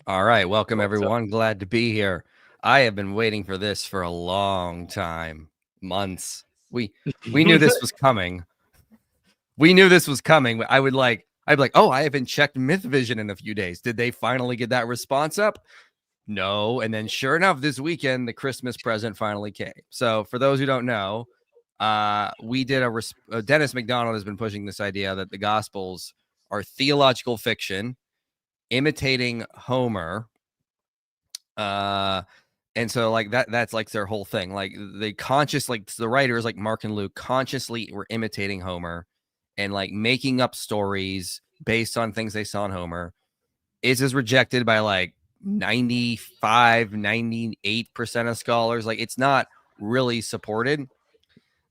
All right, welcome What's up? everyone. Glad to be here. I have been waiting for this for a long time, months. We knew this was coming. We knew this was coming. I'd be like, oh, I haven't checked Mythvision in a few days. Did they finally get that response up? No. And then sure enough, this weekend, the Christmas present finally came. So for those who don't know, we did Dennis MacDonald has been pushing this idea that the Gospels are theological fiction, imitating Homer. And so like that's like their whole thing. Like they the writers like Mark and Luke consciously were imitating Homer and like making up stories based on things they saw in Homer. Is rejected by like 98% of scholars. Like it's not really supported.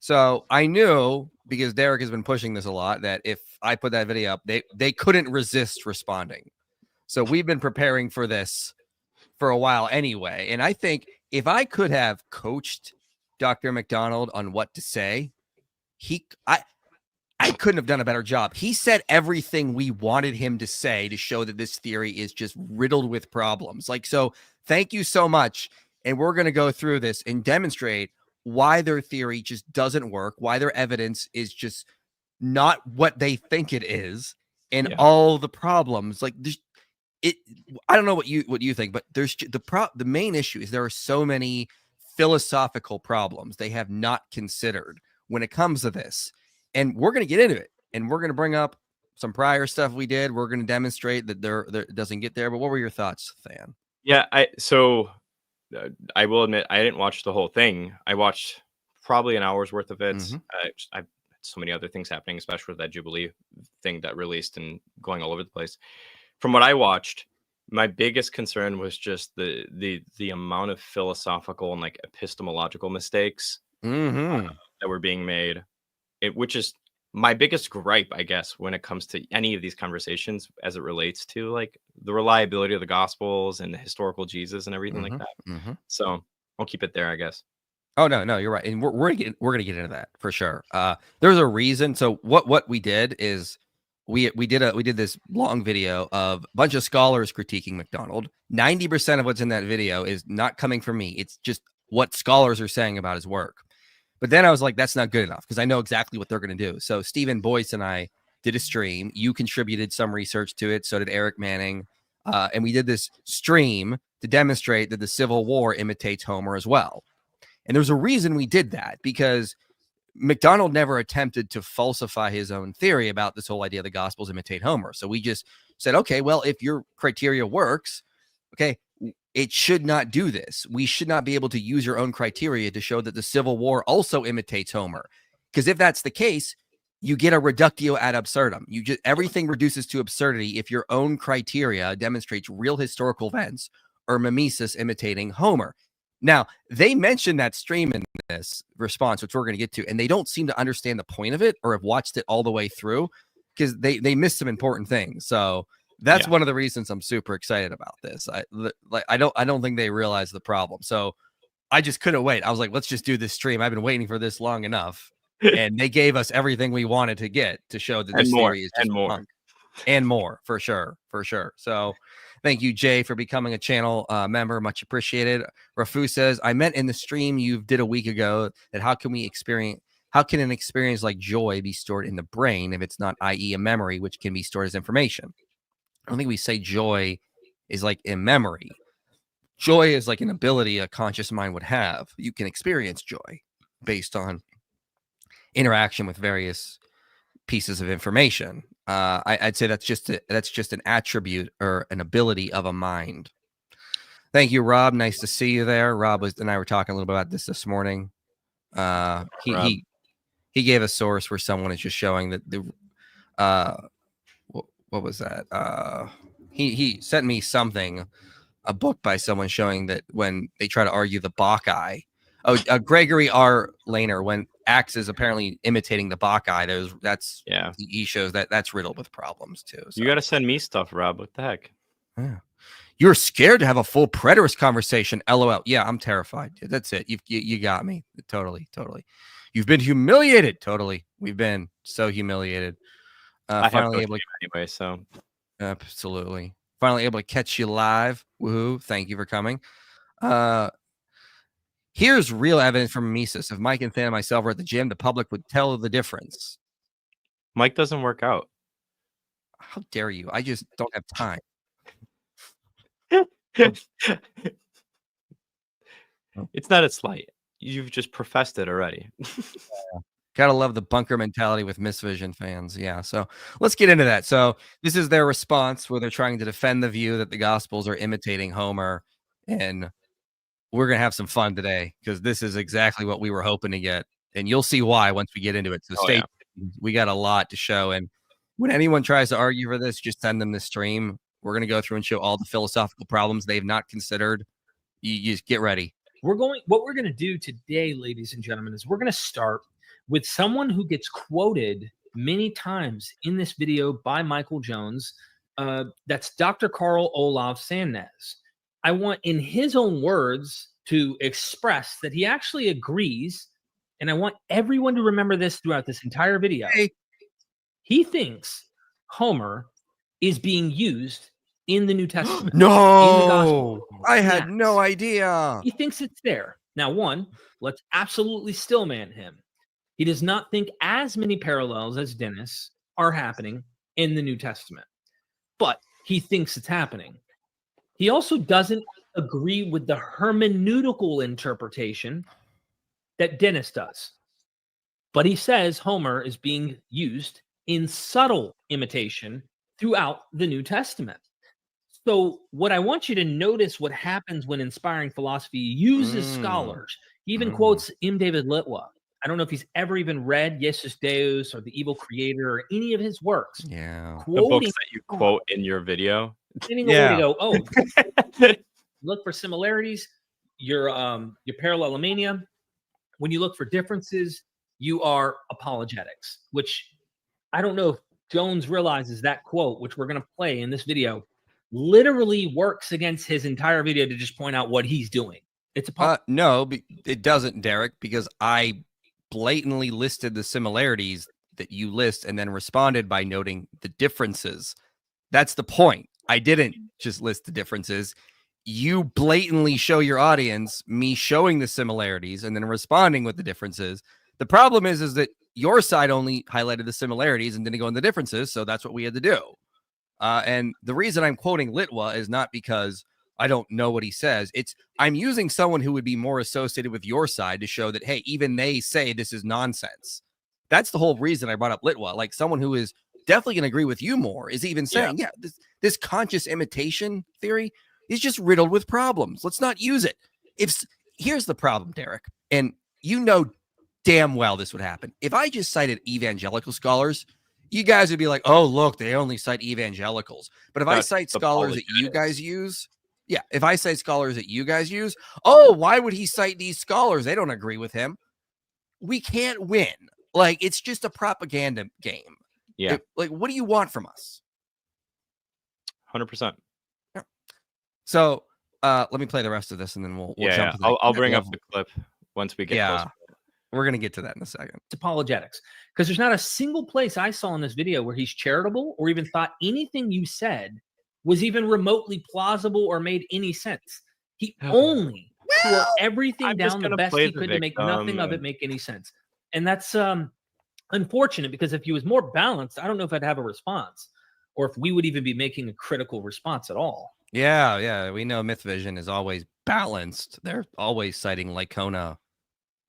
So I knew, because Derek has been pushing this a lot, that if I put that video up, they couldn't resist responding. So we've been preparing for this for a while anyway. And I think if I could have coached Dr. MacDonald on what to say, I couldn't have done a better job. He said everything we wanted him to say to show that this theory is just riddled with problems. Like, so thank you so much. And we're going to go through this and demonstrate why their theory just doesn't work, why their evidence is just not what they think it is, and all the problems. Like, I don't know what you think, but there's the main issue is there are so many philosophical problems they have not considered when it comes to this. And we're going to get into it, and we're going to bring up some prior stuff we did. We're going to demonstrate that there doesn't get there. But what were your thoughts, Than? Yeah, I will admit I didn't watch the whole thing. I watched probably an hour's worth of it. I had so many other things happening, especially with that Jubilee thing that released and going all over the place. From what I watched, my biggest concern was just the amount of philosophical and like epistemological mistakes that were being made. Which is my biggest gripe, I guess, when it comes to any of these conversations as it relates to like the reliability of the Gospels and the historical Jesus and everything like that. So I'll keep it there, I guess. Oh no, you're right, and we're gonna get into that for sure. There's a reason. So what we did is we did this long video of a bunch of scholars critiquing MacDonald. 90% of what's in that video is not coming from me. It's just what scholars are saying about his work. But then I was like, that's not good enough, because I know exactly what they're going to do. So Stephen Boyce and I did a stream. You contributed some research to it. So did Eric Manning. And we did this stream to demonstrate that the Civil War imitates Homer as well. And there's a reason we did that, because MacDonald never attempted to falsify his own theory about this whole idea the Gospels imitate Homer. So we just said, okay, well, if your criteria works, okay, it should not do this. We should not be able to use your own criteria to show that the Civil War also imitates Homer. Because if that's the case, you get a reductio ad absurdum. Everything reduces to absurdity if your own criteria demonstrates real historical events or mimesis imitating Homer. Now, they mentioned that stream in this response, which we're going to get to, and they don't seem to understand the point of it or have watched it all the way through, because they missed some important things. So that's one of the reasons I'm super excited about this. I don't think they realize the problem. So I just couldn't wait. I was like, let's just do this stream. I've been waiting for this long enough. And they gave us everything we wanted to get to show that this theory is just and more, for sure. So thank you, Jay, for becoming a channel member. Much appreciated. Rafu says, I meant in the stream you did a week ago that how can an experience like joy be stored in the brain if it's not, i.e., a memory, which can be stored as information? I don't think we say joy is like in memory. Joy is like an ability a conscious mind would have. You can experience joy based on interaction with various pieces of information. I'd say that's just an attribute or an ability of a mind. Thank you, Rob. Nice to see you there. Rob and I were talking a little bit about this morning. He gave a source where someone is just showing that the what was that? He sent me a book by someone showing that when they try to argue the Bacchae, Gregory R. Lehner, when Axe is apparently imitating the Bacchae, he shows that's riddled with problems too. So. You got to send me stuff, Rob. What the heck? Yeah. You're scared to have a full preterist conversation. LOL. Yeah, I'm terrified. That's it. You got me. Totally. You've been humiliated. Totally. We've been so humiliated. I finally able to anyway. So absolutely. Finally able to catch you live. Woohoo! Thank you for coming. Here's real evidence from Mises. If Mike and Than and myself were at the gym, the public would tell the difference. Mike doesn't work out. How dare you? I just don't have time. It's not a slight. You've just professed it already. Gotta love the bunker mentality with Mythvision fans. Yeah. So let's get into that. So this is their response where they're trying to defend the view that the Gospels are imitating Homer. And we're going to have some fun today because this is exactly what we were hoping to get. And you'll see why once we get into it. So stay tuned. We got a lot to show. And when anyone tries to argue for this, just send them this stream. We're going to go through and show all the philosophical problems they've not considered. You just get ready. What we're going to do today, ladies and gentlemen, is we're going to start with someone who gets quoted many times in this video by Michael Jones. That's Dr. Carl Olav Sandnes. I want, in his own words, to express that he actually agrees, and I want everyone to remember this throughout this entire video. He thinks Homer is being used in the New Testament. No, in the Gospel. I had no idea. He thinks it's there. Now, one, let's absolutely stillman him. He does not think as many parallels as Dennis are happening in the New Testament, but he thinks it's happening. He also doesn't agree with the hermeneutical interpretation that Dennis does, but he says Homer is being used in subtle imitation throughout the New Testament. So what I want you to notice what happens when Inspiring Philosophy uses scholars. He even quotes M. David Litwa. I don't know if he's ever even read Jesus Deus or The Evil Creator or any of his works. Yeah. The books that you quote in your video. Yeah. Go, oh, look for similarities, your parallelomania. When you look for differences, you are apologetics, which I don't know if Jones realizes that quote, which we're going to play in this video, literally works against his entire video to just point out what he's doing. It's no, it doesn't, Derek, because I blatantly listed the similarities that you list and then responded by noting the differences. That's the point. I didn't just list the differences. You blatantly show your audience me showing the similarities and then responding with the differences. The problem is that your side only highlighted the similarities and didn't go in the differences. So that's what we had to do. And the reason I'm quoting Litwa is not because I don't know what he says. It's I'm using someone who would be more associated with your side to show that, hey, even they say this is nonsense. That's the whole reason I brought up Litwa. Like someone who is definitely going to agree with you more is even saying, this conscious imitation theory is just riddled with problems. Let's not use it. Here's the problem, Derek, and you know damn well this would happen. If I just cited evangelical scholars, you guys would be like, oh, look, they only cite evangelicals. But if I cite scholars that you guys use, if I cite scholars that you guys use, oh, why would he cite these scholars? They don't agree with him. We can't win. Like, it's just a propaganda game. Yeah. Like, what do you want from us? 100%. Yeah. So let me play the rest of this and then we'll jump to that. I'll bring up the clip once we get close. We're going to get to that in a second. It's apologetics, because there's not a single place I saw in this video where he's charitable or even thought anything you said was even remotely plausible or made any sense. He only tore everything down the best he could to make nothing of it make any sense. And that's unfortunate, because if he was more balanced, I don't know if I'd have a response or if we would even be making a critical response at all. Yeah. We know Mythvision is always balanced. They're always citing Lycona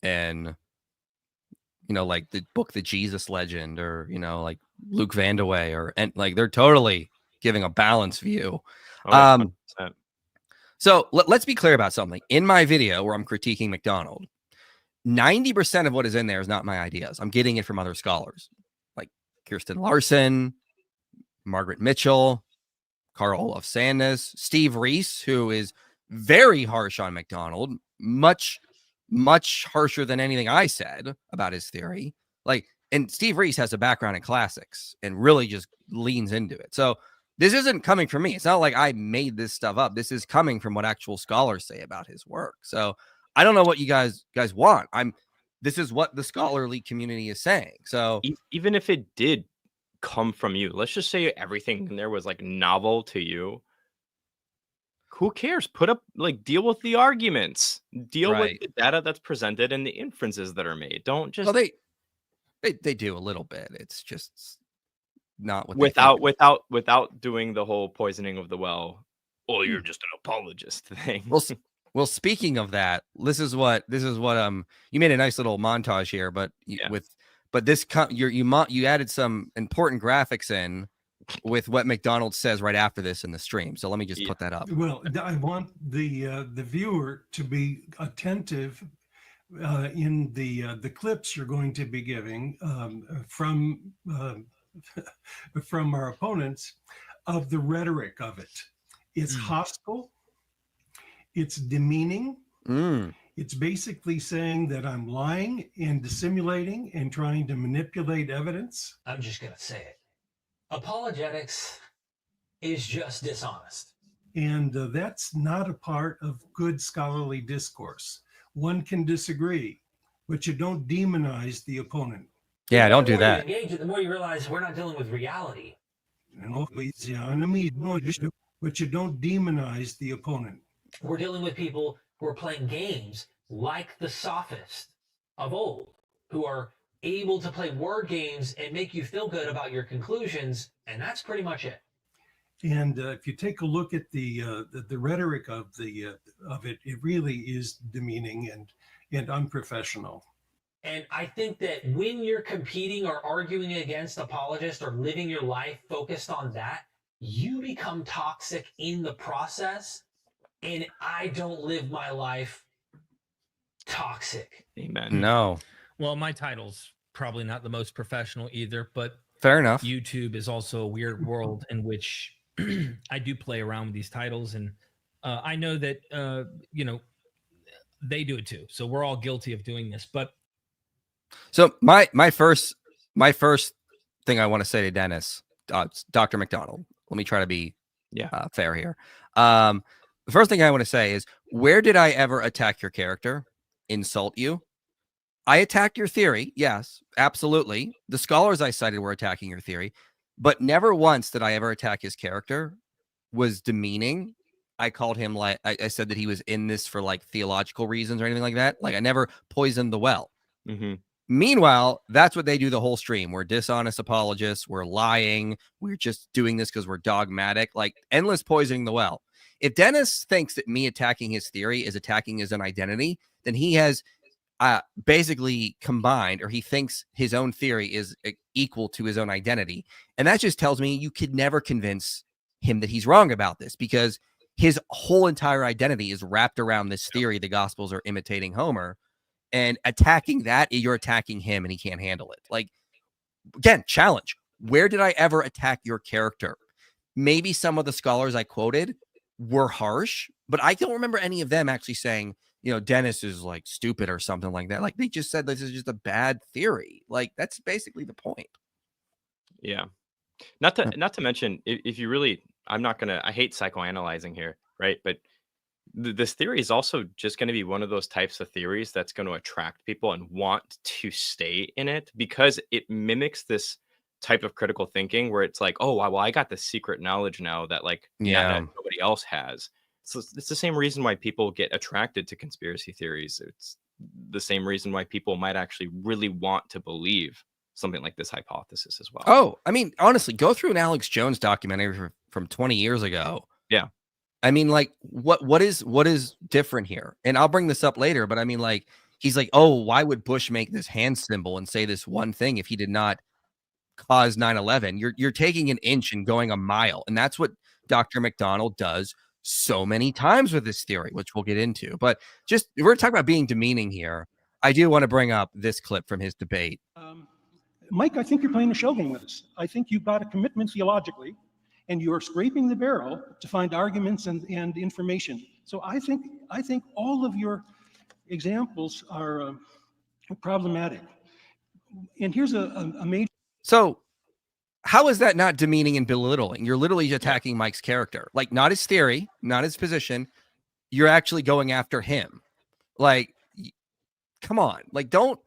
and, like the book, The Jesus Legend, or, like Luke Vandewey, and like they're totally giving a balanced view. So let's be clear about something. In my video where I'm critiquing MacDonald, 90% of what is in there is not my ideas. I'm getting it from other scholars like Kirsten Larson, Margaret Mitchell, Carl Olav Sandnes, Steve Reese, who is very harsh on MacDonald, much harsher than anything I said about his theory. And Steve Reese has a background in classics and really just leans into it. So this isn't coming from me. It's not like I made this stuff up. This is coming from what actual scholars say about his work. So I don't know what you guys want. This is what the scholarly community is saying. So even if it did come from you, let's just say everything in there was like novel to you. who cares? Put up, like, deal with the arguments, deal Right. with the data that's presented and the inferences that are made. Don't just Well, they do a little bit. It's just not what they think. without doing the whole poisoning of the well. Oh, you're just an apologist thing. Well, speaking of that, this is what you made a nice little montage here, but Yeah. you added some important graphics in with what MacDonald says right after this in the stream. So let me just put that up. Well, I want the viewer to be attentive in the clips you're going to be giving from our opponents of the rhetoric of it. It's hostile. It's demeaning. It's basically saying that I'm lying and dissimulating and trying to manipulate evidence. I'm just going to say it. Apologetics is just dishonest. And that's not a part of good scholarly discourse. One can disagree, but you don't demonize the opponent. Yeah, don't do The more you that. engage it, the more you realize we're not dealing with reality. But you don't demonize the opponent. We're dealing with people who are playing games like the sophists of old, who are able to play word games and make you feel good about your conclusions, and that's pretty much it. And if you take a look at the rhetoric of it, it really is demeaning and unprofessional. And I think that when you're competing or arguing against apologists or living your life focused on that, you become toxic in the process. And I don't live my life toxic. Amen. No. Well, my title's probably not the most professional either, but Fair enough. YouTube is also a weird world in which I do play around with these titles, and I know that they do it too. So we're all guilty of doing this. But So my first thing I want to say to Dennis, Dr. MacDonald, let me try to be fair here. The first thing I want to say is, where did I ever attack your character, insult you? I attacked your theory. Yes, absolutely. The scholars I cited were attacking your theory, but never once did I ever attack his character. Was demeaning. I called him, like, I said that he was in this for like theological reasons or anything like that. Like, I never poisoned the well. Mm-hmm. Meanwhile, that's what they do the whole stream. We're dishonest apologists. We're lying. We're just doing this because we're dogmatic, like endless poisoning the well. If Dennis thinks that me attacking his theory is attacking his own identity, then he has basically combined, or he thinks his own theory is equal to his own identity. And that just tells me you could never convince him that he's wrong about this, because his whole entire identity is wrapped around this theory the Gospels are imitating Homer. And attacking that, you're attacking him, and he can't handle it. Like, again, challenge. Where did I ever attack your character? Maybe some of the scholars I quoted were harsh, but I don't remember any of them actually saying, Dennis is like stupid or something like that. Like, they just said this is just a bad theory. Like, that's basically the point. Yeah. Not to mention, if you really, I hate psychoanalyzing here, right? But this theory is also just going to be one of those types of theories that's going to attract people and want to stay in it, because it mimics this type of critical thinking where it's like, oh, well, I got the secret knowledge now that that nobody else has. So it's the same reason why people get attracted to conspiracy theories. It's the same reason why people might actually really want to believe something like this hypothesis as well. Oh, I mean, honestly, go through an Alex Jones documentary from 20 years ago. Yeah. I mean, like, what is different here? And I'll bring this up later, but I mean, like, he's like, oh, why would Bush make this hand symbol and say this one thing if he did not cause 9/11? You're taking an inch and going a mile. And that's what Dr. MacDonald does so many times with this theory, which we'll get into. But just, we're talking about being demeaning here. I do want to bring up this clip from his debate. Mike, I think you're playing a shell game with us. I think you've got a commitment theologically, and you're scraping the barrel to find arguments and information. So I think all of your examples are problematic. And here's a major. So how is that not demeaning and belittling? You're literally attacking Mike's character, like, not his theory, not his position. You're actually going after him. Like, come on, like, don't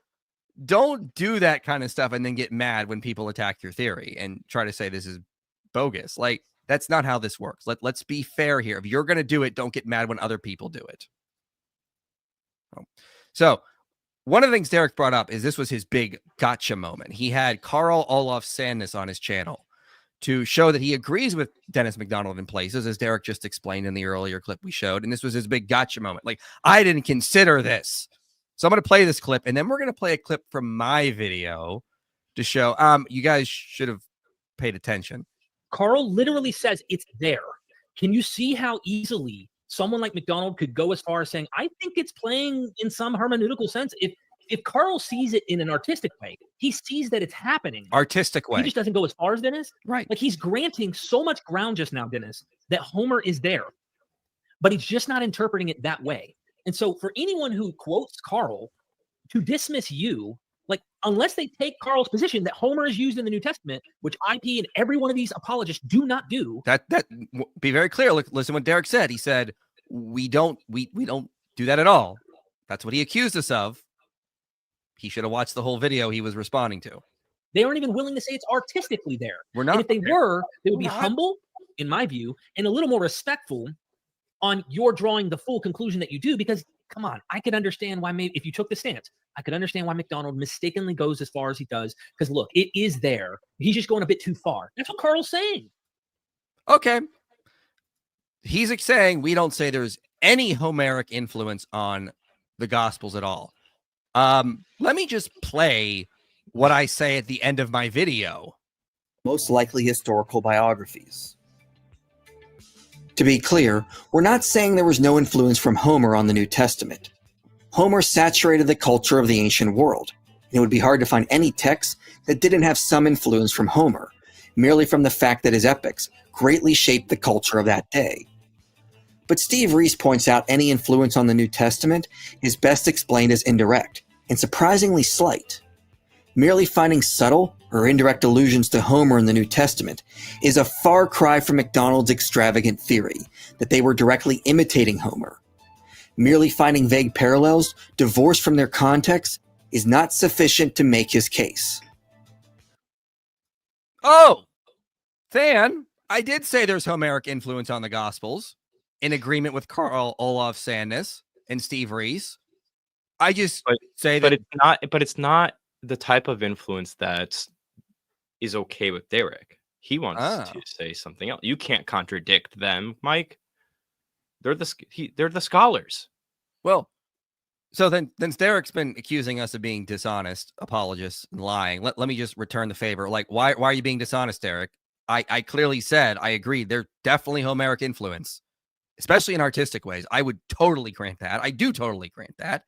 do that kind of stuff and then get mad when people attack your theory and try to say this is bogus. Like, That's not how this works. Let's be fair here. If you're going to do it, don't get mad when other people do it. So one of the things Derek brought up is this was his big gotcha moment. He had Carl Olof Sandnes on his channel to show that he agrees with Dennis MacDonald in places, as Derek just explained in the earlier clip we showed. And this was his big gotcha moment. Like, I didn't consider this. So I'm going to play this clip, and then we're going to play a clip from my video to show you guys should have paid attention. Carl literally says it's there. Can you see how easily someone like MacDonald could go as far as saying, I think it's playing in some hermeneutical sense? If Carl sees it in an artistic way, he sees that it's happening. Artistic way. He just doesn't go as far as Dennis. Right. Like, he's granting so much ground just now, Dennis, that Homer is there, but he's just not interpreting it that way. And so for anyone who quotes Carl to dismiss you, like, unless they take Carl's position that Homer is used in the New Testament, which IP and every one of these apologists do not do. That be very clear. Listen what Derek said. He said, we don't do that at all. That's what he accused us of. He should have watched the whole video he was responding to. They aren't even willing to say it's artistically there. We're not. And if they were, they would be humble, in my view, and a little more respectful on your drawing the full conclusion that you do. Because, come on, I could understand why maybe if you took the stance, I could understand why MacDonald mistakenly goes as far as he does. Because look, it is there. He's just going a bit too far. That's what Carl's saying. Okay. He's saying we don't say there's any Homeric influence on the Gospels at all. Let me just play what I say at the end of my video. Most likely historical biographies. To be clear, we're not saying there was no influence from Homer on the New Testament. Homer saturated the culture of the ancient world, and it would be hard to find any text that didn't have some influence from Homer, merely from the fact that his epics greatly shaped the culture of that day. But Steve Reese points out any influence on the New Testament is best explained as indirect, and surprisingly slight. Merely finding subtle or indirect allusions to Homer in the New Testament is a far cry from MacDonald's extravagant theory that they were directly imitating Homer. Merely finding vague parallels, divorced from their context, is not sufficient to make his case. Oh, Than, I did say there's Homeric influence on the Gospels, in agreement with Carl Olof Sandnes and Steve Reese. I just say that, it's not the type of influence that is okay with Derek. He wants to say something else. You can't contradict them, Mike. They're the scholars. Well, so then Derek's been accusing us of being dishonest, apologists, and lying. Let me just return the favor. Like, why are you being dishonest, Derek? I clearly said I agreed. There's definitely Homeric influence, especially in artistic ways. I would totally grant that. I do totally grant that.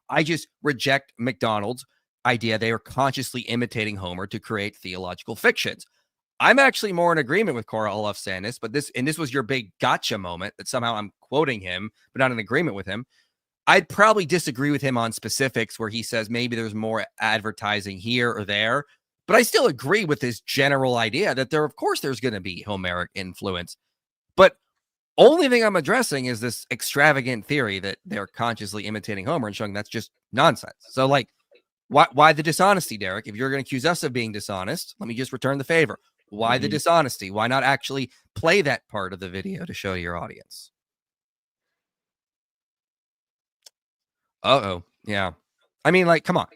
I just reject MacDonald's idea they are consciously imitating Homer to create theological fictions. I'm actually more in agreement with Carl Olof Sandnes, but this was your big gotcha moment that somehow I'm quoting him, but not in agreement with him. I'd probably disagree with him on specifics where he says maybe there's more advertising here or there, but I still agree with his general idea that of course there's going to be Homeric influence. But only thing I'm addressing is this extravagant theory that they're consciously imitating Homer and showing that's just nonsense. So, like, why the dishonesty, Derek? If you're going to accuse us of being dishonest, let me just return the favor. Why the dishonesty? Why not actually play that part of the video to show your audience? Uh-oh. Yeah. I mean, like, come on.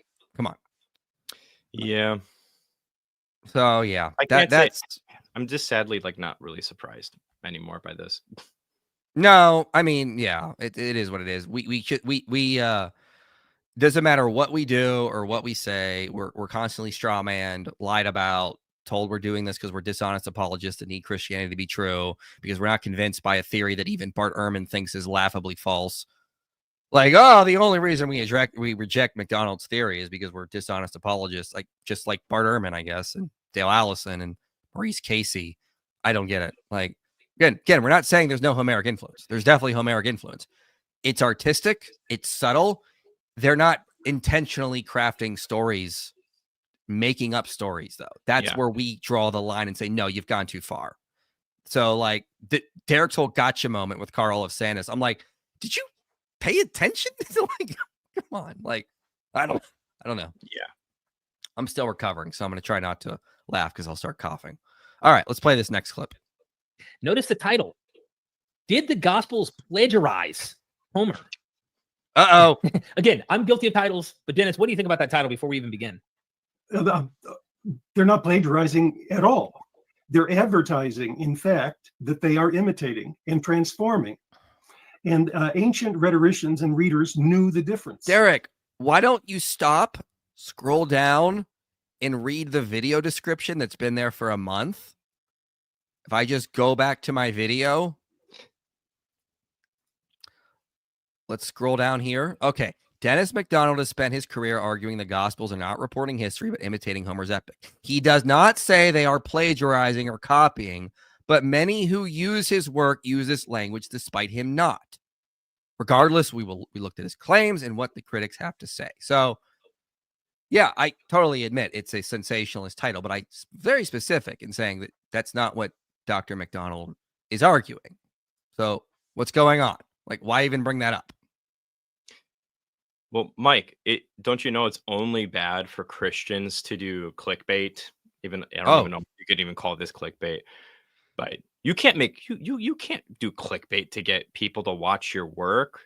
Yeah. So, yeah. I'm just sadly, like, not really surprised anymore by this. No, I mean, yeah, it is what it is. We doesn't matter what we do or what we say. We're constantly strawmanned, lied about, told we're doing this because we're dishonest apologists that need Christianity to be true because we're not convinced by a theory that even Bart Ehrman thinks is laughably false. Like, oh, the only reason we reject MacDonald's theory is because we're dishonest apologists, like just like Bart Ehrman, I guess, and Dale Allison and Maurice Casey. I don't get it. Like, again, we're not saying there's no Homeric influence. There's definitely Homeric influence. It's artistic. It's subtle. They're not intentionally crafting stories, making up stories, though. That's where we draw the line and say, no, you've gone too far. So, like, Derek's whole gotcha moment with Carl of Sandnes, I'm like, did you pay attention? Like, come on. Like, I don't know. Yeah. I'm still recovering, so I'm going to try not to laugh because I'll start coughing. All right, let's play this next clip. Notice the title. Did the Gospels plagiarize Homer? Uh-oh. Again, I'm guilty of titles, but Dennis, what do you think about that title before we even begin? They're not plagiarizing at all. They're advertising, in fact, that they are imitating and transforming. And ancient rhetoricians and readers knew the difference. Derek, why don't you stop, scroll down, and read the video description that's been there for a month? If I just go back to my video, let's scroll down here. Okay. Dennis MacDonald has spent his career arguing the Gospels are not reporting history, but imitating Homer's epic. He does not say they are plagiarizing or copying, but many who use his work use this language despite him not. Regardless, we looked at his claims and what the critics have to say. So, yeah, I totally admit it's a sensationalist title, but I'm very specific in saying that that's not what Dr. MacDonald is arguing. So, what's going on? Like, why even bring that up? Well, Mike, don't you know it's only bad for Christians to do clickbait? I don't even know if you could even call this clickbait. But you can't you can't do clickbait to get people to watch your work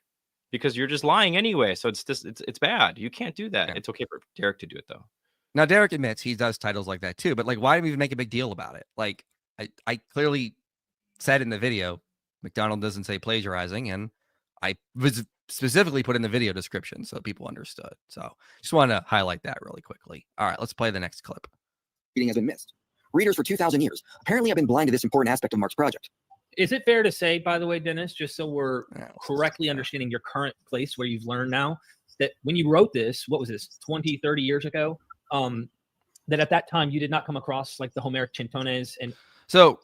because you're just lying anyway. So it's bad. You can't do that. Yeah. It's okay for Derek to do it though. Now Derek admits he does titles like that too, but like why do we even make a big deal about it? Like I clearly said in the video, MacDonald doesn't say plagiarizing, and I was specifically put in the video description so people understood. So just want to highlight that really quickly. All right, let's play the next clip. Reading has been missed. Readers for 2,000 years apparently have been blind to this important aspect of Mark's project. Is it fair to say, by the way, Dennis, just so we're correctly understanding your current place where you've learned now, that when you wrote this, what was this, 20, 30 years ago, that at that time you did not come across like the Homeric centones? And so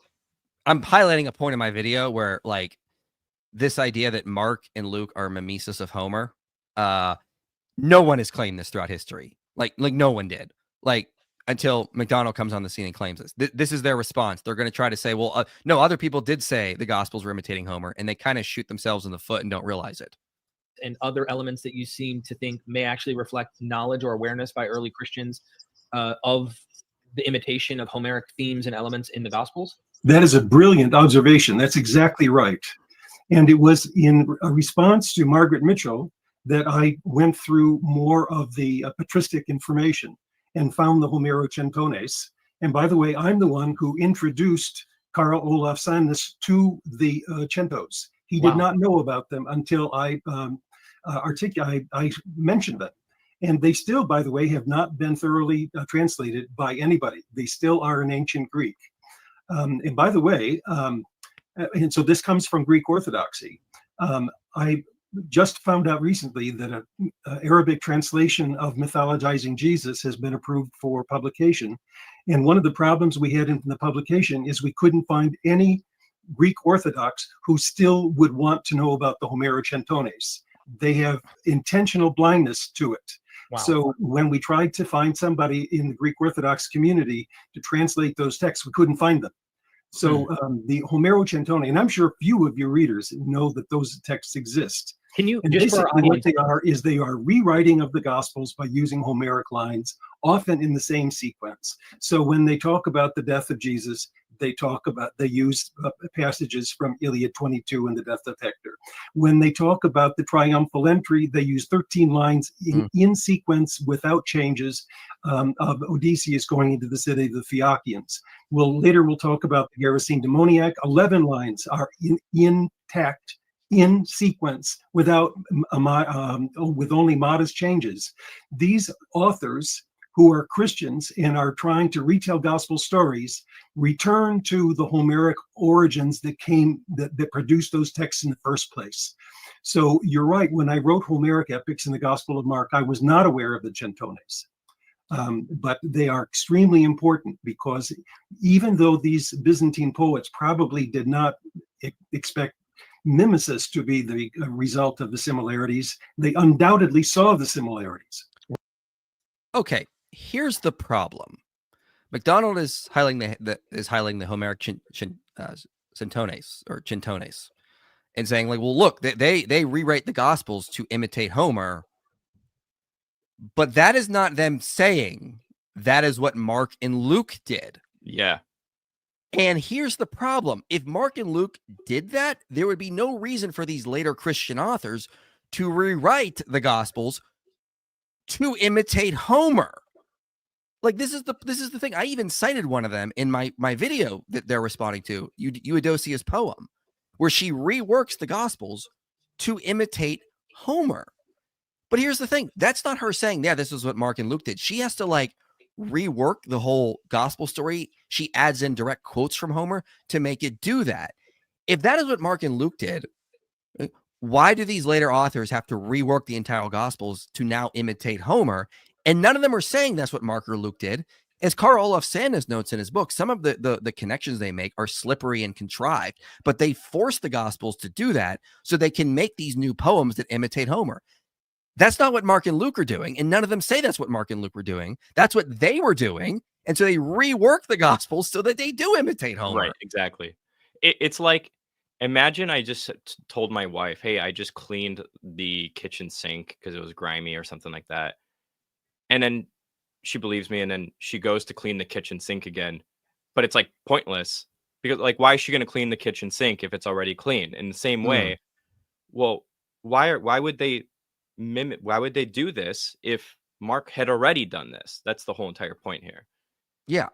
I'm highlighting a point in my video where like this idea that Mark and Luke are mimesis of Homer, no one has claimed this throughout history. Like no one did. Like until MacDonald comes on the scene and claims this. This is their response. They're going to try to say, well, no, other people did say the Gospels were imitating Homer, and they kind of shoot themselves in the foot and don't realize it. And other elements that you seem to think may actually reflect knowledge or awareness by early Christians of the imitation of Homeric themes and elements in the Gospels? That is a brilliant observation. That's exactly right. And it was in a response to Margaret Mitchell that I went through more of the patristic information and found the Homero-centones. And by the way, I'm the one who introduced Karl Olaf Sandnes to the centos. He did not know about them until I mentioned them. And they still, by the way, have not been thoroughly translated by anybody. They still are in ancient Greek. And by the way, and so this comes from Greek Orthodoxy. I just found out recently that an Arabic translation of Mythologizing Jesus has been approved for publication. And one of the problems we had in the publication is we couldn't find any Greek Orthodox who still would want to know about the Homero-centones. They have intentional blindness to it. Wow. So when we tried to find somebody in the Greek Orthodox community to translate those texts, we couldn't find them. So the Homero-centone, and I'm sure few of your readers know that those texts exist. Can you and just basically what they are is they are rewriting of the Gospels by using Homeric lines, often in the same sequence. So when they talk about the death of Jesus, they use passages from Iliad 22 and the death of Hector. When they talk about the triumphal entry, they use 13 lines in sequence without changes of Odysseus going into the city of the Phaeacians. Later we'll talk about the Gerasene demoniac. 11 lines are intact in sequence without with only modest changes. These authors who are Christians and are trying to retell gospel stories return to the Homeric origins that produced those texts in the first place. So you're right, when I wrote Homeric epics in the Gospel of Mark, I was not aware of the centones. But they are extremely important because even though these Byzantine poets probably did not expect mimesis to be the result of the similarities, they undoubtedly saw the similarities. Okay, here's the problem. MacDonald is highlighting the Homeric centones or centones and saying like, well, look, they rewrite the Gospels to imitate Homer, but that is not them saying that is what Mark and Luke did. Yeah. And here's the problem. If Mark and Luke did that, there would be no reason for these later Christian authors to rewrite the Gospels to imitate Homer. Like, this is the thing. I even cited one of them in my video that they're responding to, Euodosia's poem, where she reworks the Gospels to imitate Homer. But here's the thing. That's not her saying, yeah, this is what Mark and Luke did. She has to like rework the whole gospel story. She adds in direct quotes from Homer to make it do that. If that is what Mark and Luke did, why do these later authors have to rework the entire Gospels to now imitate Homer? And none of them are saying that's what Mark or Luke did. As Carl Olof Sandnes notes in his book, some of the connections they make are slippery and contrived, but they force the Gospels to do that so they can make these new poems that imitate Homer. That's not what Mark and Luke are doing, and none of them say that's what Mark and Luke were doing. That's what they were doing, and so they rework the Gospels so that they do imitate Homer. Right, exactly. It's like, imagine I just told my wife, hey, I just cleaned the kitchen sink because it was grimy or something like that. And then she believes me, and then she goes to clean the kitchen sink again. But it's like pointless, because like, why is she going to clean the kitchen sink if it's already clean? In the same way, well, why would they do this if Mark had already done this? That's the whole entire point here. Yeah,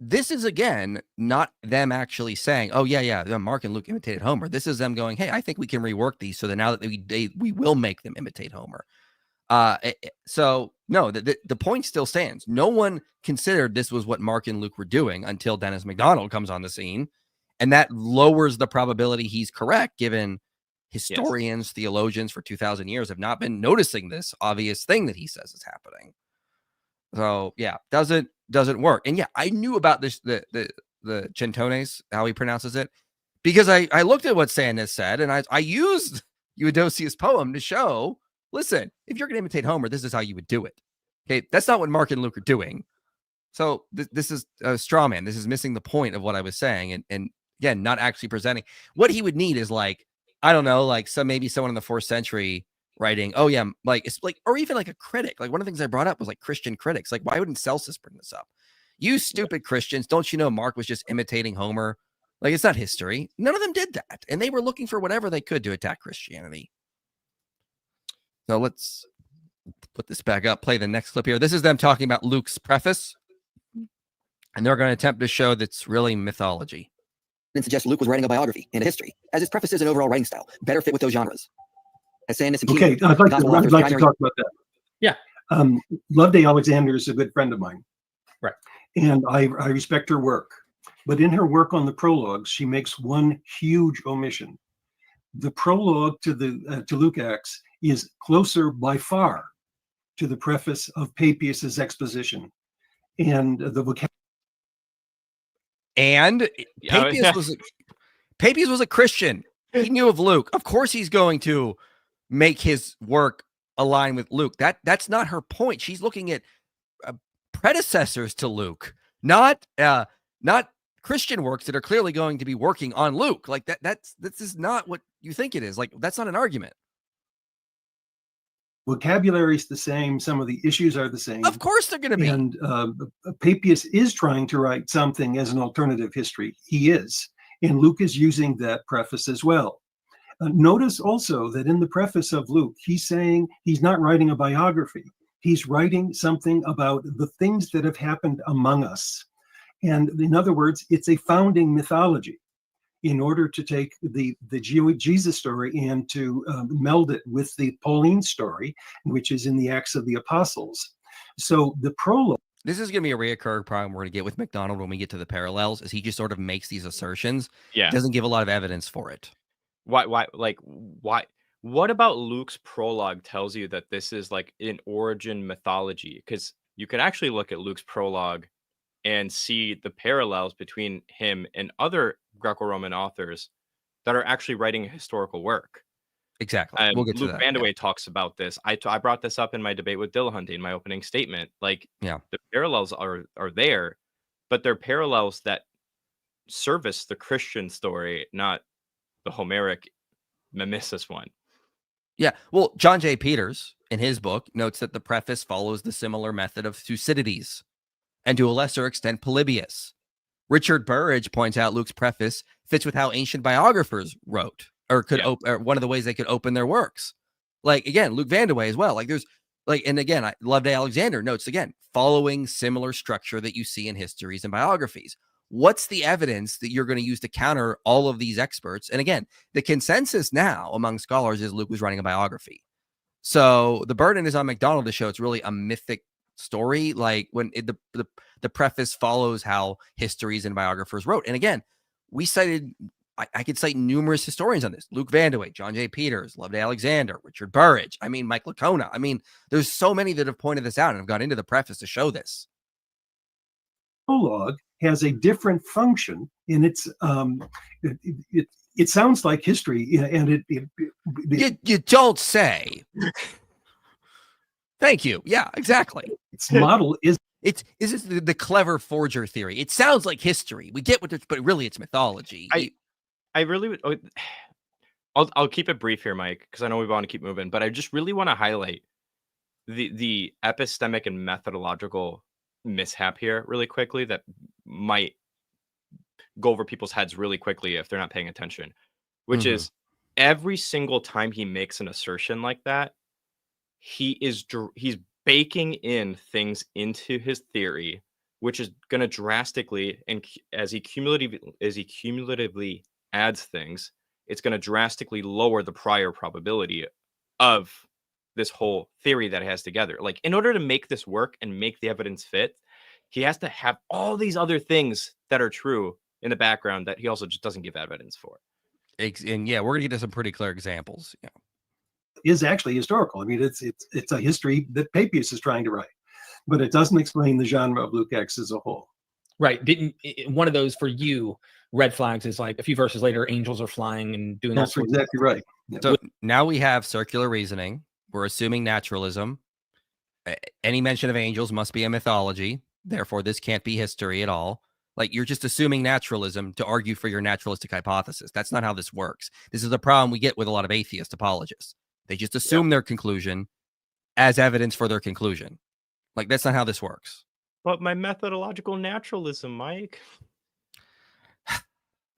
this is, again, not them actually saying, oh, yeah, Mark and Luke imitated Homer. This is them going, hey, I think we can rework these so that now that we will make them imitate Homer. So, no, the point still stands. No one considered this was what Mark and Luke were doing until Dennis MacDonald comes on the scene. And that lowers the probability he's correct, given historians, theologians for 2,000 years have not been noticing this obvious thing that he says is happening. So, yeah, doesn't work. And yeah, I knew about this, the centones, how he pronounces it, because I looked at what Sandnes said, and I used Euodosia's poem to show, listen, if you're going to imitate Homer, this is how you would do it. Okay, that's not what Mark and Luke are doing. So this is a straw man. This is missing the point of what I was saying, and again, not actually presenting. What he would need is like, I don't know, like maybe someone in the 4th century writing, oh yeah, like it's like, or even like a critic. Like one of the things I brought up was like Christian critics. Like, why wouldn't Celsus bring this up? You stupid Christians, don't you know Mark was just imitating Homer? Like, it's not history. None of them did that, and they were looking for whatever they could to attack Christianity. So let's put this back up, play the next clip here. This is them talking about Luke's preface, and they're going to attempt to show that's really mythology. And suggest Luke was writing a biography and a history, as his prefaces and overall writing style better fit with those genres. As Sandnes and Okay, I'd like to talk about that. Yeah. Loveday Alexander is a good friend of mine. Right. And I respect her work. But in her work on the prologues, she makes one huge omission. The prologue to Luke Acts is closer by far to the preface of Papias's exposition, and the vocabulary. And Papias was a Christian. He knew of Luke. Of course, he's going to make his work align with Luke. That's not her point. She's looking at predecessors to Luke, not Christian works that are clearly going to be working on Luke. Like this is not what you think it is. Like, that's not an argument. Vocabulary is the same. Some of the issues are the same. Of course they're going to be. And Papias is trying to write something as an alternative history. He is. And Luke is using that preface as well. Notice also that in the preface of Luke, he's saying he's not writing a biography. He's writing something about the things that have happened among us. And in other words, it's a founding mythology in order to take the Jesus story and to meld it with the Pauline story, which is in the Acts of the Apostles. So the prologue. This is going to be a reoccurring problem we're going to get with MacDonald when we get to the parallels, is he just sort of makes these assertions. Yeah. Doesn't give a lot of evidence for it. Why? What about Luke's prologue tells you that this is like an origin mythology? Because you could actually look at Luke's prologue and see the parallels between him and other Greco-Roman authors that are actually writing a historical work. Exactly. We'll get to Luke that. Vandeweghe talks about this. I brought this up in my debate with Dillahunty in my opening statement. Like, yeah, the parallels are there, but they're parallels that service the Christian story, not the Homeric mimesis one. Yeah. Well, John J. Peters, in his book, notes that the preface follows the similar method of Thucydides, and to a lesser extent, Polybius, Richard Burridge points out Luke's preface fits with how ancient biographers wrote, or could or one of the ways they could open their works. Like, again, Luke Vandewey as well. Like, there's like, and again, Loveday Alexander notes, again, following similar structure that you see in histories and biographies. What's the evidence that you're going to use to counter all of these experts? And again, the consensus now among scholars is Luke was writing a biography. So the burden is on MacDonald to show it's really a mythic story. Like, when the preface follows how histories and biographers wrote. And again, we cited, I could cite numerous historians on this: Luke Vandewey, John J. Peters, Loveday Alexander, Richard Burridge. I mean, Mike Lacona. I mean, there's so many that have pointed this out and have gone into the preface to show this. Prologue has a different function in its it sounds like history, and you don't say. Thank you. Yeah, exactly. Its model is this the clever forger theory. It sounds like history. We get what it's, but really it's mythology. I really would. I'll keep it brief here, Mike, because I know we want to keep moving, but I just really want to highlight the epistemic and methodological mishap here really quickly that might go over people's heads really quickly if they're not paying attention, which is every single time he makes an assertion like that, he's baking in things into his theory, which is going to drastically, and as he cumulatively adds things, it's going to drastically lower the prior probability of this whole theory that it has together. Like, in order to make this work and make the evidence fit, he has to have all these other things that are true in the background that he also just doesn't give evidence for. And yeah, we're gonna get to some pretty clear examples. Yeah, is actually historical. I mean, it's a history that Papias is trying to write, but it doesn't explain the genre of Luke X as a whole. Right. One of those for you red flags is like a few verses later, angels are flying and doing That's exactly right. Yeah. So now we have circular reasoning. We're assuming naturalism. Any mention of angels must be a mythology. Therefore, this can't be history at all. Like, you're just assuming naturalism to argue for your naturalistic hypothesis. That's not how this works. This is a problem we get with a lot of atheist apologists. They just assume their conclusion as evidence for their conclusion. Like, that's not how this works. But my methodological naturalism, Mike.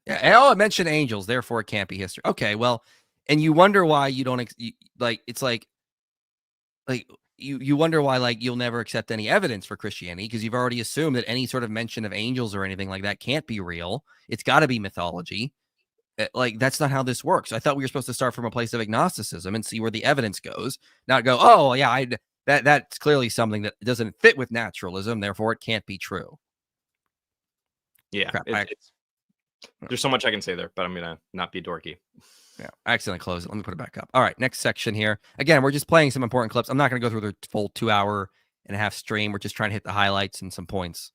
Yeah, I mentioned angels, therefore it can't be history. Okay, well, and you wonder why you don't it's like you wonder why, like, you'll never accept any evidence for Christianity because you've already assumed that any sort of mention of angels or anything like that can't be real. It's got to be mythology. Like, that's not how this works. I thought we were supposed to start from a place of agnosticism and see where the evidence goes, not go, oh yeah, that's clearly something that doesn't fit with naturalism, therefore it can't be true. Yeah, there's so much I can say there, but I'm gonna not be dorky. Yeah, I accidentally closed it. Let me put it back up. All right, next section here. Again, we're just playing some important clips. I'm not going to go through the full 2.5-hour stream. We're just trying to hit the highlights and some points.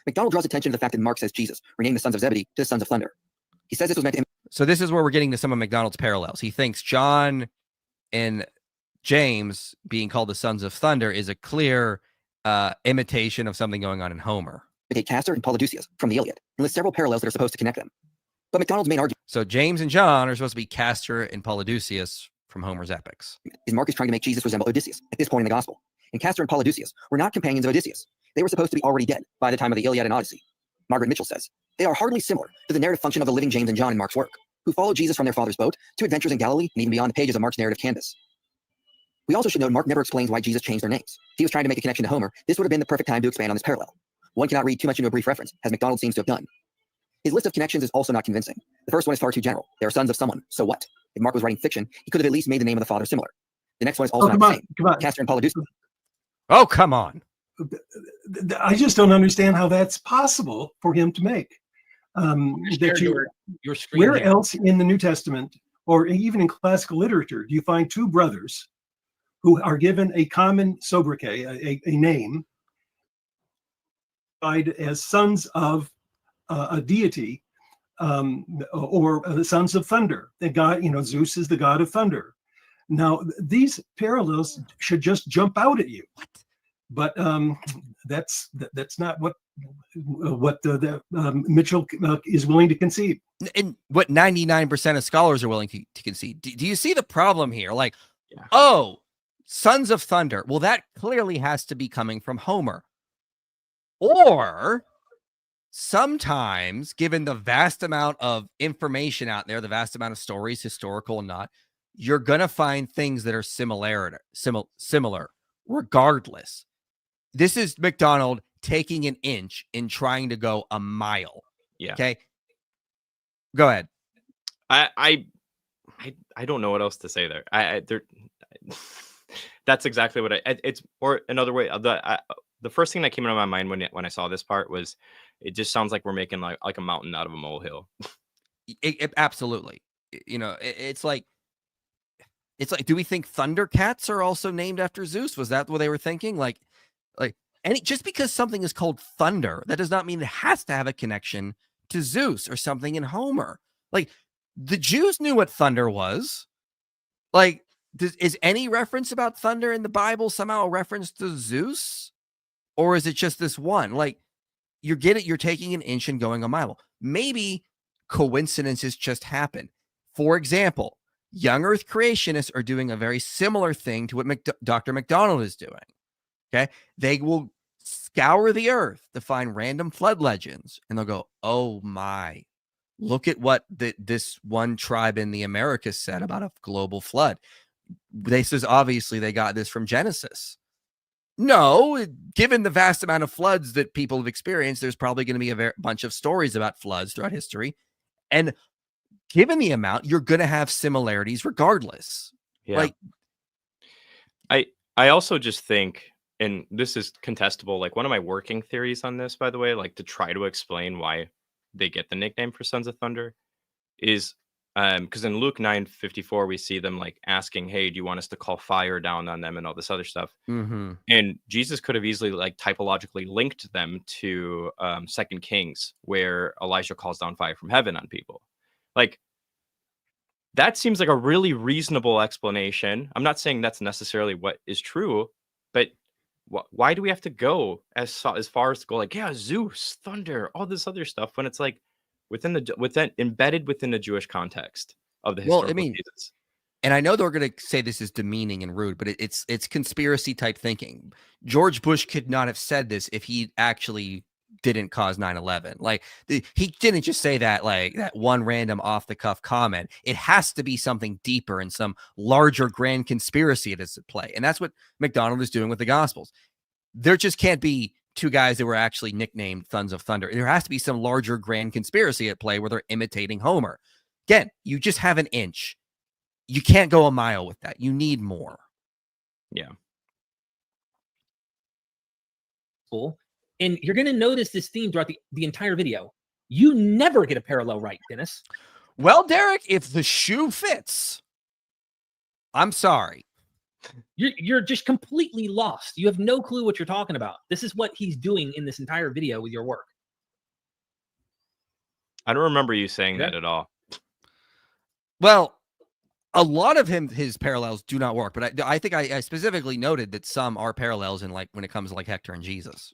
MacDonald draws attention to the fact that Mark says Jesus renamed the sons of Zebedee to the sons of thunder. He says this was meant to. So this is where we're getting to some of MacDonald's parallels. He thinks John and James being called the sons of thunder is a clear imitation of something going on in Homer. Imitate Castor and Polydeuces from the Iliad and lists several parallels that are supposed to connect them. But MacDonald's main argument. So James and John are supposed to be Castor and Polydeuces from Homer's epics. Is Mark is trying to make Jesus resemble Odysseus at this point in the gospel. And Castor and Polydeuces were not companions of Odysseus. They were supposed to be already dead by the time of the Iliad and Odyssey. Margaret Mitchell says, they are hardly similar to the narrative function of the living James and John in Mark's work, who followed Jesus from their father's boat to adventures in Galilee and even beyond the pages of Mark's narrative canvas. We also should note Mark never explains why Jesus changed their names. If he was trying to make a connection to Homer, this would have been the perfect time to expand on this parallel. One cannot read too much into a brief reference, as MacDonald seems to have done. His list of connections is also not convincing. The first one is far too general. They are sons of someone, so what? If Mark was writing fiction, he could have at least made the name of the father similar. The next one is also not the same. Come on. Castor and Polydeuces. Oh, come on. I just don't understand how that's possible for him to make. Your screen where here. else in the New Testament, or even in classical literature, do you find two brothers who are given a common sobriquet, a name, as sons of a deity, or the sons of thunder? The god, Zeus is the god of thunder. Now, these parallels should just jump out at you. But that's not what Mitchell is willing to concede. And what 99% of scholars are willing to concede. Do you see the problem here? Like, sons of thunder. Well, that clearly has to be coming from Homer. Or sometimes, given the vast amount of information out there, the vast amount of stories, historical and not, you're gonna find things that are similar regardless. This is MacDonald taking an inch and trying to go a mile. Yeah. Okay. Go ahead. I don't know what else to say there. That's exactly what it's, or another way. The first thing that came into my mind when I saw this part was, it just sounds like we're making like a mountain out of a molehill. Absolutely. You know, it's like, do we think Thundercats are also named after Zeus? Was that what they were thinking? Like just because something is called thunder, that does not mean it has to have a connection to Zeus or something in Homer. Like, the Jews knew what thunder was. Like, is any reference about thunder in the Bible somehow a reference to Zeus? Or is it just this one? Like, you're taking an inch and going a mile. Maybe coincidences just happen. For example, young Earth creationists are doing a very similar thing to what Dr. MacDonald is doing. Okay. They will scour the earth to find random flood legends, and they'll go, oh my, look at what this one tribe in the Americas said about a global flood. This is obviously they got this from Genesis. No, given the vast amount of floods that people have experienced, there's probably going to be a bunch of stories about floods throughout history. And given the amount, you're going to have similarities regardless. Yeah. Like, I also just think, and this is contestable, like one of my working theories on this, by the way, like to try to explain why they get the nickname for Sons of Thunder, is because in Luke 9:54 we see them like asking, hey, do you want us to call fire down on them and all this other stuff? mm-hmm. And Jesus could have easily like typologically linked them to 2 Kings, where Elijah calls down fire from heaven on people. Like, that seems like a really reasonable explanation. I'm not saying that's necessarily what is true, but why do we have to go as far as to go like, yeah, Zeus, thunder, all this other stuff, when it's like embedded within the Jewish context of the historical Jesus? And I know they're going to say this is demeaning and rude, but it's conspiracy type thinking. George Bush could not have said this if he actually didn't cause 9/11. Like, he didn't just say that, like, that one random off the cuff comment. It has to be something deeper and some larger grand conspiracy that is at play. And that's what MacDonald is doing with the Gospels. There just can't be two guys that were actually nicknamed Sons of Thunder. There has to be some larger grand conspiracy at play where they're imitating Homer. Again, you just have an inch. You can't go a mile with that. You need more. Yeah. Cool. And you're going to notice this theme throughout the entire video. You never get a parallel right, Dennis. Well, Derek, if the shoe fits, I'm sorry. You're just completely lost. You have no clue what you're talking about. This is what he's doing in this entire video with your work. I don't remember you saying that at all. Well, a lot of his parallels do not work, but I think I specifically noted that some are parallels in, like, when it comes to like Hector and Jesus.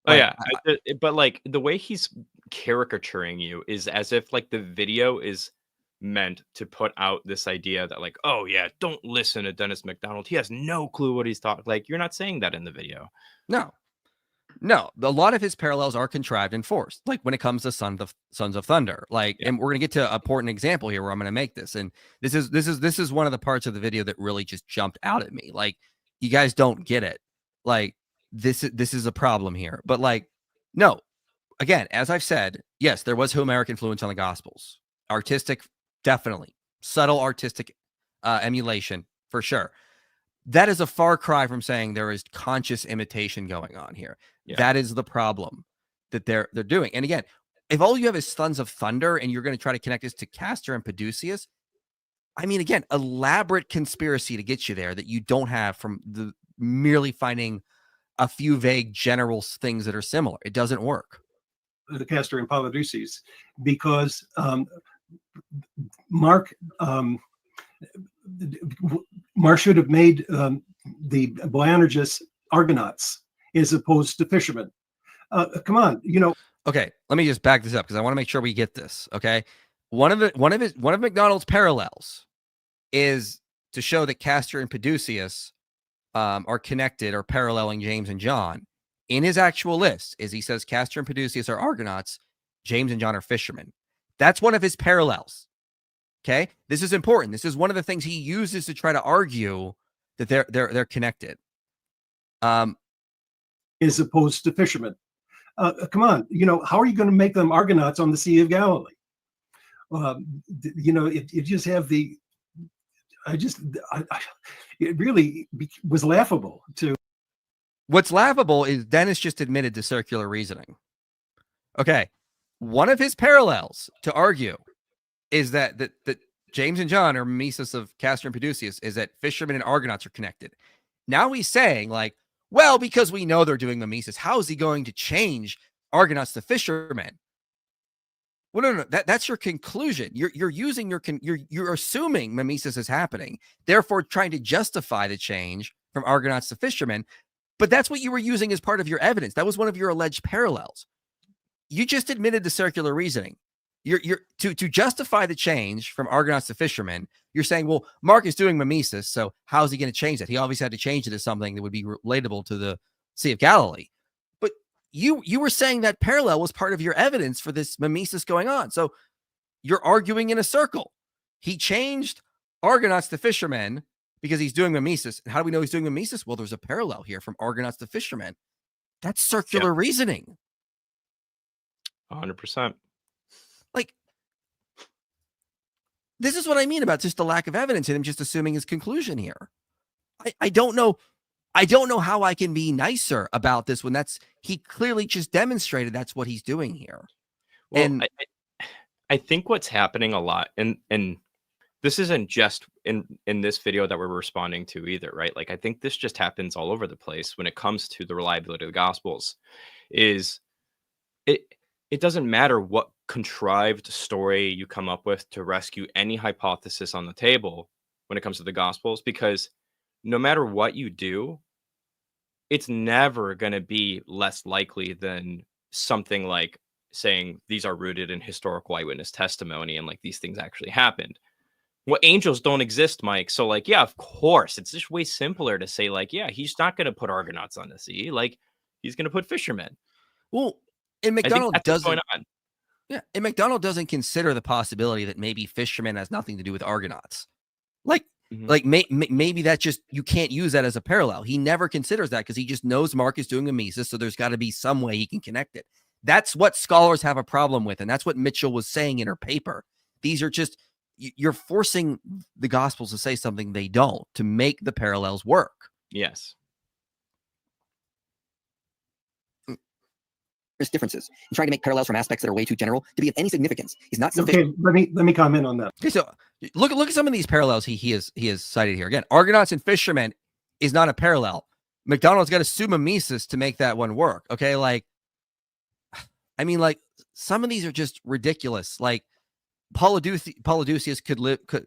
Oh, Like, yeah. But like the way he's caricaturing you is as if like the video is meant to put out this idea that like, oh yeah, don't listen to Dennis MacDonald. He has no clue what he's talking. Like, you're not saying that in the video. No. A lot of his parallels are contrived and forced. Like when it comes to Sons of Thunder. Like, and we're gonna get to an important example here where I'm gonna make this. And this is one of the parts of the video that really just jumped out at me. Like, you guys don't get it. Like, this is a problem here. But like, no, again, as I've said, yes, there was Homeric influence on the Gospels. Artistic, definitely. Subtle artistic emulation, for sure. That is a far cry from saying there is conscious imitation going on here. Yeah. That is the problem that they're doing. And again, if all you have is Sons of Thunder and you're going to try to connect this to Castor and Peduceus, I mean, again, elaborate conspiracy to get you there that you don't have from the merely finding a few vague general things that are similar. It doesn't work. The Castor and Polydeuces, because Mark should have made the Boanerges Argonauts as opposed to fishermen. Come on, Okay, let me just back this up because I want to make sure we get this. Okay, one of MacDonald's parallels is to show that Castor and Peduceus are connected or paralleling James and John. in his actual list is he says Castor and Producius are Argonauts, James and John are fishermen. That's one of his parallels. Okay, this is important. This is one of the things he uses to try to argue that they're connected. As opposed to fishermen. Come on, how are you going to make them Argonauts on the Sea of Galilee? It just have the. It really was laughable to. What's laughable is Dennis just admitted to circular reasoning. Okay, one of his parallels to argue is that James and John are mimesis of Castor and Producius, is that fishermen and Argonauts are connected. Now he's saying, like, well, because we know they're doing mimesis, how is he going to change Argonauts to fishermen? Well, no, that's your conclusion. You're using you're assuming mimesis is happening, therefore trying to justify the change from Argonauts to fishermen. But that's what you were using as part of your evidence. That was one of your alleged parallels. You just admitted to circular reasoning. You're to justify the change from Argonauts to fishermen. You're saying, well, Mark is doing mimesis, so how is he going to change that? He obviously had to change it to something that would be relatable to the Sea of Galilee. But you were saying that parallel was part of your evidence for this mimesis going on. So you're arguing in a circle. He changed Argonauts to fishermen because he's doing mimesis. And how do we know he's doing mimesis? Well, there's a parallel here from Argonauts to fishermen. That's circular reasoning. 100%. Like, this is what I mean about just the lack of evidence and him just assuming his conclusion here. I don't know. I don't know how I can be nicer about this when he clearly just demonstrated that's what he's doing here. Well, and I think what's happening a lot, and this isn't just in this video that we're responding to either, right? Like, I think this just happens all over the place when it comes to the reliability of the Gospels. Is it doesn't matter what contrived story you come up with to rescue any hypothesis on the table when it comes to the Gospels, because no matter what you do, it's never going to be less likely than something like saying these are rooted in historical eyewitness testimony and like these things actually happened. Well, angels don't exist, Mike. So like, yeah, of course, it's just way simpler to say like, yeah, he's not going to put Argonauts on the sea. Like, he's going to put fishermen. Well, and MacDonald doesn't. Yeah, and MacDonald doesn't consider the possibility that maybe fishermen has nothing to do with Argonauts. Like, maybe that just, you can't use that as a parallel. He never considers that because he just knows Mark is doing mimesis, so there's got to be some way he can connect it. That's what scholars have a problem with, and that's what Mitchell was saying in her paper. These are just, you're forcing the Gospels to say something they don't to make the parallels work. Yes. There's differences. And trying to make parallels from aspects that are way too general to be of any significance is not sufficient. Okay, let me comment on that. Okay, so look at some of these parallels he has cited here. Again, Argonauts and fishermen is not a parallel. MacDonald's got to sue mimesis to make that one work. Okay, like, I mean, like, some of these are just ridiculous. Like, Polydeuces could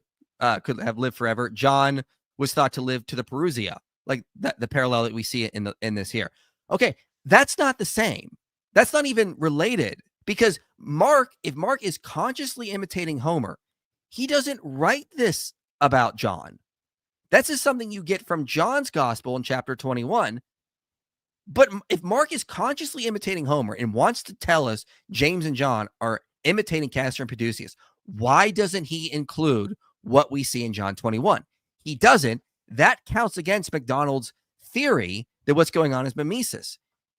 have lived forever. John was thought to live to the Perusia. Like that, the parallel that we see in this here. Okay, that's not the same. That's not even related, because if Mark is consciously imitating Homer, he doesn't write this about John. That's just something you get from John's gospel in chapter 21. But if Mark is consciously imitating Homer and wants to tell us James and John are imitating Castor and Producius, why doesn't he include what we see in John 21? He doesn't. That counts against MacDonald's theory that what's going on is mimesis.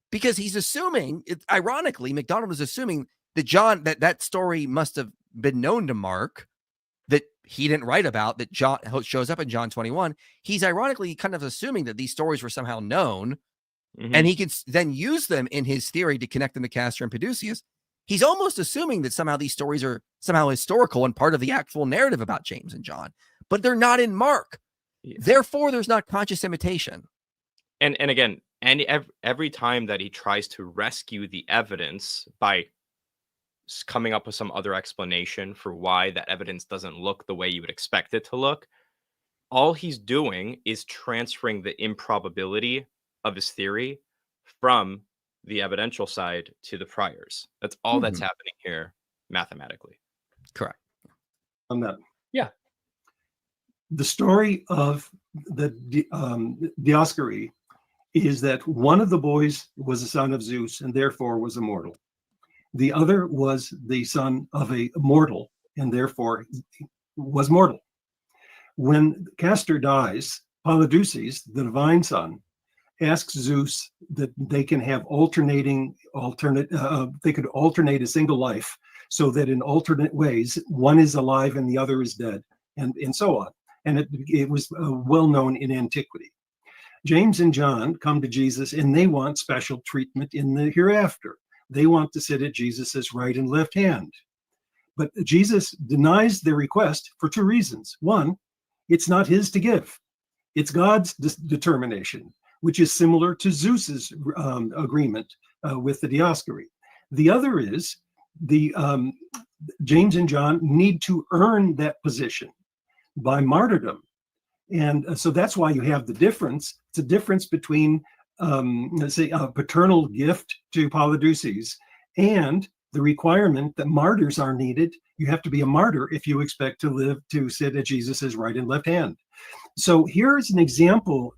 Because he's assuming, ironically, MacDonald is assuming that that story must have been known to Mark, that he didn't write about, that John shows up in John 21. He's ironically kind of assuming that these stories were somehow known, and he can then use them in his theory to connect them to Castor and Producius. He's almost assuming that somehow these stories are somehow historical and part of the actual narrative about James and John, but they're not in Mark. Yeah. Therefore, there's not conscious imitation. And again, and every time that he tries to rescue the evidence by coming up with some other explanation for why that evidence doesn't look the way you would expect it to look, all he's doing is transferring the improbability of his theory from the evidential side to the priors. That's all that's happening here mathematically. Correct. On that. Yeah. The story of the Dioscuri is that one of the boys was a son of Zeus and therefore was immortal. The other was the son of a mortal and therefore was mortal. When Castor dies, Polydeuces, the divine son, asks Zeus that they can have they could alternate a single life so that in alternate ways, one is alive and the other is dead, and so on. And it was well known in antiquity. James and John come to Jesus and they want special treatment in the hereafter. They want to sit at Jesus's right and left hand. But Jesus denies their request for two reasons. One, it's not his to give. It's God's determination, which is similar to Zeus's agreement with the Dioscuri. The other is James and John need to earn that position by martyrdom. And so that's why you have the difference. It's a difference between, let's say, a paternal gift to Polydeuces and the requirement that martyrs are needed. You have to be a martyr if you expect to live to sit at Jesus's right and left hand. So here's an example,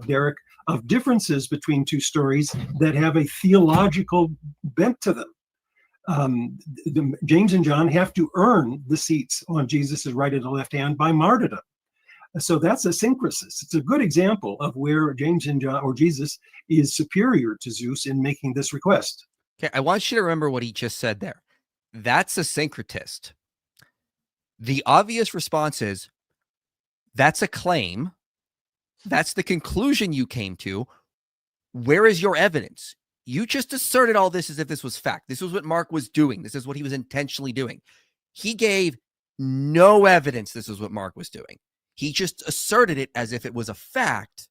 Derek, of differences between two stories that have a theological bent to them. James and John have to earn the seats on Jesus's right and left hand by martyrdom. So that's a syncresis. It's a good example of where James and John, or Jesus, is superior to Zeus in making this request. Okay, I want you to remember what he just said there. That's a syncretist. The obvious response is, that's a claim. That's the conclusion you came to. Where is your evidence? You just asserted all this as if this was fact. This was what Mark was doing. This is what he was intentionally doing. He gave no evidence this is what Mark was doing. He just asserted it as if it was a fact.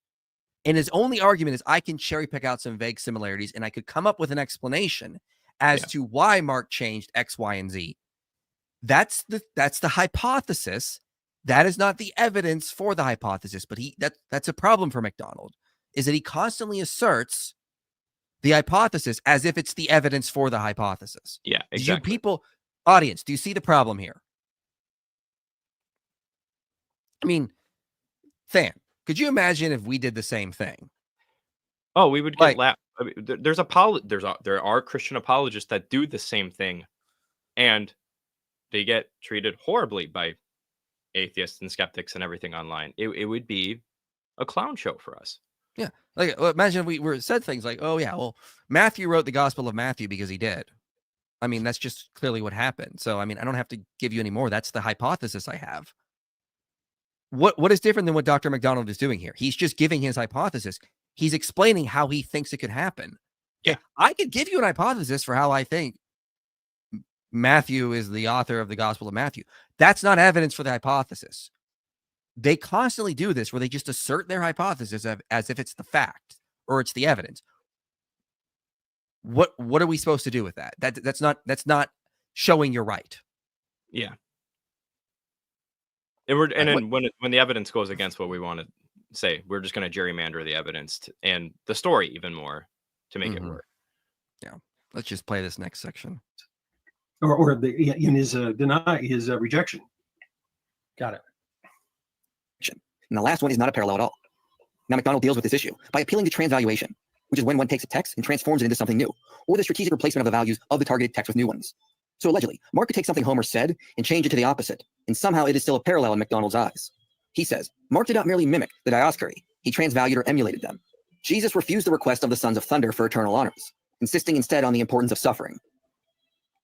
And his only argument is I can cherry pick out some vague similarities and I could come up with an explanation as to why Mark changed X, Y, and Z. That's the hypothesis. That is not the evidence for the hypothesis, but that's a problem for MacDonald, is that he constantly asserts the hypothesis as if it's the evidence for the hypothesis. Yeah, exactly. Audience, do you see the problem here? I mean, Than, could you imagine if we did the same thing? Oh, we would get I mean, there are Christian apologists that do the same thing, and they get treated horribly by atheists and skeptics and everything online. It would be a clown show for us. Yeah, like imagine if we said things like, "Oh yeah, well, Matthew wrote the Gospel of Matthew because he did." I mean, that's just clearly what happened. So, I mean, I don't have to give you any more. That's the hypothesis I have. What is different than what Dr. MacDonald is doing here? He's just giving his hypothesis. He's explaining how he thinks it could happen. Yeah, I could give you an hypothesis for how I think Matthew is the author of the Gospel of Matthew. That's not evidence for the hypothesis. They constantly do this where they just assert their hypothesis as if it's the fact or it's the evidence. What are we supposed to do with that? That's not showing you're right. Yeah. And then when the evidence goes against what we want to say, we're just going to gerrymander the evidence and the story even more to make it work. Yeah. Let's just play this next section. Or in his rejection. Got it. And the last one is not a parallel at all. Now MacDonald deals with this issue by appealing to transvaluation, which is when one takes a text and transforms it into something new, or the strategic replacement of the values of the targeted text with new ones. So allegedly, Mark could take something Homer said and change it to the opposite, and somehow it is still a parallel in MacDonald's eyes. He says, Mark did not merely mimic the Dioscuri, he transvalued or emulated them. Jesus refused the request of the sons of thunder for eternal honors, insisting instead on the importance of suffering.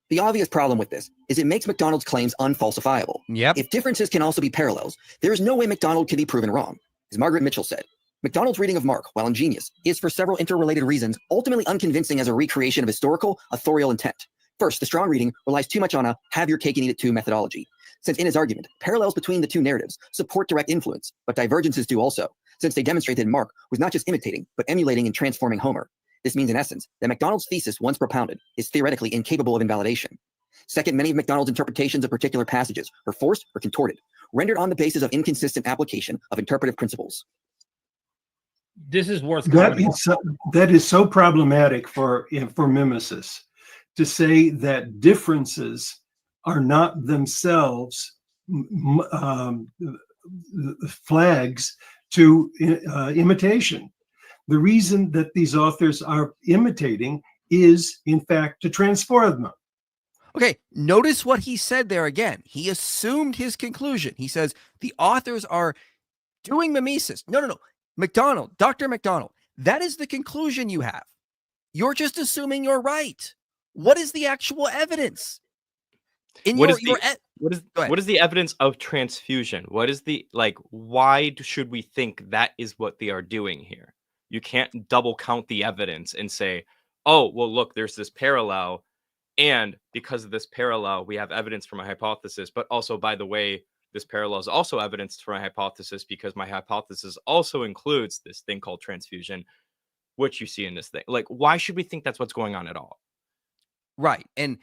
The obvious problem with this is it makes MacDonald's claims unfalsifiable. Yep. If differences can also be parallels, there is no way MacDonald can be proven wrong. As Margaret Mitchell said, MacDonald's reading of Mark, while ingenious, is for several interrelated reasons ultimately unconvincing as a recreation of historical, authorial intent. First, the strong reading relies too much on a have your cake and eat it too methodology, since in his argument, parallels between the two narratives support direct influence, but divergences do also, since they demonstrate that Mark was not just imitating, but emulating and transforming Homer. This means, in essence, that MacDonald's thesis, once propounded, is theoretically incapable of invalidation. Second, many of MacDonald's interpretations of particular passages are forced or contorted, rendered on the basis of inconsistent application of interpretive principles. This is worth that is so problematic for mimesis, to say that differences are not themselves flags to imitation. The reason that these authors are imitating is, in fact, to transform them. Okay, notice what he said there again. He assumed his conclusion. He says the authors are doing mimesis. No. MacDonald, Dr. MacDonald, that is the conclusion you have. You're just assuming you're right. What is the actual evidence? What is the evidence of transfusion? What is the, why should we think that is what they are doing here? You can't double count the evidence and say, oh, well, look, there's this parallel. And because of this parallel, we have evidence for my hypothesis. But also, by the way, this parallel is also evidence for my hypothesis because my hypothesis also includes this thing called transfusion, which you see in this thing. Like, why should we think that's what's going on at all? Right. And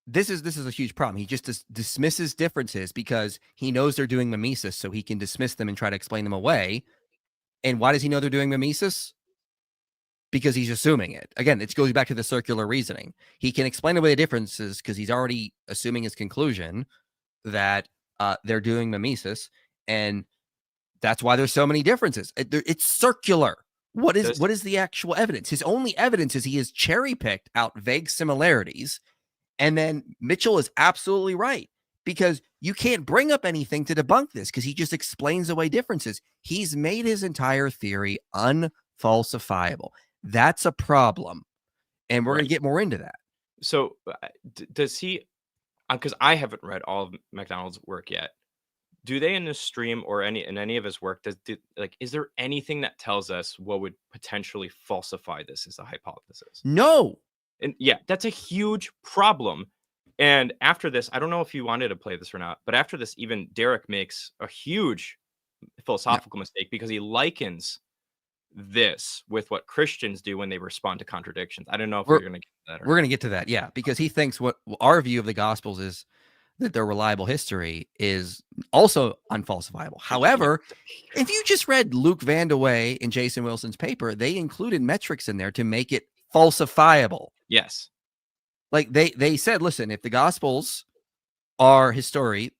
this is a huge problem. He just dismisses differences because he knows they're doing mimesis, so he can dismiss them and try to explain them away. And why does he know they're doing mimesis? Because he's assuming it. Again, it goes back to the circular reasoning. He can explain away the differences because he's already assuming his conclusion that they're doing mimesis, and that's why there's so many differences. It's circular. What is the actual evidence? His only evidence is he has cherry-picked out vague similarities, and then Mitchell is absolutely right because you can't bring up anything to debunk this because he just explains away differences. He's made his entire theory unfalsifiable. That's a problem, and we're going to get more into that. So does he, because I haven't read all of MacDonald's work yet, do they in this stream or in any of his work, is there anything that tells us what would potentially falsify this as a hypothesis? No. And yeah, that's a huge problem. And after this, I don't know if you wanted to play this or not, but after this, even Derek makes a huge philosophical mistake because he likens this with what Christians do when they respond to contradictions. I don't know if we're going to get to that. We're going to get to that, yeah, because he thinks what our view of the Gospels is that their reliable history is also unfalsifiable. However, if you just read Luke Vandewey and Jason Wilson's paper, they included metrics in there to make it falsifiable. Yes. Like they said, listen, if the Gospels are history,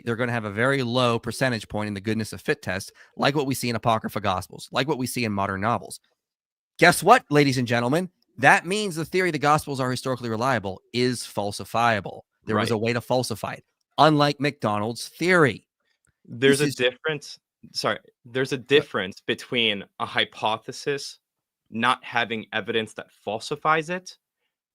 they're going to have a very low percentage point in the goodness of fit test, like what we see in Apocrypha Gospels, like what we see in modern novels. Guess what, ladies and gentlemen? That means the theory the Gospels are historically reliable is falsifiable. There was a way to falsify it, unlike MacDonald's theory. There's a difference. There's a difference between a hypothesis not having evidence that falsifies it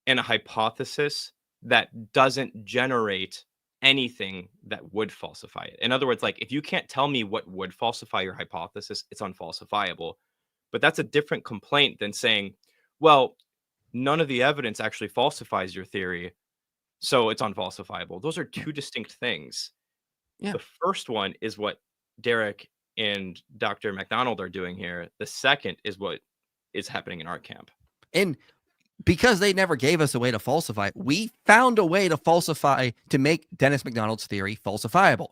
and a hypothesis that doesn't generate anything that would falsify it. In other words, like if you can't tell me what would falsify your hypothesis, it's unfalsifiable. But that's a different complaint than saying, well, none of the evidence actually falsifies your theory, so it's unfalsifiable. Those are two distinct things. Yeah. The first one is what Derek and Dr. MacDonald are doing here. The second is what is happening in our camp. And because they never gave us a way to falsify, we found a way to falsify, to make Dennis MacDonald's theory falsifiable.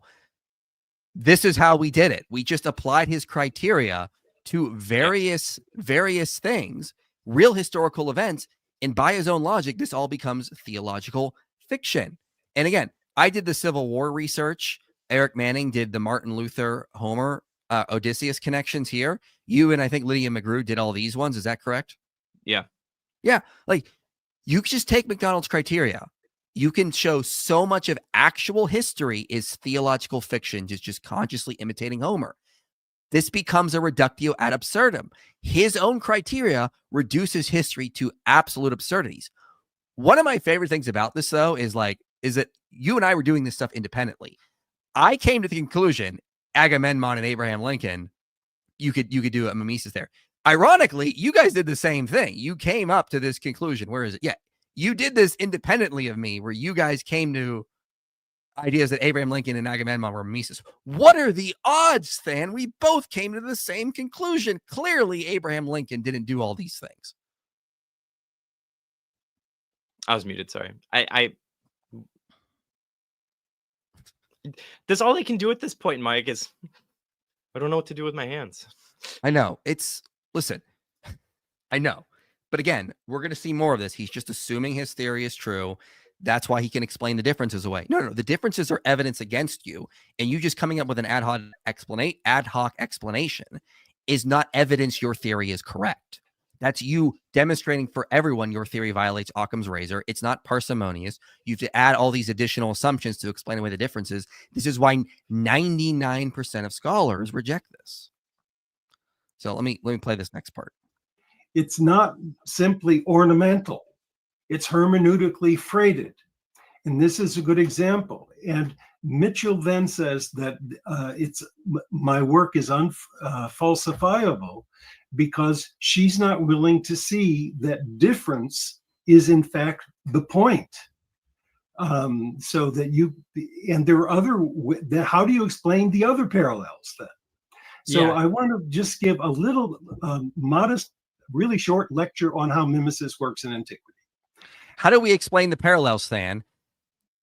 This is how we did it. We just applied his criteria to various things, real historical events, and by his own logic, this all becomes theological fiction. And again, I did the Civil War research. Eric Manning did the Martin Luther, Homer, Odysseus connections here. You and I think Lydia McGrew did all these ones. Is that correct? Yeah. Yeah. Like you just take MacDonald's criteria. You can show so much of actual history is theological fiction, just consciously imitating Homer. This becomes a reductio ad absurdum. His own criteria reduces history to absolute absurdities. One of my favorite things about this, though, is that you and I were doing this stuff independently. I came to the conclusion, Agamemnon and Abraham Lincoln, you could do a mimesis there. Ironically, you guys did the same thing. You came up to this conclusion. Where is it? Yeah, you did this independently of me, where you guys came to ideas that Abraham Lincoln and Agamemnon were mimesis. What are the odds, Stan? We both came to the same conclusion. Clearly, Abraham Lincoln didn't do all these things. I was muted. Sorry. That's all I can do at this point, Mike, is I don't know what to do with my hands. I know. Listen, I know. But again, we're going to see more of this. He's just assuming his theory is true. That's why he can explain the differences away. No. The differences are evidence against you. And you just coming up with an ad hoc explanation is not evidence your theory is correct. That's you demonstrating for everyone your theory violates Occam's razor. It's not parsimonious. You have to add all these additional assumptions to explain away the differences. This is why 99% of scholars reject this. So let me play this next part. It's not simply ornamental. It's hermeneutically freighted. And this is a good example. And Mitchell then says that my work is unfalsifiable because she's not willing to see that difference is in fact the point. So that and there are other, how do you explain the other parallels then? So I want to just give a little modest, really short lecture on how mimesis works in antiquity. How do we explain the parallels, Stan?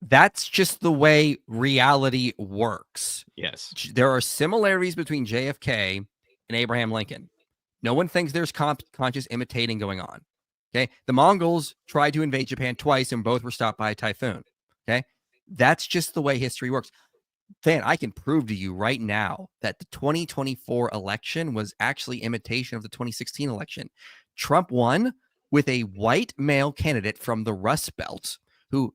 That's just the way reality works. Yes. There are similarities between JFK and Abraham Lincoln. No one thinks there's conscious imitating going on. Okay. The Mongols tried to invade Japan twice and both were stopped by a typhoon. Okay. That's just the way history works. Stan, I can prove to you right now that the 2024 election was actually imitation of the 2016 election. Trump won with a white male candidate from the Rust Belt who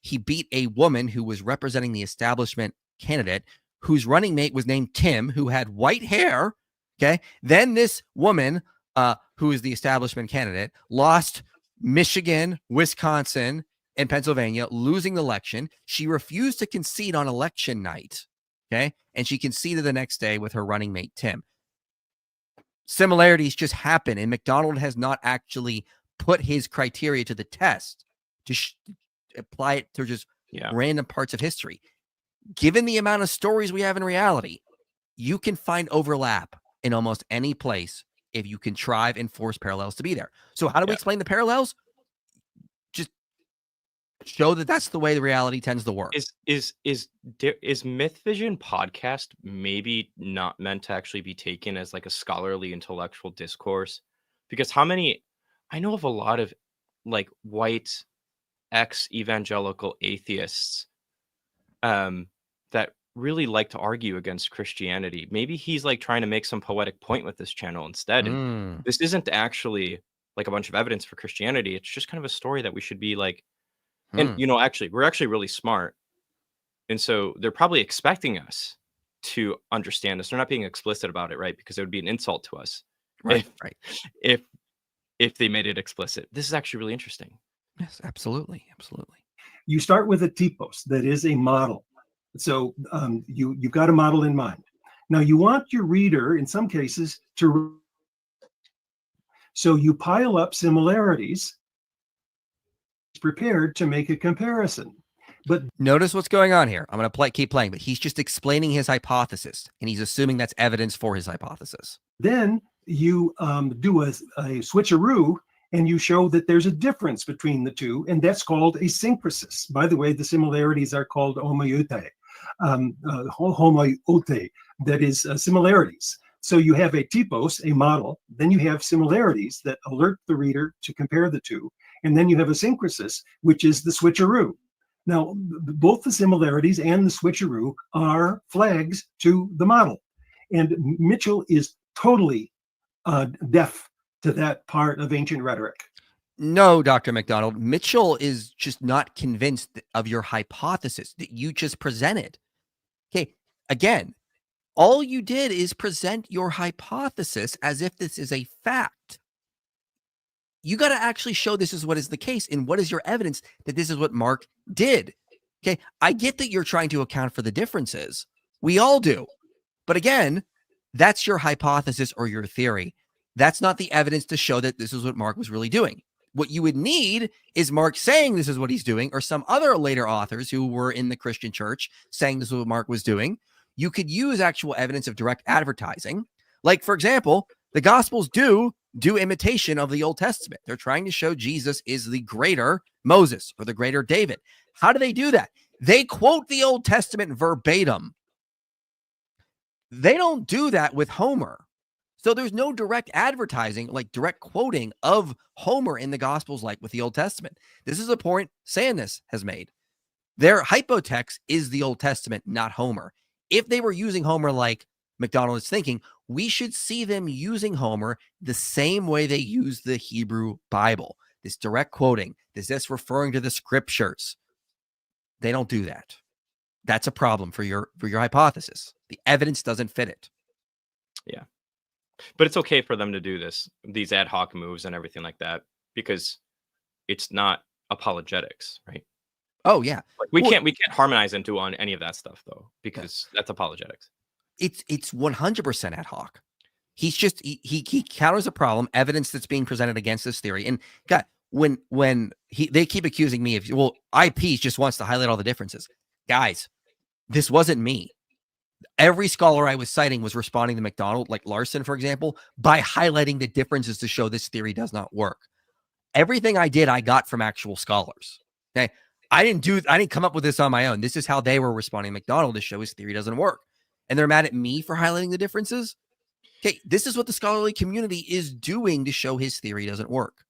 he beat a woman who was representing the establishment candidate whose running mate was named Tim, who had white hair. Okay. Then this woman, who is the establishment candidate, lost Michigan, Wisconsin, and Pennsylvania, losing the election. She refused to concede on election night. Okay. And she conceded the next day with her running mate, Tim. Similarities just happen. And MacDonald has not actually put his criteria to the test to apply it to just random parts of history. Given the amount of stories we have in reality, you can find overlap in almost any place if you contrive and force parallels to be there. So how do we explain the parallels? Just show that that's the way the reality tends to work. Is Mythvision podcast maybe not meant to actually be taken as like a scholarly intellectual discourse? Because I know of a lot of like white ex-evangelical atheists that really like to argue against Christianity. Maybe he's like trying to make some poetic point with this channel instead. And this isn't actually like a bunch of evidence for Christianity. It's just kind of a story that we should be like, and actually, we're actually really smart. And so they're probably expecting us to understand this. They're not being explicit about it, right? Because it would be an insult to us. Right. If they made it explicit. This is actually really interesting. Yes, absolutely. Absolutely. You start with a typos that is a model. So you've got a model in mind. Now you want your reader, in some cases, so you pile up similarities, prepared to make a comparison. But notice what's going on here. I'm going to keep playing, but he's just explaining his hypothesis, and he's assuming that's evidence for his hypothesis. Then you do a switcheroo, and you show that there's a difference between the two, and that's called a syncresis. By the way, the similarities are called homoiote. That is similarities. So you have a typos, a model, then you have similarities that alert the reader to compare the two, and then you have a syncresis, which is the switcheroo. Now, both the similarities and the switcheroo are flags to the model, and Mitchell is totally deaf to that part of ancient rhetoric. No, Dr. MacDonald, Mitchell is just not convinced of your hypothesis that you just presented. Okay, again, all you did is present your hypothesis as if this is a fact. You got to actually show this is what is the case, and what is your evidence that this is what Mark did. Okay, I get that you're trying to account for the differences. We all do. But again, that's your hypothesis or your theory. That's not the evidence to show that this is what Mark was really doing. What you would need is Mark saying this is what he's doing, or some other later authors who were in the Christian church saying this is what Mark was doing. You could use actual evidence of direct advertising. Like, for example, the Gospels do imitation of the Old Testament. They're trying to show Jesus is the greater Moses or the greater David. How do they do that? They quote the Old Testament verbatim. They don't do that with Homer. So there's no direct advertising, like direct quoting of Homer in the Gospels like with the Old Testament. This is a point Sandus has made. Their hypotext is the Old Testament, not Homer. If they were using Homer like MacDonald is thinking, we should see them using Homer the same way they use the Hebrew Bible. This direct quoting, this referring to the scriptures. They don't do that. That's a problem for your hypothesis. The evidence doesn't fit it. Yeah. But it's okay for them to do these ad hoc moves and everything like that, because it's not apologetics, right? Oh yeah. Like we can't harmonize into on any of that stuff though, because that's apologetics. It's 100% ad hoc. He's just he counters a problem, evidence that's being presented against this theory. And God, when they keep accusing me of, well, IPs just wants to highlight all the differences. Guys, this wasn't me. Every scholar I was citing was responding to MacDonald, like Larson, for example, by highlighting the differences to show this theory does not work. Everything I did, I got from actual scholars. Okay. I didn't come up with this on my own. This is how they were responding to MacDonald to show his theory doesn't work. And they're mad at me for highlighting the differences. Okay, this is what the scholarly community is doing to show his theory doesn't work.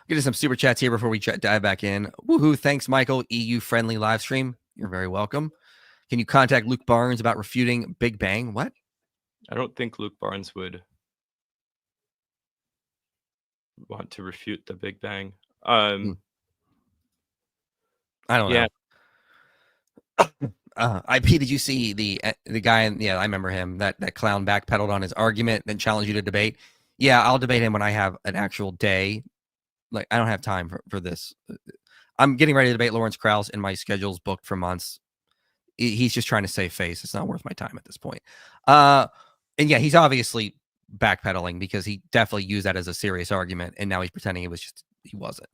Get to some super chats here before we dive back in. Woohoo! Thanks, Michael. EU friendly live stream. You're very welcome. Can you contact Luke Barnes about refuting Big Bang? What? I don't think Luke Barnes would want to refute the Big Bang. I don't know. IP, did you see the guy? Yeah, I remember him. That clown backpedaled on his argument, then challenged you to debate. Yeah, I'll debate him when I have an actual day. Like, I don't have time for this. I'm getting ready to debate Lawrence Krauss, and my schedule's booked for months. He's just trying to save face. It's not worth my time at this point. And yeah, he's obviously backpedaling because he definitely used that as a serious argument, and now he's pretending he wasn't.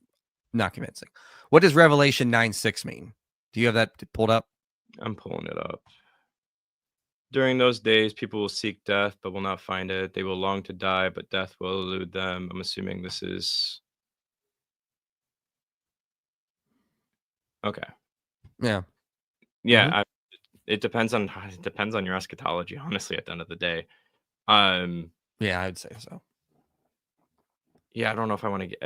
Not convincing. What does Revelation 9:6 mean? Do you have that pulled up? I'm pulling it up. During those days, people will seek death, but will not find it. They will long to die, but death will elude them. I'm assuming this is... Okay. Yeah. Yeah. Mhm. It depends on your eschatology, honestly, at the end of the day. Yeah, I would say so. Yeah, I don't know if I want to get...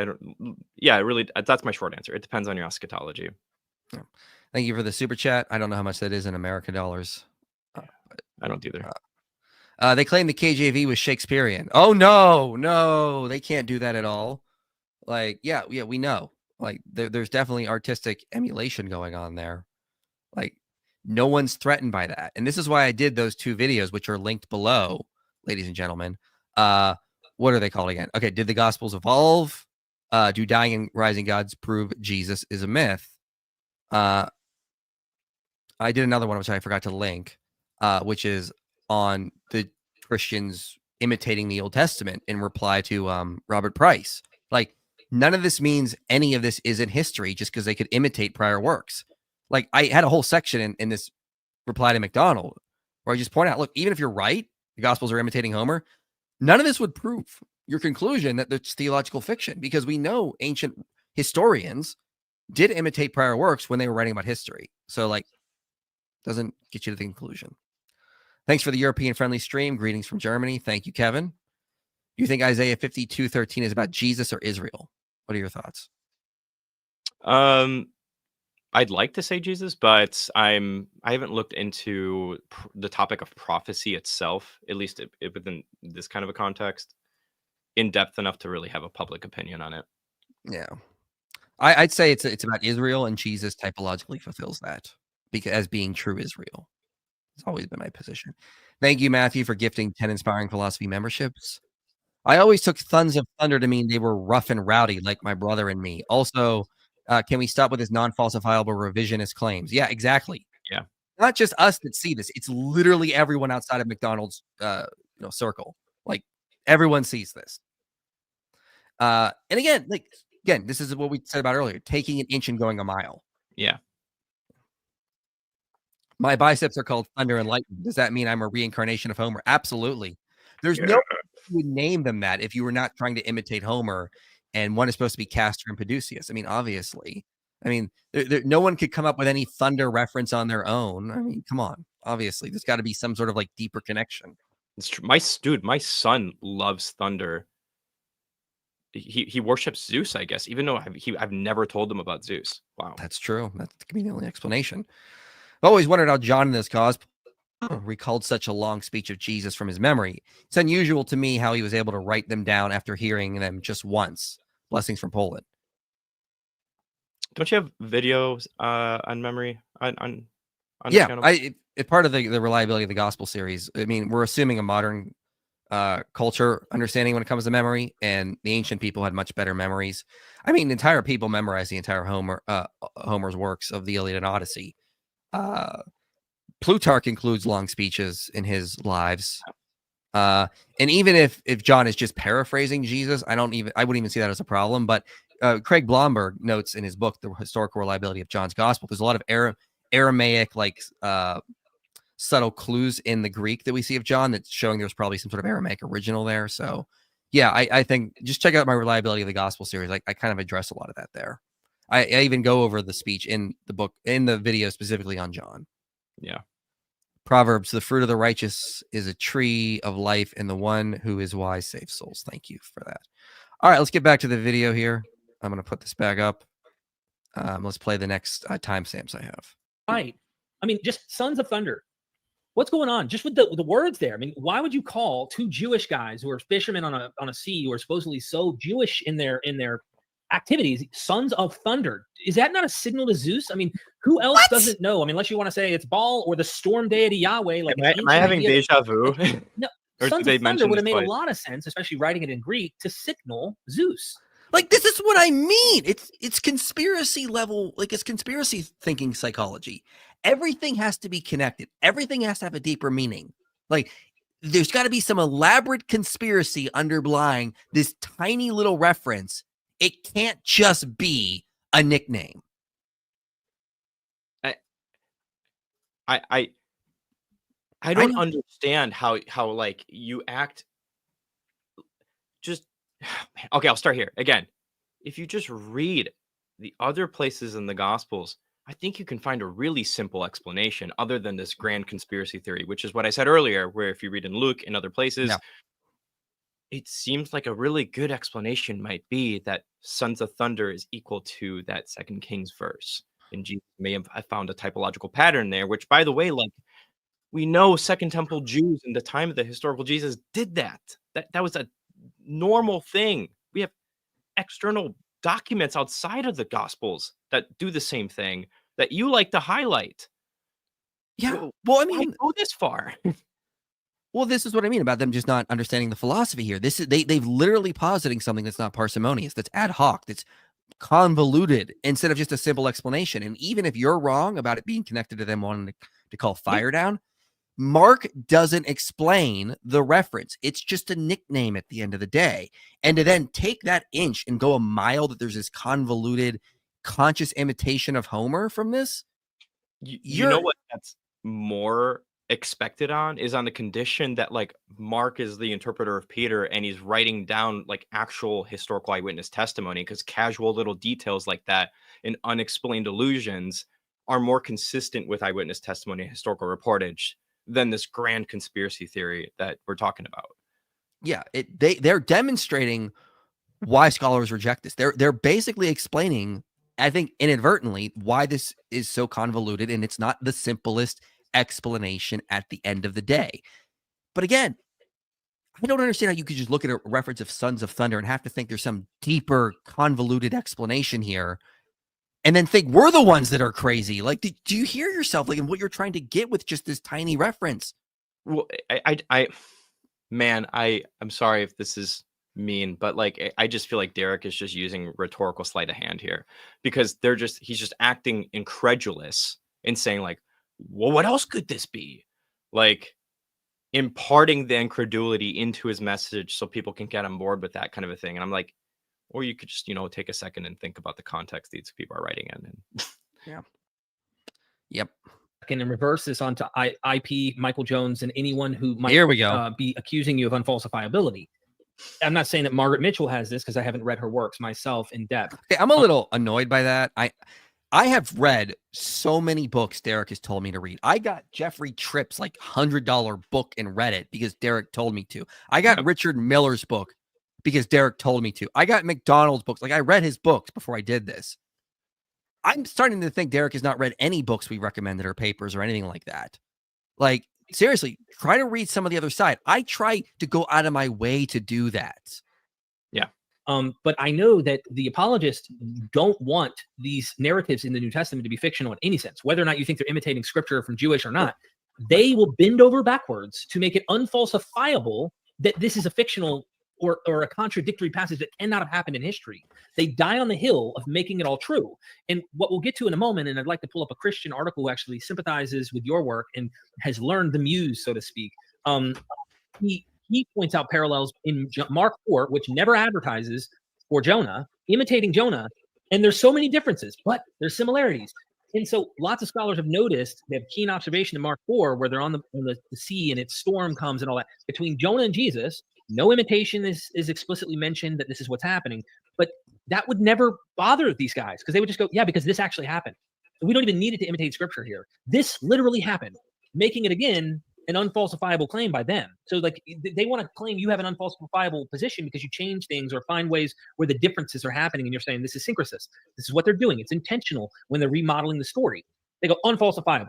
yeah, really, that's my short answer. It depends on your eschatology. Yeah. Thank you for the super chat. I don't know how much that is in American dollars. I don't either. They claim the KJV was Shakespearean. Oh, no, they can't do that at all. Like, yeah, we know. Like, there's definitely artistic emulation going on there. Like, no one's threatened by that. And this is why I did those two videos, which are linked below, ladies and gentlemen. What are they called again? Okay, did the Gospels evolve? Do dying and rising gods prove Jesus is a myth? I did another one, which I forgot to link, which is on the Christians imitating the Old Testament in reply to Robert Price. Like, none of this means any of this isn't history just because they could imitate prior works. Like, I had a whole section in this reply to MacDonald where I just point out, look, even if you're right, the Gospels are imitating Homer, none of this would prove your conclusion that it's theological fiction, because we know ancient historians did imitate prior works when they were writing about history. So, like, doesn't get you to the conclusion. Thanks for the European-friendly stream. Greetings from Germany. Thank you, Kevin. Do you think Isaiah 52:13 is about Jesus or Israel? What are your thoughts? I'd like to say Jesus, but I haven't looked into the topic of prophecy itself, at least within this kind of a context, in depth enough to really have a public opinion on it. Yeah, I'd say it's about Israel, and Jesus typologically fulfills that because as being true Israel. It's always been my position. Thank you, Matthew, for gifting 10 Inspiring Philosophy memberships. I always took Sons of Thunder to mean they were rough and rowdy like my brother and me. Also, can we stop with his non-falsifiable revisionist claims? Yeah, exactly. Yeah. Not just us that see this. It's literally everyone outside of MacDonald's circle. Like, everyone sees this. And again, this is what we said about earlier, taking an inch and going a mile. Yeah. My biceps are called Thunder and Lightning. Does that mean I'm a reincarnation of Homer? Absolutely. There's no way you would name them that if you were not trying to imitate Homer, and one is supposed to be Castor and Peduceus. I mean, obviously. I mean, no one could come up with any Thunder reference on their own. I mean, come on. Obviously, there's got to be some sort of like deeper connection. It's true. My son loves Thunder. He worships Zeus, I guess, even though I've never told him about Zeus. Wow. That's true. That could be the only explanation. I've always wondered how John in this cause recalled such a long speech of Jesus from his memory. It's unusual to me how he was able to write them down after hearing them just once. Blessings from Poland. Don't you have videos on memory on Yeah, channel? it's part of the reliability of the gospel series. I mean, we're assuming a modern culture understanding when it comes to memory, and the ancient people had much better memories. I mean, entire people memorize the entire Homer's works of the Iliad and Odyssey. Plutarch includes long speeches in his lives. And even if John is just paraphrasing Jesus, I wouldn't even see that as a problem. But Craig Blomberg notes in his book, The Historical Reliability of John's Gospel, there's a lot of Aramaic, like subtle clues in the Greek that we see of John that's showing there's probably some sort of Aramaic original there. So yeah, I think just check out my Reliability of the Gospel series. I kind of address a lot of that there. I even go over the speech in the book, in the video specifically on John. Yeah. Proverbs, the fruit of the righteous is a tree of life, and the one who is wise saves souls. Thank you for that. All right, let's get back to the video here. I'm going to put this back up. Let's play the next timestamps I have. Right. I mean, just Sons of Thunder. What's going on? Just with the words there. I mean, why would you call two Jewish guys who are fishermen on a sea who are supposedly so Jewish in their activities, Sons of Thunder? Is that not a signal to Zeus? I mean, who else doesn't know? I mean, unless you want to say it's Baal or the storm deity Yahweh. Like, am I having deja vu? No, Or Sons did they of Thunder mention would have this made twice? a lot of sense, especially writing it in Greek, to signal Zeus. Like, this is what I mean. It's conspiracy level, like it's conspiracy thinking psychology. Everything has to be connected. Everything has to have a deeper meaning. Like, there's got to be some elaborate conspiracy underlying this tiny little reference. It can't just be a nickname. I don't understand how like you act. Just okay, I'll start here again. If you just read the other places in the Gospels, I think you can find a really simple explanation other than this grand conspiracy theory, which is what I said earlier, where if you read in Luke and other places, it seems like a really good explanation might be that Sons of Thunder is equal to that 2 Kings verse. And Jesus may have found a typological pattern there, which, by the way, like, we know Second Temple Jews in the time of the historical Jesus did that. That was a normal thing. We have external documents outside of the Gospels that do the same thing that you like to highlight. Yeah. Well, I mean, go this far. Well, this is what I mean about them just not understanding the philosophy here. This is they've literally positing something that's not parsimonious, that's ad hoc, that's convoluted instead of just a simple explanation. And even if you're wrong about it being connected to them wanting to call fire down, Mark doesn't explain the reference. It's just a nickname at the end of the day. And to then take that inch and go a mile that there's this convoluted conscious imitation of Homer from this. You know what that's more expected on is on the condition that like Mark is the interpreter of Peter and he's writing down like actual historical eyewitness testimony, because casual little details like that and unexplained allusions are more consistent with eyewitness testimony and historical reportage than this grand conspiracy theory that we're talking about. Yeah, they're demonstrating why scholars reject this. They're basically explaining, I think inadvertently, why this is so convoluted and it's not the simplest explanation at the end of the day. But again, I don't understand how you could just look at a reference of Sons of Thunder and have to think there's some deeper convoluted explanation here and then think we're the ones that are crazy. Like, do you hear yourself, like, in what you're trying to get with just this tiny reference? Well, I'm sorry if this is mean, but like, I just feel like Derek is just using rhetorical sleight of hand here, because he's just acting incredulous and saying like, well, what else could this be? Like, imparting the incredulity into his message so people can get on board with that kind of a thing. And I'm like, or you could just, take a second and think about the context these people are writing in. And yeah. Yep. I can reverse this onto IP, Michael Jones, and anyone who might Here we go. Be accusing you of unfalsifiability. I'm not saying that Margaret Mitchell has this because I haven't read her works myself in depth. Okay, I'm a little annoyed by that. I have read so many books Derek has told me to read. I got Jeffrey Tripp's like $100 book and read it because Derek told me to. I got Richard Miller's book because Derek told me to. I got MacDonald's books. Like, I read his books before I did this. I'm starting to think Derek has not read any books we recommended or papers or anything like that. Like, seriously, try to read some of the other side. I try to go out of my way to do that. But I know that the apologists don't want these narratives in the New Testament to be fictional in any sense, whether or not you think they're imitating scripture from Jewish or not. They will bend over backwards to make it unfalsifiable that this is a fictional or a contradictory passage that cannot have happened in history. They die on the hill of making it all true. And what we'll get to in a moment, and I'd like to pull up a Christian article who actually sympathizes with your work and has learned the muse, so to speak. He points out parallels in Mark 4, which never advertises for Jonah, imitating Jonah. And there's so many differences, but there's similarities. And so lots of scholars have noticed, they have keen observation in Mark 4, where they're on the sea and its storm comes and all that. Between Jonah and Jesus, no imitation is explicitly mentioned that this is what's happening. But that would never bother these guys because they would just go, yeah, because this actually happened. We don't even need it to imitate scripture here. This literally happened, making it again an unfalsifiable claim by them. So like they want to claim you have an unfalsifiable position because you change things or find ways where the differences are happening and you're saying this is syncresis. This is what they're doing. It's intentional when they're remodeling the story. They go unfalsifiable.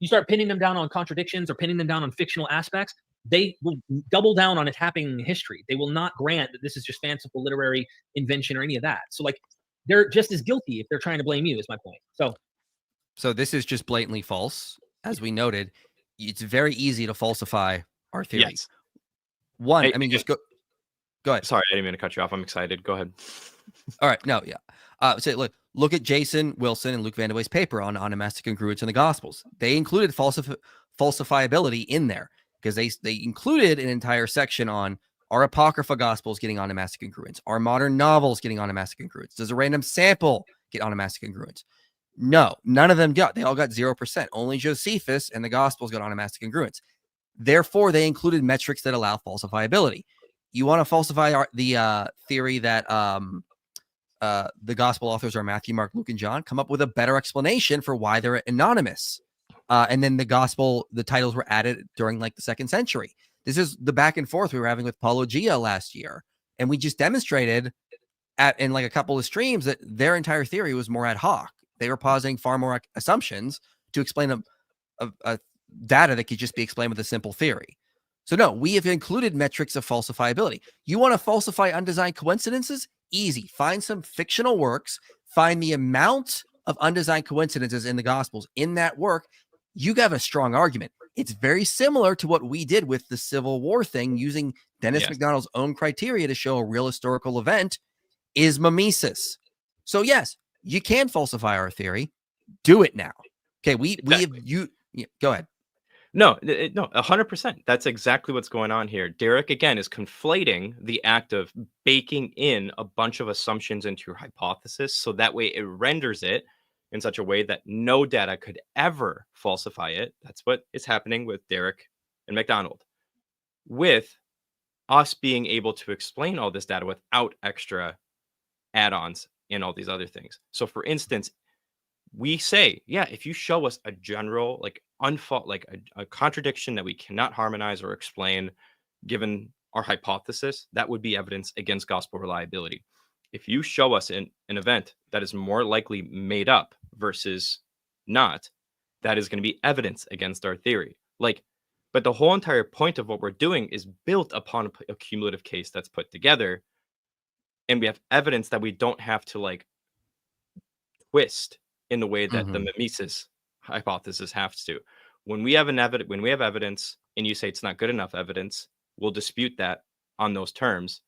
You start pinning them down on contradictions or pinning them down on fictional aspects, they will double down on it happening in history. They will not grant that this is just fanciful literary invention or any of that. So like they're just as guilty if they're trying to blame you is my point. So this is just blatantly false. As we noted, it's very easy to falsify our theory. Yes. One, Hey, I mean, just go ahead. Sorry, I didn't mean to cut you off. I'm excited. Go ahead. All right. No, yeah. So look at Jason Wilson and Luke Vandewey's paper on onomastic congruence in the Gospels. They included falsifiability in there because they included an entire section on are Apocrypha Gospels getting onomastic congruence? Are modern novels getting onomastic congruence? Does a random sample get onomastic congruence? No, none of them got. They all got 0%. Only Josephus and the Gospels got onomastic congruence. Therefore, they included metrics that allow falsifiability. You want to falsify the theory that the Gospel authors are Matthew, Mark, Luke, and John? Come up with a better explanation for why they're anonymous. And then the titles were added during like the 2nd century. This is the back and forth we were having with Apologia last year. And we just demonstrated in like a couple of streams that their entire theory was more ad hoc. They were positing far more assumptions to explain a data that could just be explained with a simple theory. So no, we have included metrics of falsifiability. You want to falsify undesigned coincidences? Easy. Find some fictional works, find the amount of undesigned coincidences in the Gospels in that work. You have a strong argument. It's very similar to what we did with the Civil War thing, using Dennis MacDonald's own criteria to show a real historical event is mimesis. So yes, you can falsify our theory. Do it now. Okay, go ahead. No, 100%. That's exactly what's going on here. Derek, again, is conflating the act of baking in a bunch of assumptions into your hypothesis. So that way it renders it in such a way that no data could ever falsify it. That's what is happening with Derek and MacDonald. With us being able to explain all this data without extra add-ons and all these other things. So for instance, we say, yeah, if you show us a general, a contradiction that we cannot harmonize or explain, given our hypothesis, that would be evidence against gospel reliability. If you show us an event that is more likely made up versus not, that is going to be evidence against our theory. But the whole entire point of what we're doing is built upon a cumulative case that's put together. And we have evidence that we don't have to twist in the way that the mimesis hypothesis has to. When we have evidence and you say it's not good enough evidence, we'll dispute that on those terms.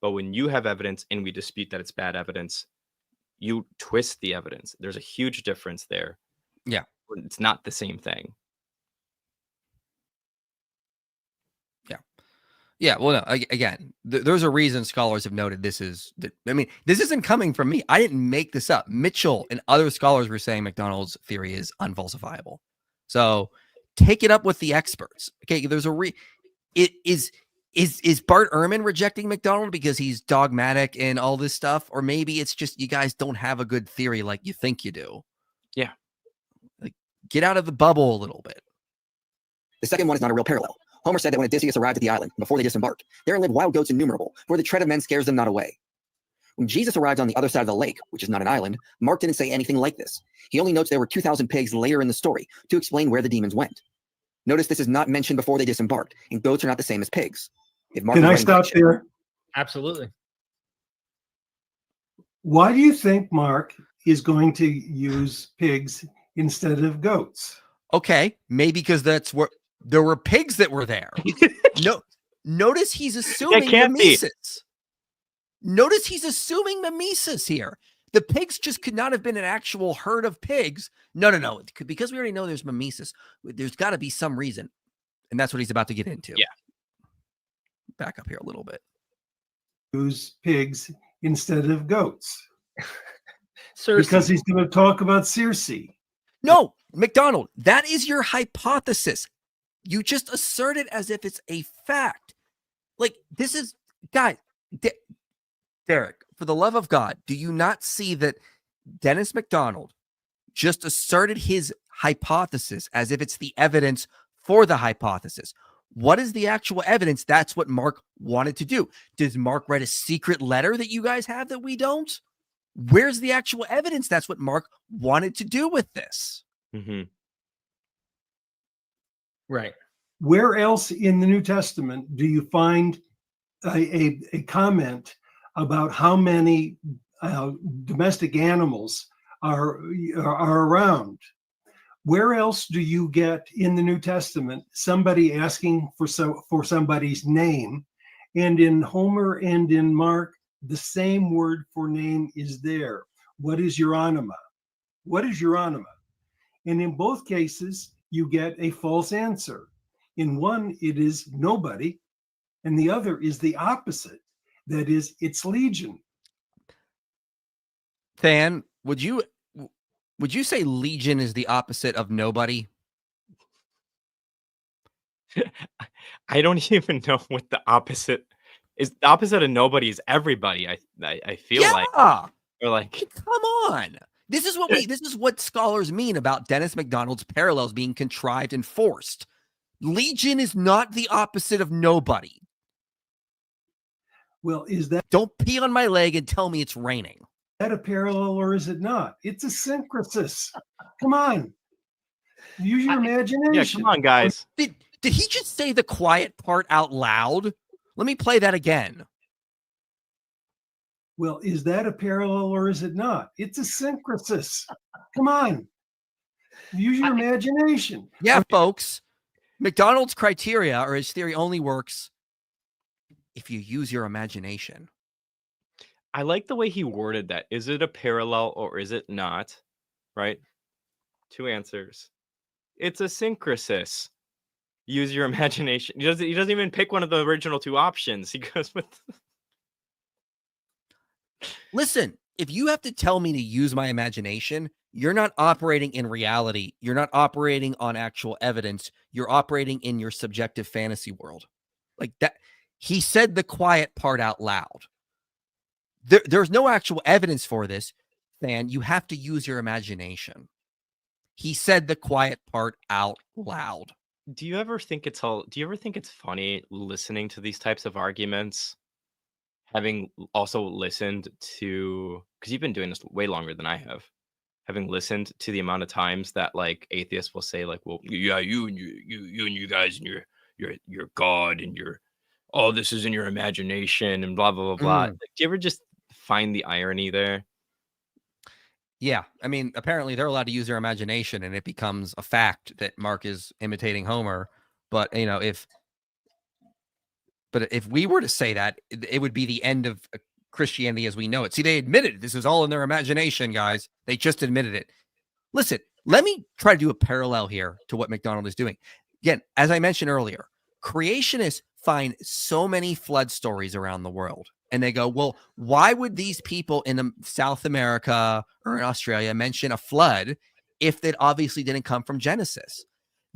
But when you have evidence and we dispute that it's bad evidence, you twist the evidence. There's a huge difference there. Yeah. It's not the same thing. Yeah, well, no, again, there's a reason scholars have noted this isn't coming from me. I didn't make this up. Mitchell and other scholars were saying MacDonald's theory is unfalsifiable. So take it up with the experts. Okay, there's is Bart Ehrman rejecting MacDonald because he's dogmatic and all this stuff? Or maybe it's just you guys don't have a good theory like you think you do. Yeah. Get out of the bubble a little bit. The second one is not a real parallel. Homer said that when Odysseus arrived at the island, before they disembarked, there lived wild goats innumerable, for the tread of men scares them not away. When Jesus arrived on the other side of the lake, which is not an island, Mark didn't say anything like this. He only notes there were 2,000 pigs later in the story to explain where the demons went. Notice this is not mentioned before they disembarked, and goats are not the same as pigs. If Mark Can was I writing stop fiction- there? Absolutely. Why do you think Mark is going to use pigs instead of goats? Okay, maybe because that's where there were pigs that were there. No, notice he's assuming can't be. mimesis. Notice he's assuming mimesis here. The pigs just could not have been an actual herd of pigs. No. Because we already know there's mimesis. There's got to be some reason. And that's what he's about to get into. Yeah. Back up here a little bit. Use pigs instead of goats Cersei. because he's going to talk about Circe. No, MacDonald, that is your hypothesis. You just assert it as if it's a fact. Like, this is, guys, Derek, for the love of God, do you not see that Dennis MacDonald just asserted his hypothesis as if it's the evidence for the hypothesis? What is the actual evidence? That's what Mark wanted to do. Does Mark write a secret letter that you guys have that we don't? Where's the actual evidence? That's what Mark wanted to do with this. Mm-hmm. Right. Where else in the New Testament do you find a comment about how many domestic animals are around? Where else do you get in the New Testament somebody asking for somebody's name? And in Homer and in Mark, the same word for name is there. What is your anima? What is your anima? And in both cases, you get a false answer. In one, it is nobody, and the other is the opposite. That is, it's legion. Than, would you say legion is the opposite of nobody? I don't even know what the opposite is. The opposite of nobody is everybody. I feel like, or like, come on. This is what scholars mean about Dennis MacDonald's parallels being contrived and forced. Legion is not the opposite of nobody. Well, is that Don't pee on my leg and tell me it's raining. a parallel or is it not? It's a syncresis. Come on. Use your imagination. yeah, come on, guys. Did he just say the quiet part out loud? Let me play that again. Well, is that a parallel or is it not? It's a syncresis. Come on. Use your imagination. Yeah, folks. MacDonald's criteria or his theory only works if you use your imagination. I like the way he worded that. Is it a parallel or is it not? Right? Two answers. It's a syncresis. Use your imagination. He doesn't even pick one of the original two options. He goes with Listen, if you have to tell me to use my imagination, you're not operating in reality. You're not operating on actual evidence. You're operating in your subjective fantasy world. Like that. He said the quiet part out loud. There's no actual evidence for this, Than. You have to use your imagination. He said the quiet part out loud. Do you ever think it's funny listening to these types of arguments? Having also listened to, because you've been doing this way longer than I have, having listened to the amount of times that like atheists will say like, well, yeah, you and you guys and your God and your all this is in your imagination and blah blah blah blah. Like, do you ever just find the irony there? Yeah, I mean, apparently they're allowed to use their imagination, and it becomes a fact that Mark is imitating Homer. But you know, if we were to say that, it would be the end of Christianity as we know it. See, they admitted it. This is all in their imagination, guys. They just admitted it. Listen, let me try to do a parallel here to what MacDonald is doing. Again, as I mentioned earlier, creationists find so many flood stories around the world. And they go, well, why would these people in South America or in Australia mention a flood if it obviously didn't come from Genesis?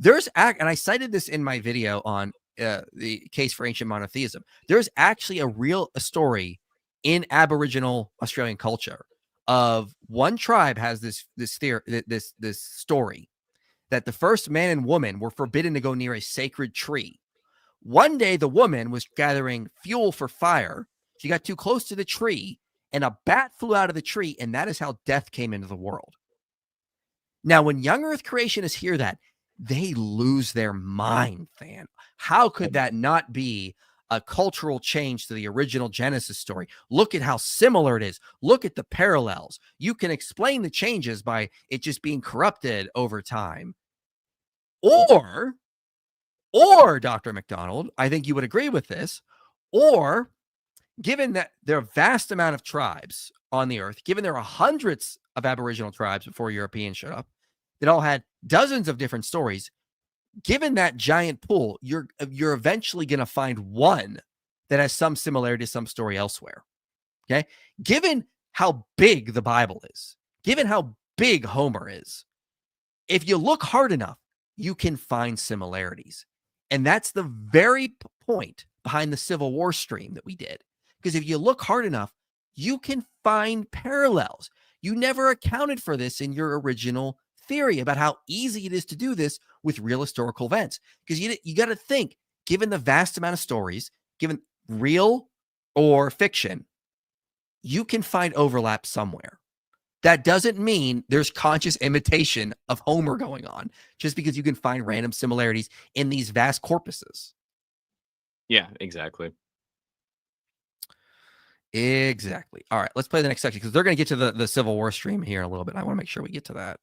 And I cited this in my video on the case for ancient monotheism. There's actually a story in Aboriginal Australian culture of one tribe has this story that the first man and woman were forbidden to go near a sacred tree. One day, the woman was gathering fuel for fire. She got too close to the tree, and a bat flew out of the tree, and that is how death came into the world. Now, when young Earth creationists hear that, they lose their mind, Than. How could that not be a cultural change to the original Genesis story? Look at how similar it is. Look at the parallels. You can explain the changes by it just being corrupted over time. Or Dr. MacDonald, I think you would agree with this, or given that there are a vast amount of tribes on the earth, given there are hundreds of Aboriginal tribes before Europeans showed up that all had dozens of different stories, given that giant pool, you're eventually going to find one that has some similarity to some story elsewhere. Okay? Given how big the Bible is, given how big Homer is, if you look hard enough, you can find similarities. And that's the very point behind the Civil War stream that we did. Because if you look hard enough, you can find parallels. You never accounted for this in your original theory about how easy it is to do this with real historical events. Because you got to think, given the vast amount of stories, given real or fiction, you can find overlap somewhere. That doesn't mean there's conscious imitation of Homer going on, just because you can find random similarities in these vast corpuses. Yeah, exactly. Exactly. All right, let's play the next section because they're going to get to the Civil War stream here in a little bit. I want to make sure we get to that.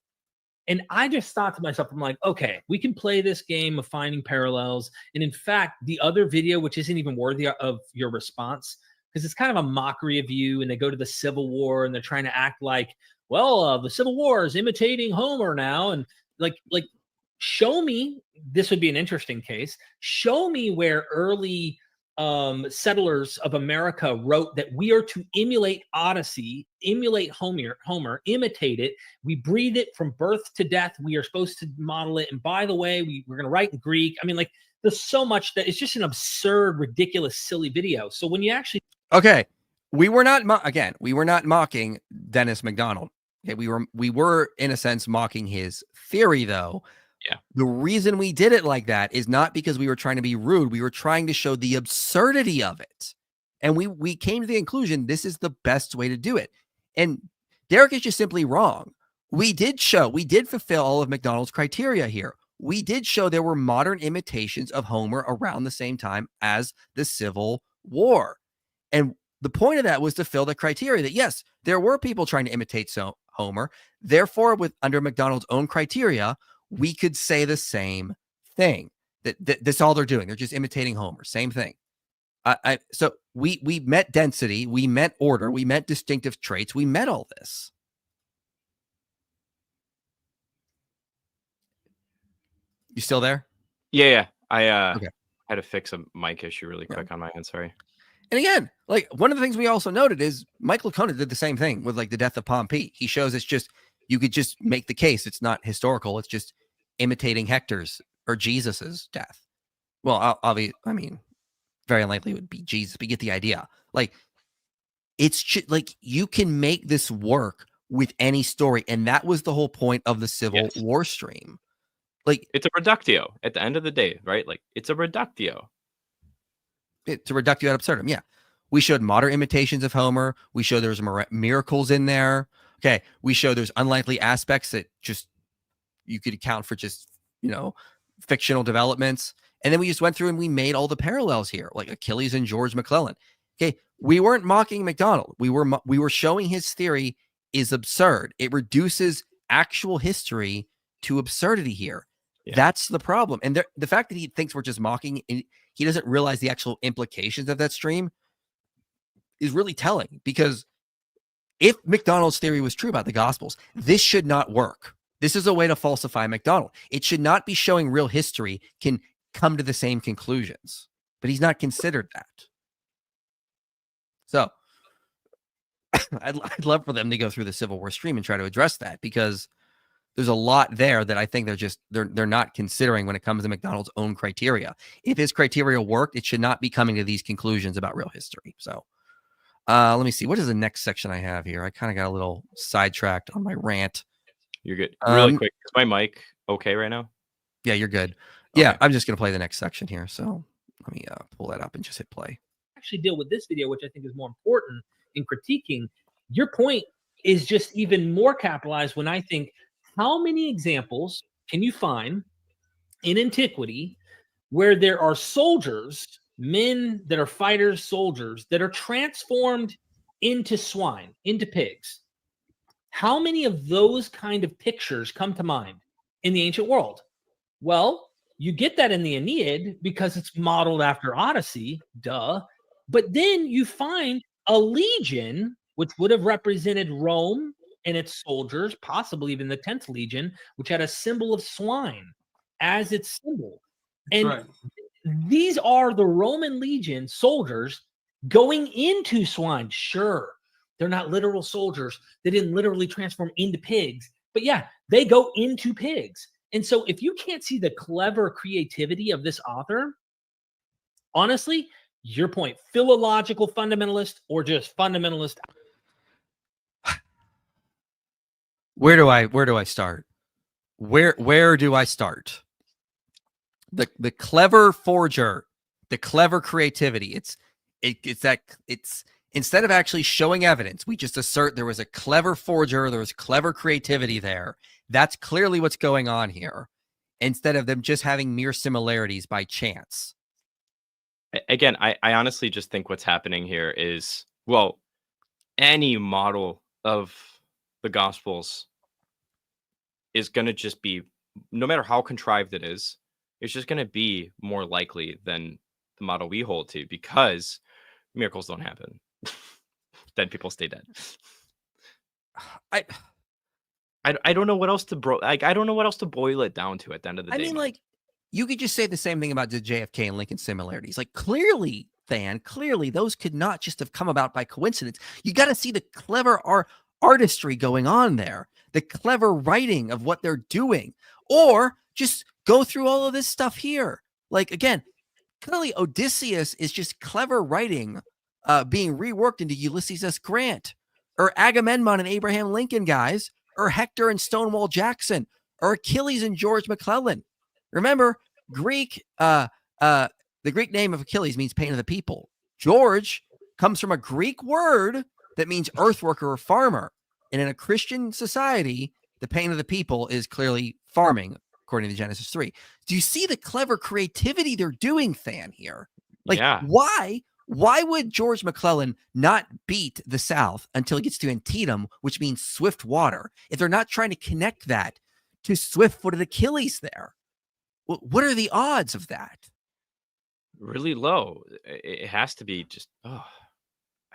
And I just thought to myself, I'm like, okay, we can play this game of finding parallels. And in fact, the other video, which isn't even worthy of your response, because it's kind of a mockery of you, and they go to the Civil War and they're trying to act like, well, the Civil War is imitating Homer now. And like, show me, this would be an interesting case. Show me where early settlers of America wrote that we are to emulate Odyssey, emulate Homer, imitate it. We breathe it from birth to death. We are supposed to model it. And by the way, we're going to write in Greek. I mean, like, there's so much that it's just an absurd, ridiculous, silly video. So when you actually... Okay. We were not mocking Dennis MacDonald. Okay. We were in a sense mocking his theory though. Yeah. The reason we did it like that is not because we were trying to be rude. We were trying to show the absurdity of it. And we came to the conclusion this is the best way to do it. And Derek is just simply wrong. We did fulfill all of MacDonald's criteria here. We did show there were modern imitations of Homer around the same time as the Civil War. And the point of that was to fill the criteria that, yes, there were people trying to imitate Homer. Therefore, under MacDonald's own criteria, we could say the same thing. That's all they're doing. They're just imitating Homer. Same thing. So we met density. We met order. We met distinctive traits. We met all this. You still there? Yeah. I okay. had to fix a mic issue really quick on my end. Sorry. And again, like one of the things we also noted is Michael Kona did the same thing with like the death of Pompey. He shows it's just, you could just make the case. It's not historical. It's just imitating Hector's or Jesus's death. Well, obviously, I mean, very unlikely it would be Jesus, but you get the idea. Like, it's just like you can make this work with any story. And that was the whole point of the Civil War stream. Like, it's a reductio at the end of the day, right? Like, it's a reductio. It's a reductio ad absurdum. Yeah. We showed modern imitations of Homer. We showed there's miracles in there. Okay. We showed there's unlikely aspects that just you could account for just, fictional developments. And then we just went through and we made all the parallels here, like Achilles and George McClellan. Okay. We weren't mocking MacDonald. We were showing his theory is absurd. It reduces actual history to absurdity here. Yeah. That's the problem. And the fact that he thinks we're just mocking and he doesn't realize the actual implications of that stream is really telling, because if MacDonald's theory was true about the Gospels, this should not work. This is a way to falsify MacDonald. It should not be showing real history can come to the same conclusions, but he's not considered that. So I'd love for them to go through the Civil War stream and try to address that, because there's a lot there that I think they're not considering when it comes to MacDonald's own criteria. If his criteria worked, it should not be coming to these conclusions about real history. So let me see. What is the next section I have here? I kind of got a little sidetracked on my rant. You're good. Really quick. Is my mic okay right now? Yeah, you're good. Okay. Yeah, I'm just going to play the next section here. So let me pull that up and just hit play. Actually deal with this video, which I think is more important in critiquing. Your point is just even more capitalized when I think, how many examples can you find in antiquity where there are soldiers, men that are fighters, soldiers that are transformed into swine, into pigs. How many of those kind of pictures come to mind in the ancient world? Well, you get that in the Aeneid because it's modeled after Odyssey, duh. But then you find a legion, which would have represented Rome and its soldiers, possibly even the 10th Legion, which had a symbol of swine as its symbol. And right. these are the Roman legion soldiers going into swine. Sure, they're not literal soldiers. They didn't literally transform into pigs. But yeah, they go into pigs. And so if you can't see the clever creativity of this author, honestly, your point, philological fundamentalist or just fundamentalist. Where do I start? Where do I start? The clever forger, the clever creativity. It's instead of actually showing evidence, we just assert there was a clever forger, there was clever creativity there. That's clearly what's going on here, instead of them just having mere similarities by chance. Again, I honestly just think what's happening here is, well, any model of the Gospels is going to just be, no matter how contrived it is, it's just going to be more likely than the model we hold to, because miracles don't happen. Dead people stay dead. I don't know what else to I don't know what else to boil it down to at the end of the day. I mean, like, you could just say the same thing about the JFK and Lincoln similarities. Like, clearly, those could not just have come about by coincidence. You got to see the clever artistry going on there, the clever writing of what they're doing, or just go through all of this stuff here. Like, again, clearly Odysseus is just clever writing being reworked into Ulysses S. Grant, or Agamemnon and Abraham Lincoln, guys, or Hector and Stonewall Jackson, or Achilles and George McClellan. Remember, the Greek name of Achilles means pain of the people. George comes from a Greek word that means earth worker or farmer. And in a Christian society, the pain of the people is clearly farming, according to Genesis 3. Do you see the clever creativity they're doing, Than, here? Like, Yeah. Why would George McClellan not beat the South until he gets to Antietam, which means swift water, if they're not trying to connect that to swift-footed Achilles there? What are the odds of that? Really low. It has to be just, I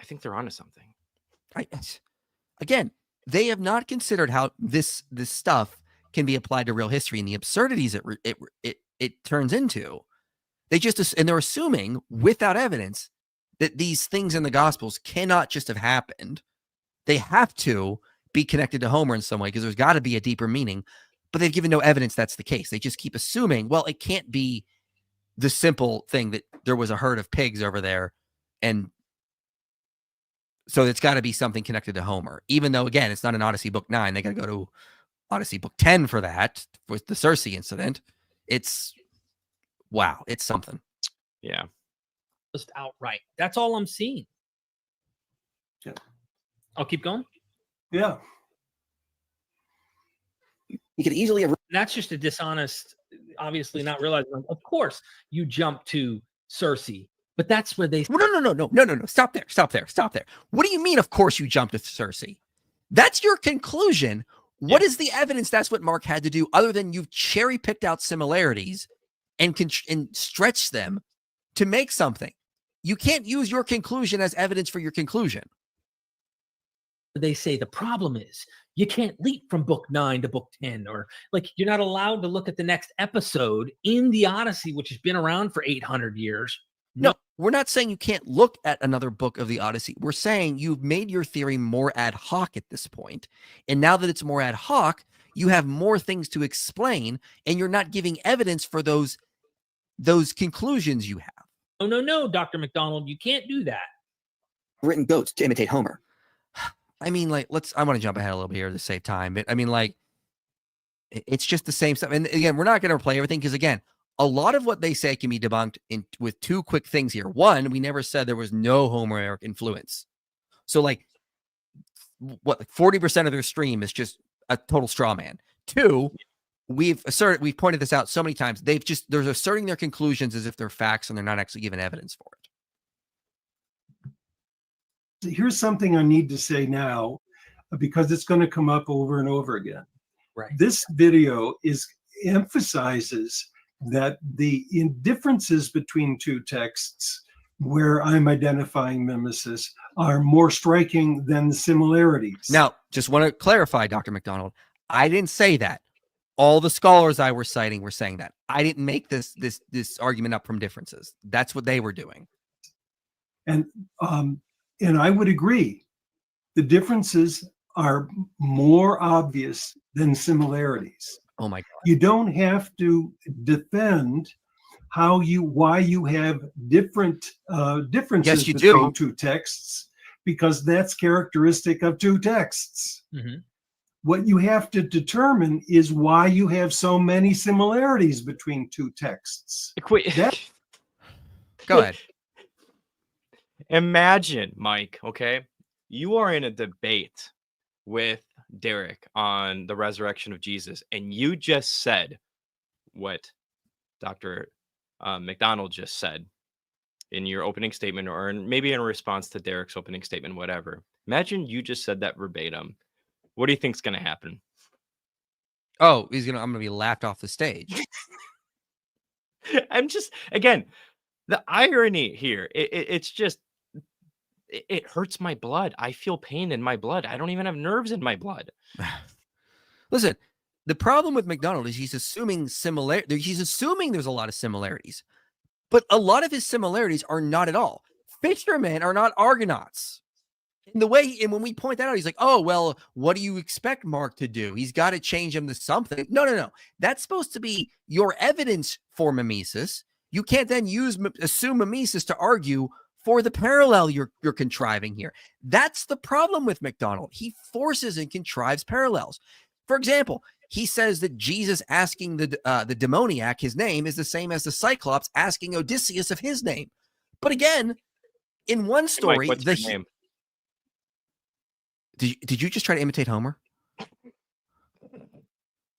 think they're onto something. Again, they have not considered how this stuff can be applied to real history and the absurdities it turns into. They're assuming without evidence that these things in the Gospels cannot just have happened. They have to be connected to Homer in some way, because there's got to be a deeper meaning, but they've given no evidence that's the case. They just keep assuming, well, it can't be the simple thing that there was a herd of pigs over there, and so it's got to be something connected to Homer, even though, again, it's not an Odyssey Book 9. They got to go to Odyssey Book 10 for that, with the Circe incident. It's something. Yeah. Just outright. That's all I'm seeing. Yeah. I'll keep going. Yeah. You could easily have. That's just a dishonest, obviously not realizing. Of course, you jump to Circe, but that's where they. No. Stop there. What do you mean? Of course, you jumped to Circe. That's your conclusion. What is the evidence? That's what Mark had to do, other than you've cherry picked out similarities and stretched them to make something. You can't use your conclusion as evidence for your conclusion. They say the problem is you can't leap from book 9 to book 10, or like you're not allowed to look at the next episode in the Odyssey, which has been around for 800 years. No, we're not saying you can't look at another book of the Odyssey. We're saying you've made your theory more ad hoc at this point. And now that it's more ad hoc, you have more things to explain, and you're not giving evidence for those conclusions you have. No, Dr. MacDonald, you can't do that. Written goats to imitate Homer. I mean, like, I want to jump ahead a little bit here to save time, but I mean, like, it's just the same stuff. And again, we're not going to replay everything, because again, a lot of what they say can be debunked with two quick things here. One, we never said there was no Homeric influence. So like, 40% of their stream is just a total straw man. Two, we've pointed this out so many times. They're asserting their conclusions as if they're facts and they're not actually given evidence for it. Here's something I need to say now, because it's going to come up over and over again. Right. This video emphasizes that the differences between two texts where I'm identifying mimesis are more striking than the similarities. Now, just want to clarify, Dr. MacDonald, I didn't say that. All the scholars I were citing were saying that. I didn't make this argument up from differences. That's what they were doing. And I would agree. The differences are more obvious than similarities. Oh my God. You don't have to defend why you have differences Yes, you between do. two texts, because that's characteristic of two texts. Mhm. What you have to determine is why you have so many similarities between two texts. Go ahead. Imagine, Mike, okay, you are in a debate with Derek on the resurrection of Jesus, and you just said what Dr. MacDonald just said in your opening statement, or maybe in response to Derek's opening statement, whatever. Imagine you just said that verbatim. What do you think's going to happen? Oh, I'm going to be laughed off the stage. I'm just, again, the irony here, it's just, it hurts my blood. I feel pain in my blood. I don't even have nerves in my blood. Listen, the problem with MacDonald is he's assuming He's assuming there's a lot of similarities, but a lot of his similarities are not at all. Fishermen are not Argonauts. And when we point that out, he's like, oh, well, what do you expect Mark to do? He's got to change him to something. No. That's supposed to be your evidence for mimesis. You can't then assume mimesis to argue for the parallel you're contriving here. That's the problem with MacDonald. He forces and contrives parallels. For example, he says that Jesus asking the demoniac his name is the same as the Cyclops asking Odysseus of his name. But again, in one story, Mike, what's your name? Did you just try to imitate Homer?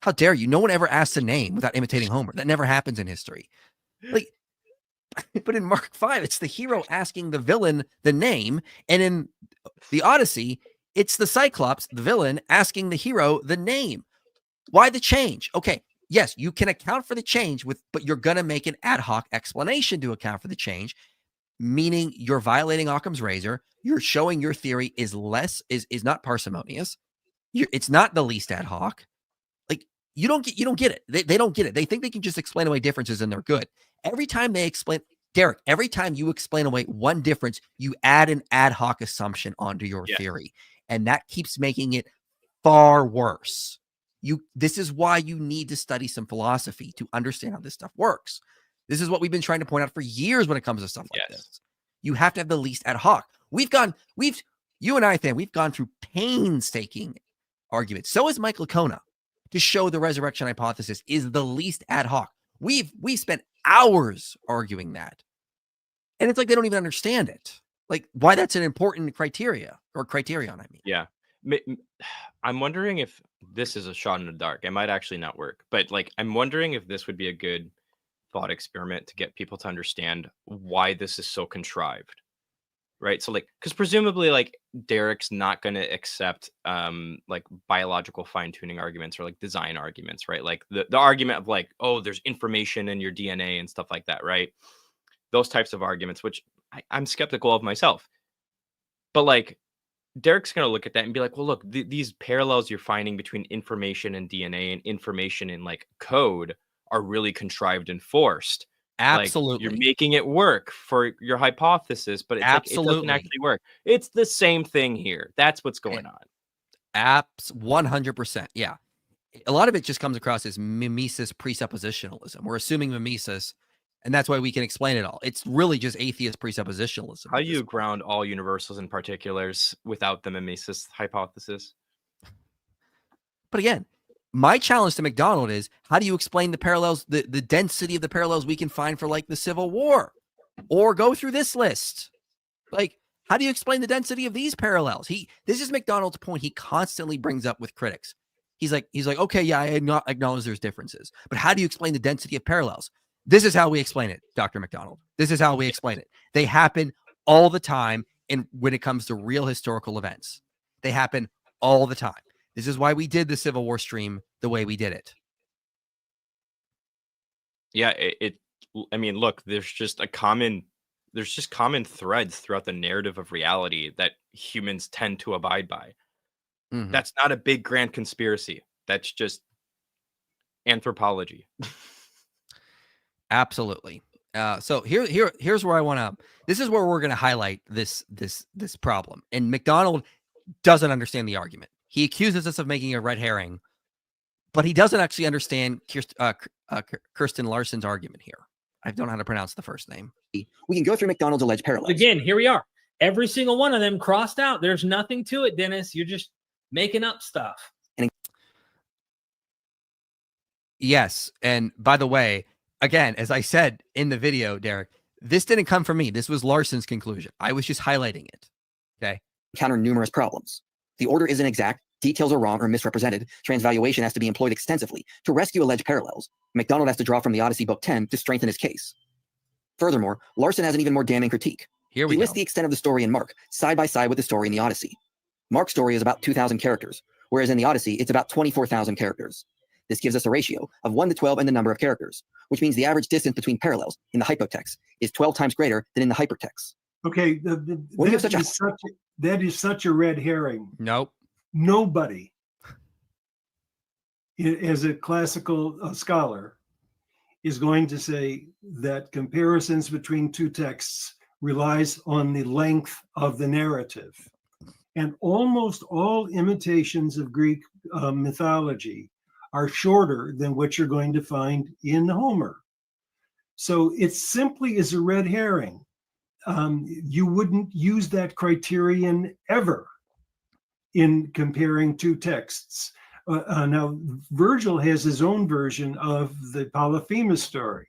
How dare you? No one ever asks a name without imitating Homer. That never happens in history. But in Mark 5, it's the hero asking the villain the name. And in the Odyssey, it's the Cyclops, the villain, asking the hero the name. Why the change? Okay, yes, you can account for the change but you're going to make an ad hoc explanation to account for the change, meaning you're violating Occam's razor. You're showing your theory is not parsimonious. It's not the least ad hoc. Like you don't get it. They don't get it. They think they can just explain away differences and they're good. Every time you explain away one difference, you add an ad hoc assumption onto your theory, and that keeps making it far worse. This is why you need to study some philosophy to understand how this stuff works. This is what we've been trying to point out for years when it comes to stuff like this. You have to have the least ad hoc. You and I, we've gone through painstaking arguments. So is Michael Licona to show the resurrection hypothesis is the least ad hoc. We've spent hours arguing that. And it's like they don't even understand it. Like why that's an important criterion, I mean. Yeah. I'm wondering if this is a shot in the dark. It might actually not work. But I'm wondering if this would be a good thought experiment to get people to understand why this is so contrived. Right. So because presumably Derek's not going to accept biological fine tuning arguments or design arguments. Right. The argument of oh, there's information in your DNA and stuff like that. Right. Those types of arguments, which I'm skeptical of myself. But Derek's going to look at that and be like, well, look, these parallels you're finding between information and DNA and information in code are really contrived and forced. Absolutely. You're making it work for your hypothesis, but it doesn't actually work. It's the same thing here. That's what's going on. 100%. Yeah. A lot of it just comes across as mimesis presuppositionalism. We're assuming mimesis, and that's why we can explain it all. It's really just atheist presuppositionalism. How do you ground all universals and particulars without the mimesis hypothesis? But again, my challenge to MacDonald is how do you explain the parallels, the density of the parallels we can find for the Civil War, or go through this list? How do you explain the density of these parallels? This is MacDonald's point he constantly brings up with critics. He's like, okay, yeah, I acknowledge there's differences, but how do you explain the density of parallels? This is how we explain it, Dr. MacDonald. This is how we explain it. They happen all the time, and when it comes to real historical events, they happen all the time. This is why we did the Civil War stream the way we did it. Yeah, I mean, look, there's just common threads throughout the narrative of reality that humans tend to abide by. Mhm. That's not a big grand conspiracy. That's just anthropology. Absolutely. So here's where I want to. This is where we're going to highlight this problem. And MacDonald doesn't understand the argument. He accuses us of making a red herring, but he doesn't actually understand Kirsten Larson's argument here. I don't know how to pronounce the first name. We can go through MacDonald's alleged parallels. Again, here we are. Every single one of them crossed out. There's nothing to it, Dennis. You're just making up stuff. Yes. And by the way, again, as I said in the video, Derek, this didn't come from me. This was Larson's conclusion. I was just highlighting it. Okay. Encounter numerous problems. The order isn't exact, details are wrong or misrepresented, transvaluation has to be employed extensively. To rescue alleged parallels, MacDonald has to draw from the Odyssey Book 10 to strengthen his case. Furthermore, Larson has an even more damning critique. Here we He go. lists the extent of the story in Mark, side by side with the story in the Odyssey. Mark's story is about 2,000 characters, whereas in the Odyssey, it's about 24,000 characters. This gives us a ratio of 1 to 12 in the number of characters, which means the average distance between parallels in the hypotext is 12 times greater than in the hypertext. Okay, When you have that is such a red herring. Nope. Nobody, as a classical scholar, is going to say that comparisons between two texts relies on the length of the narrative. And almost all imitations of Greek mythology are shorter than what you're going to find in Homer. So it simply is a red herring. You wouldn't use that criterion ever in comparing two texts. Now, Virgil has his own version of the Polyphemus story,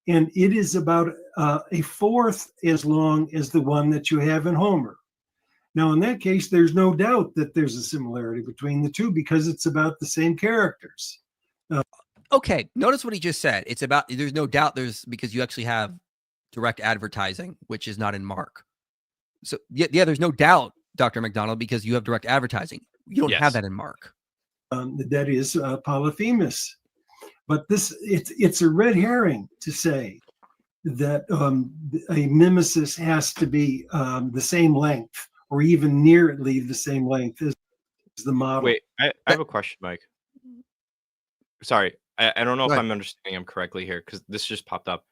and it is about a fourth as long as the one that you have in Homer. Now, in that case, there's no doubt that there's a similarity between the two because it's about the same characters. Okay. Notice what he just said. It's about, there's no doubt because you actually have direct advertising, which is not in Mark. So yeah, there's no doubt, Dr. MacDonald, because you have direct advertising. You don't have that in Mark. That is Polyphemus. But it's a red herring to say that a mimesis has to be the same length or even nearly the same length as the model. Wait, I have a question, Mike. Sorry, I don't know if I'm understanding him correctly here because this just popped up.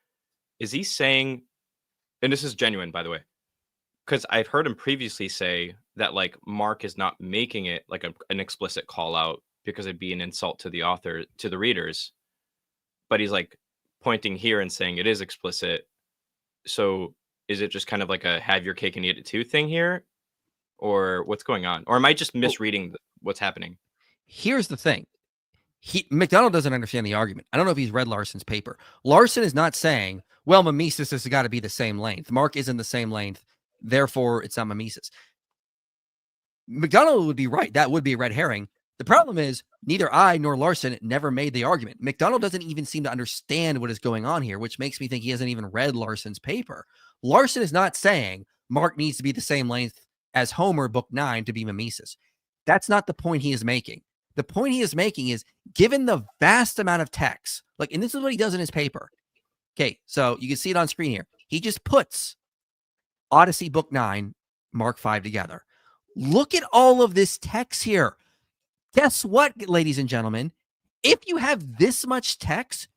Is he saying, and this is genuine, by the way, because I've heard him previously say that like Mark is not making it like an explicit call out because it'd be an insult to the author, to the readers, but he's like pointing here and saying it is explicit. So is it just kind of like a have your cake and eat it too thing here? Or what's going on? Or am I just misreading what's happening? Here's the thing. MacDonald doesn't understand the argument. I don't know if he's read Larson's paper. Larson is not saying, well, mimesis has got to be the same length. Mark isn't the same length. Therefore, it's not mimesis. MacDonald would be right. That would be a red herring. The problem is neither I nor Larson never made the argument. MacDonald doesn't even seem to understand what is going on here, which makes me think he hasn't even read Larson's paper. Larson is not saying Mark needs to be the same length as Homer, book 9, to be mimesis. That's not the point he is making. The point he is making is, given the vast amount of text, like, and this is what he does in his paper. Okay, so you can see it on screen here. He just puts Odyssey book 9, Mark 5 together. Look at all of this text here. Guess what, ladies and gentlemen? If you have this much text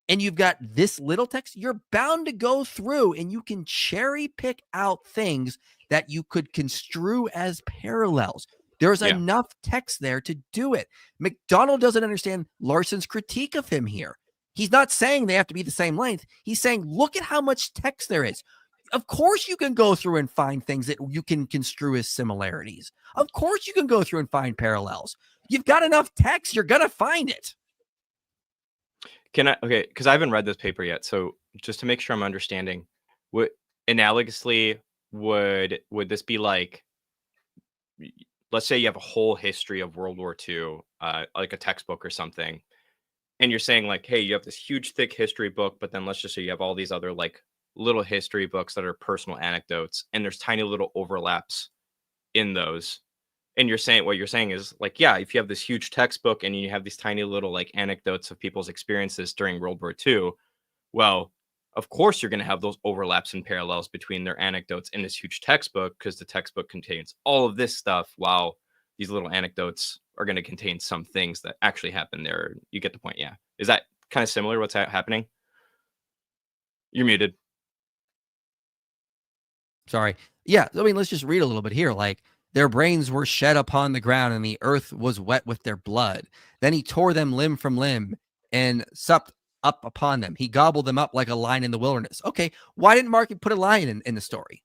and you've got this little text, you're bound to go through and you can cherry pick out things that you could construe as parallels. There's enough text there to do it. MacDonald doesn't understand Larson's critique of him here. He's not saying they have to be the same length. He's saying, look at how much text there is. Of course you can go through and find things that you can construe as similarities. Of course you can go through and find parallels. You've got enough text, you're going to find it. Okay, because I haven't read this paper yet. So just to make sure I'm understanding, analogously, would this be like, let's say you have a whole history of World War II like a textbook or something, and you're saying like, hey, you have this huge thick history book, but then let's just say you have all these other like little history books that are personal anecdotes, and there's tiny little overlaps in those. And you're saying, what you're saying is like, yeah, if you have this huge textbook and you have these tiny little like anecdotes of people's experiences during World War II, well, of course you're going to have those overlaps and parallels between their anecdotes in this huge textbook, because the textbook contains all of this stuff, while these little anecdotes are going to contain some things that actually happen there. You get the point. Yeah. Is that kind of similar what's happening? You're muted. Sorry. Yeah. I mean, let's just read a little bit here. Like, their brains were shed upon the ground, and the earth was wet with their blood. Then he tore them limb from limb and supped up upon them. He gobbled them up like a lion in the wilderness. Okay. Why didn't Mark put a lion in the story?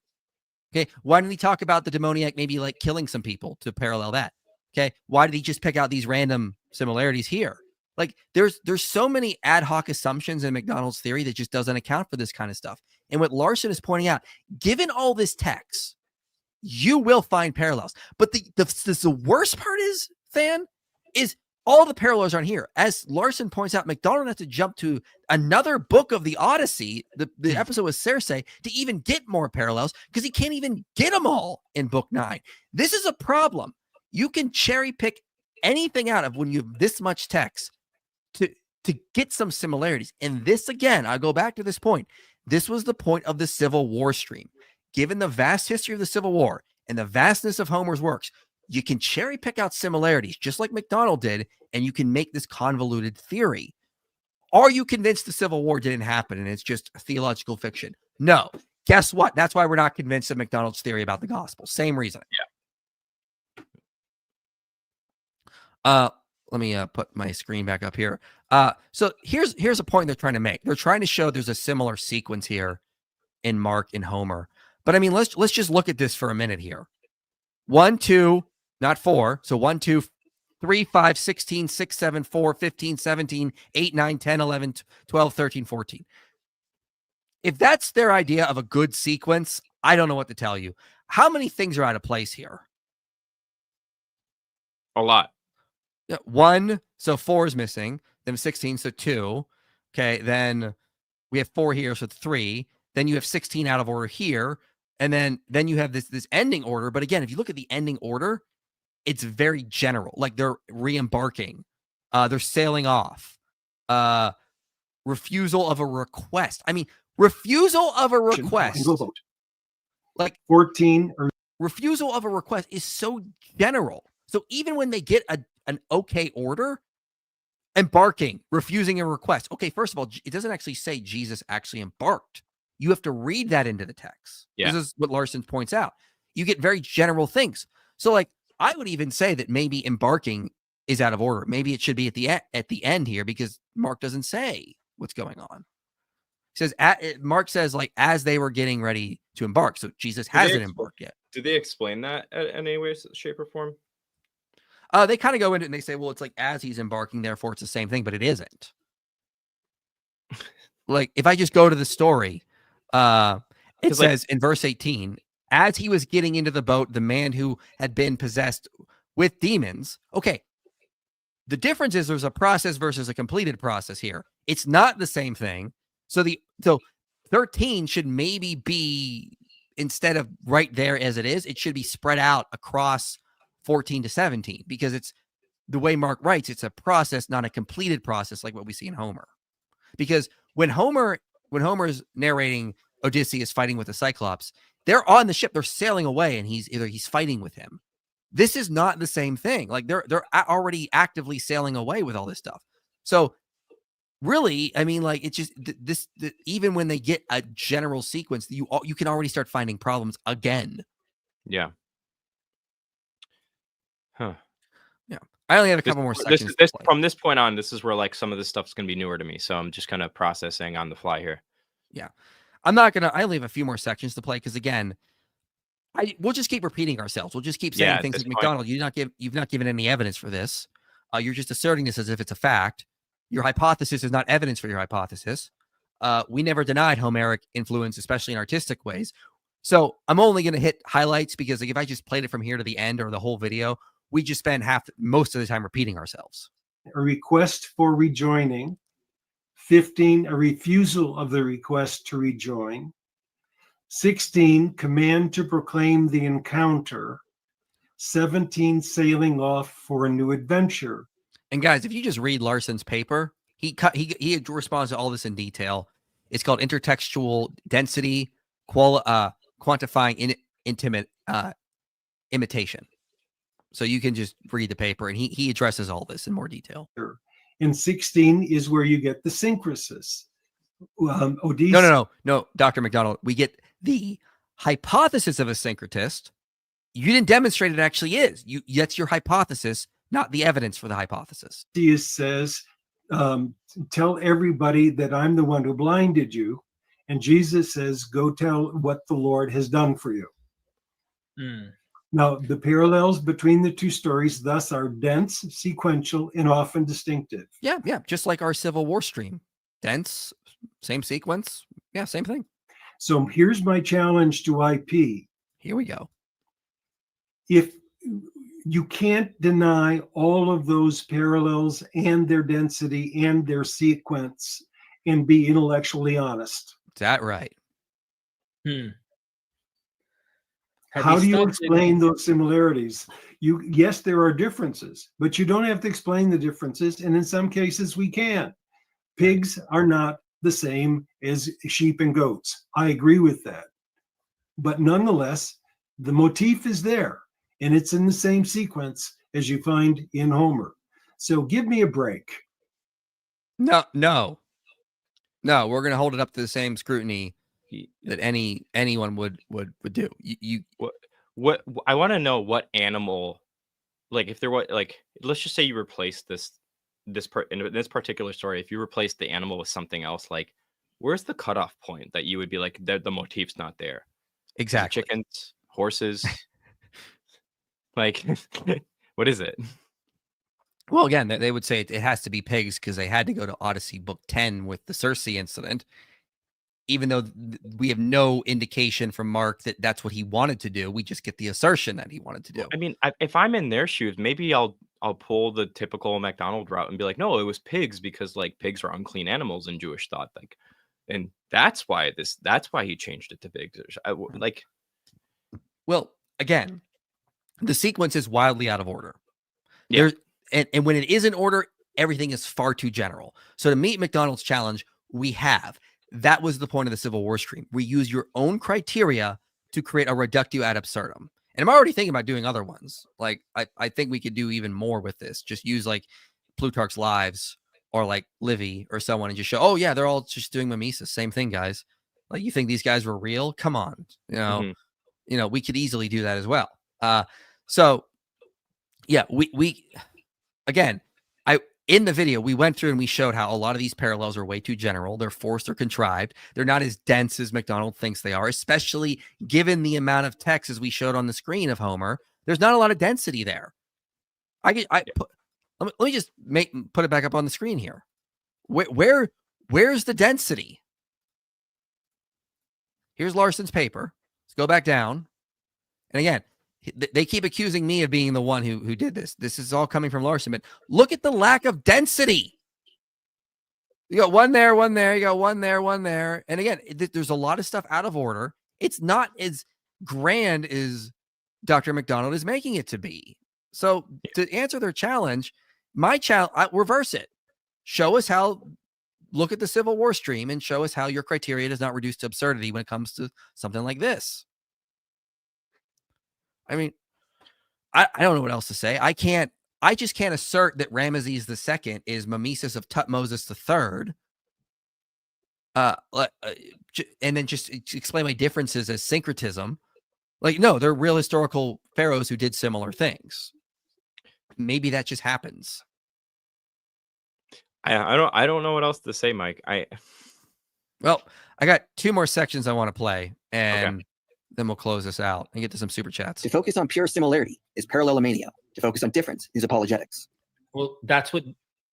Okay. Why didn't he talk about the demoniac maybe like killing some people to parallel that? Okay. Why did he just pick out these random similarities here? Like, there's so many ad hoc assumptions in MacDonald's theory that just doesn't account for this kind of stuff. And what Larson is pointing out, given all this text, you will find parallels. But the worst part is, Fan, is all the parallels aren't here. As Larson points out, MacDonald has to jump to another book of the Odyssey, the episode with Circe, to even get more parallels, because he can't even get them all in book 9. This is a problem. You can cherry pick anything out of when you have this much text to get some similarities. And this, again, I'll go back to this point. This was the point of the Civil War stream. Given the vast history of the Civil War and the vastness of Homer's works, you can cherry pick out similarities, just like MacDonald did, and you can make this convoluted theory. Are you convinced the Civil War didn't happen and it's just theological fiction? No. Guess what? That's why we're not convinced of MacDonald's theory about the gospel. Same reason. Yeah. Let me put my screen back up here. So here's a point they're trying to make. They're trying to show there's a similar sequence here in Mark and Homer. But I mean, let's just look at this for a minute here. 1, 2, not 4. So 1, 2, 3, 5, 16, 6, 7, 4, 15, 17, 8, 9, 10, 11, 12, 13, 14. If that's their idea of a good sequence, I don't know what to tell you. How many things are out of place here? A lot. 1, so 4 is missing. Then 16, so 2. Okay, then we have 4 here, so 3. Then you have 16 out of order here. And then you have this ending order. But again, if you look at the ending order, it's very general. Like, they're re-embarking. They're sailing off. Refusal of a request. I mean, refusal of a request. Like 14. Refusal of a request is so general. So even when they get an okay order, embarking, refusing a request. Okay, first of all, it doesn't actually say Jesus actually embarked. You have to read that into the text. Yeah. This is what Larson points out. You get very general things. So, like, I would even say that maybe embarking is out of order. Maybe it should be at the end here, because Mark doesn't say what's going on. He says, Mark says, like, as they were getting ready to embark. So Jesus hasn't embarked yet. Did they explain that in any way, shape, or form? They kind of go into it and they say, well, it's like as he's embarking, therefore it's the same thing, but it isn't. Like, if I just go to the story, it says in verse 18, as he was getting into the boat, the man who had been possessed with demons. Okay. The difference is there's a process versus a completed process here. It's not the same thing. So 13 should maybe be, instead of right there as it is, it should be spread out across 14 to 17, because it's the way Mark writes. It's a process, not a completed process like what we see in Homer. Because when Homer's narrating Odysseus fighting with the Cyclops, they're on the ship, they're sailing away, and he's fighting with him. This is not the same thing. Like, they're already actively sailing away with all this stuff. So really, I mean, like, it's just even when they get a general sequence, you can already start finding problems again. Yeah. Huh. Yeah. I only have a couple more sections. From this point on, this is where, like, some of this stuff's going to be newer to me. So I'm just kind of processing on the fly here. Yeah. I only have a few more sections to play, because again, we'll just keep repeating ourselves. We'll just keep saying things like, MacDonald, you've not given any evidence for this. You're just asserting this as if it's a fact. Your hypothesis is not evidence for your hypothesis. We never denied Homeric influence, especially in artistic ways. So I'm only going to hit highlights, because, like, if I just played it from here to the end or the whole video, We just spend most of the time repeating ourselves. A request for rejoining. 15, a refusal of the request to rejoin. 16, command to proclaim the encounter. 17, sailing off for a new adventure. And guys, if you just read Larson's paper, he responds to all this in detail. It's called intertextual density, quantifying imitation. So you can just read the paper, and he addresses all this in more detail. And 16 is where you get the syncresis. No, Dr. MacDonald. We get the hypothesis of a syncretist. You didn't demonstrate it actually is. That's your hypothesis, not the evidence for the hypothesis. Odysseus says, tell everybody that I'm the one who blinded you. And Jesus says, go tell what the Lord has done for you. Now, the parallels between the two stories thus are dense, sequential, and often distinctive. Yeah, just like our Civil War stream. Dense, same sequence. Yeah, same thing. So here's my challenge to IP. Here we go. If you can't deny all of those parallels and their density and their sequence and be intellectually honest. Is that right? How do you explain those similarities? Yes, there are differences, but you don't have to explain the differences. And in some cases we can. Pigs are not the same as sheep and goats. I agree with that. But nonetheless, the motif is there, and it's in the same sequence as you find in Homer. So give me a break. No, we're going to hold it up to the same scrutiny that anyone would do. What I want to know, what animal, like if there was, like, let's just say you replace in this particular story, if you replace the animal with something else, like where's the cutoff point that you would be like the motif's not there? Exactly. Chickens, horses, like what is it? Well, again, they would say it has to be pigs because they had to go to Odyssey book 10 with the Circe incident, even though we have no indication from Mark that that's what he wanted to do. We just get the assertion that he wanted to do. I mean, if I'm in their shoes, maybe I'll pull the typical MacDonald route and be like, no, it was pigs because like pigs are unclean animals in Jewish thought, like, and that's why he changed it to pigs. Like, well, again, the sequence is wildly out of order. Yeah. And when it is in order, everything is far too general. So to meet MacDonald's challenge, that was the point of the Civil War stream. We use your own criteria to create a reductio ad absurdum. And I'm already thinking about doing other ones. Like, I think we could do even more with this. Just use like Plutarch's Lives or like Livy or someone and just show, oh yeah, they're all just doing mimesis. Same thing, guys. Like, you think these guys were real? Come on. We could easily do that as well. So yeah, we again, in the video, we went through and we showed how a lot of these parallels are way too general. They're forced or contrived. They're not as dense as MacDonald thinks they are, especially given the amount of text as we showed on the screen of Homer. There's not a lot of density there. Let me just put it back up on the screen here. Where's the density? Here's Larson's paper. Let's go back down. And again, they keep accusing me of being the one who did this. This is all coming from Larson, but look at the lack of density. You got one there, one there. You got one there, one there. And again, there's a lot of stuff out of order. It's not as grand as Dr. MacDonald is making it to be. So to answer their challenge, I reverse it. Show us how, look at the Civil War stream and show us how your criteria does not reduce to absurdity when it comes to something like this. I mean, I don't know what else to say. I just can't assert that Ramesses II is mimesis of Tutmosis III. And then just explain my differences as syncretism. Like, no, they're real historical pharaohs who did similar things. Maybe that just happens. I don't know what else to say, Mike. Well, I got two more sections I want to play, and okay. Then we'll close this out and get to some super chats. To focus on pure similarity is parallelomania. To focus on difference is apologetics. Well, that's what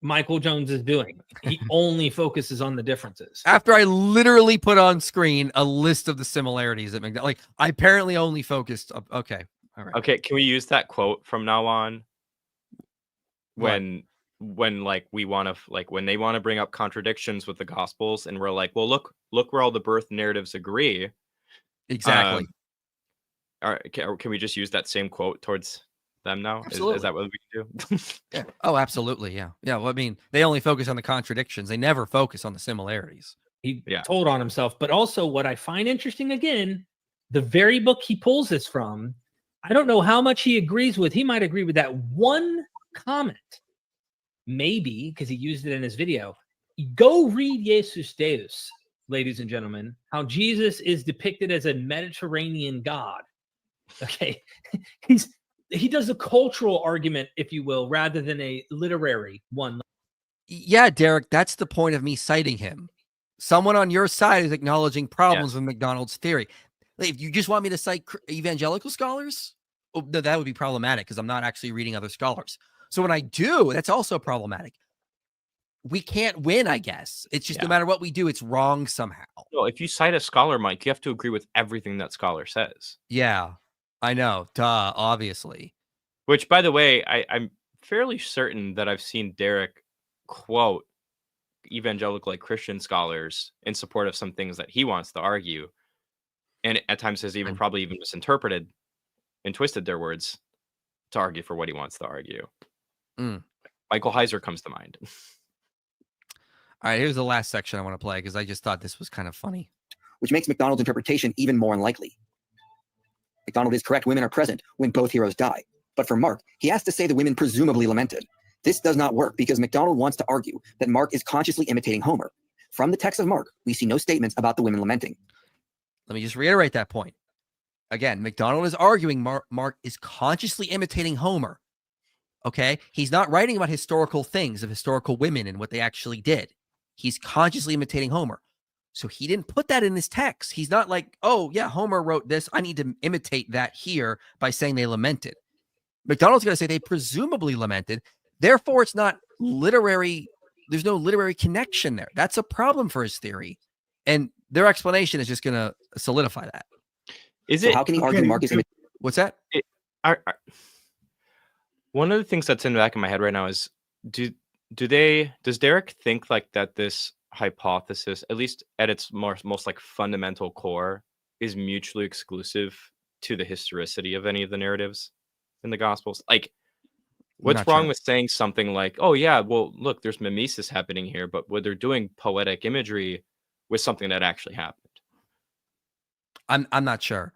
Michael Jones is doing. He only focuses on the differences. After I literally put on screen a list of the similarities that MacDonald, like, I apparently only focused. Okay, All right. Okay, can we use that quote from now on? When like we want to like when they want to bring up contradictions with the Gospels, and we're like, well, look where all the birth narratives agree. Exactly. All right, can we just use that same quote towards them now? Absolutely. Is that what we can do? Yeah. Oh, absolutely. Yeah. Yeah. Well, I mean, they only focus on the contradictions. They never focus on the similarities. He Yeah. told on himself. But also, what I find interesting, again, the very book he pulls this from, I don't know how much he agrees with. He might agree with that one comment. Maybe, because he used it in his video. Go read Jesus Deus, ladies and gentlemen, how Jesus is depicted as a Mediterranean god. Okay. He does a cultural argument, if you will, rather than a literary one. Yeah, Derek, that's the point of me citing him. Someone on your side is acknowledging problems with MacDonald's theory. If you just want me to cite evangelical scholars, that would be problematic because I'm not actually reading other scholars. So when I do, that's also problematic. We can't win, I guess. It's just no matter what we do, it's wrong somehow. No, if you cite a scholar, Mike, you have to agree with everything that scholar says. Yeah, I know. Duh, obviously. Which, by the way, I'm fairly certain that I've seen Derek quote evangelical like Christian scholars in support of some things that he wants to argue, and at times has even probably even misinterpreted and twisted their words to argue for what he wants to argue. Michael Heiser comes to mind. All right, here's the last section I want to play because I just thought this was kind of funny. Which makes MacDonald's interpretation even more unlikely. MacDonald is correct, women are present when both heroes die. But for Mark, he has to say the women presumably lamented. This does not work because MacDonald wants to argue that Mark is consciously imitating Homer. From the text of Mark, we see no statements about the women lamenting. Let me just reiterate that point. Again, MacDonald is arguing Mark is consciously imitating Homer. Okay? He's not writing about historical things of historical women and what they actually did. He's consciously imitating Homer. So he didn't put that in his text. He's not like, oh, yeah, Homer wrote this. I need to imitate that here by saying they lamented. MacDonald's going to say they presumably lamented. Therefore, it's not literary. There's no literary connection there. That's a problem for his theory. And their explanation is just going to solidify that. Is So it? how can he argue Mark is imitating? What's that? One of the things that's in the back of my head right now is, does Derek think like that this hypothesis, at least at its most like fundamental core, is mutually exclusive to the historicity of any of the narratives in the Gospels? Like, what's wrong with saying something like, oh yeah, well, look, there's mimesis happening here, but when they're doing poetic imagery with something that actually happened? I'm not sure.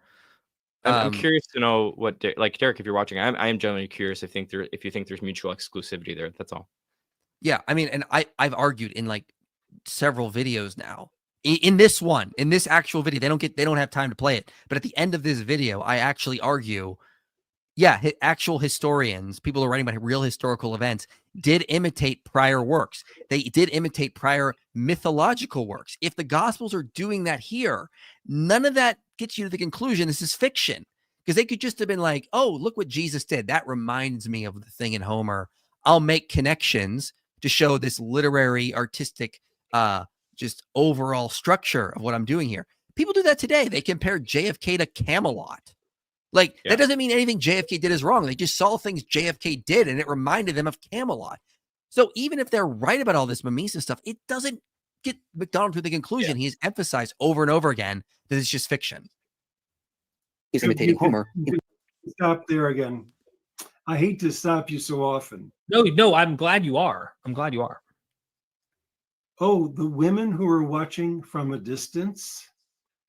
I'm curious to know what, like, Derek, if you're watching, I am generally curious if you think there's mutual exclusivity there. That's all. Yeah, I mean, and I've argued in like several videos now. In this actual video, they don't have time to play it. But at the end of this video, I actually argue, yeah, actual historians, people who are writing about real historical events, did imitate prior works. They did imitate prior mythological works. If the Gospels are doing that here, none of that gets you to the conclusion this is fiction. Because they could just have been like, oh, look what Jesus did. That reminds me of the thing in Homer. I'll make connections to show this literary, artistic, just overall structure of what I'm doing here. People do that today. They compare JFK to Camelot. Like, that doesn't mean anything JFK did is wrong. They just saw things JFK did, and it reminded them of Camelot. So even if they're right about all this mimesis stuff, it doesn't get MacDonald to the conclusion. He's emphasized over and over again that it's just fiction. He's imitating Homer. Stop there again. I hate to stop you so often. No, I'm glad you are. Oh, the women who are watching from a distance,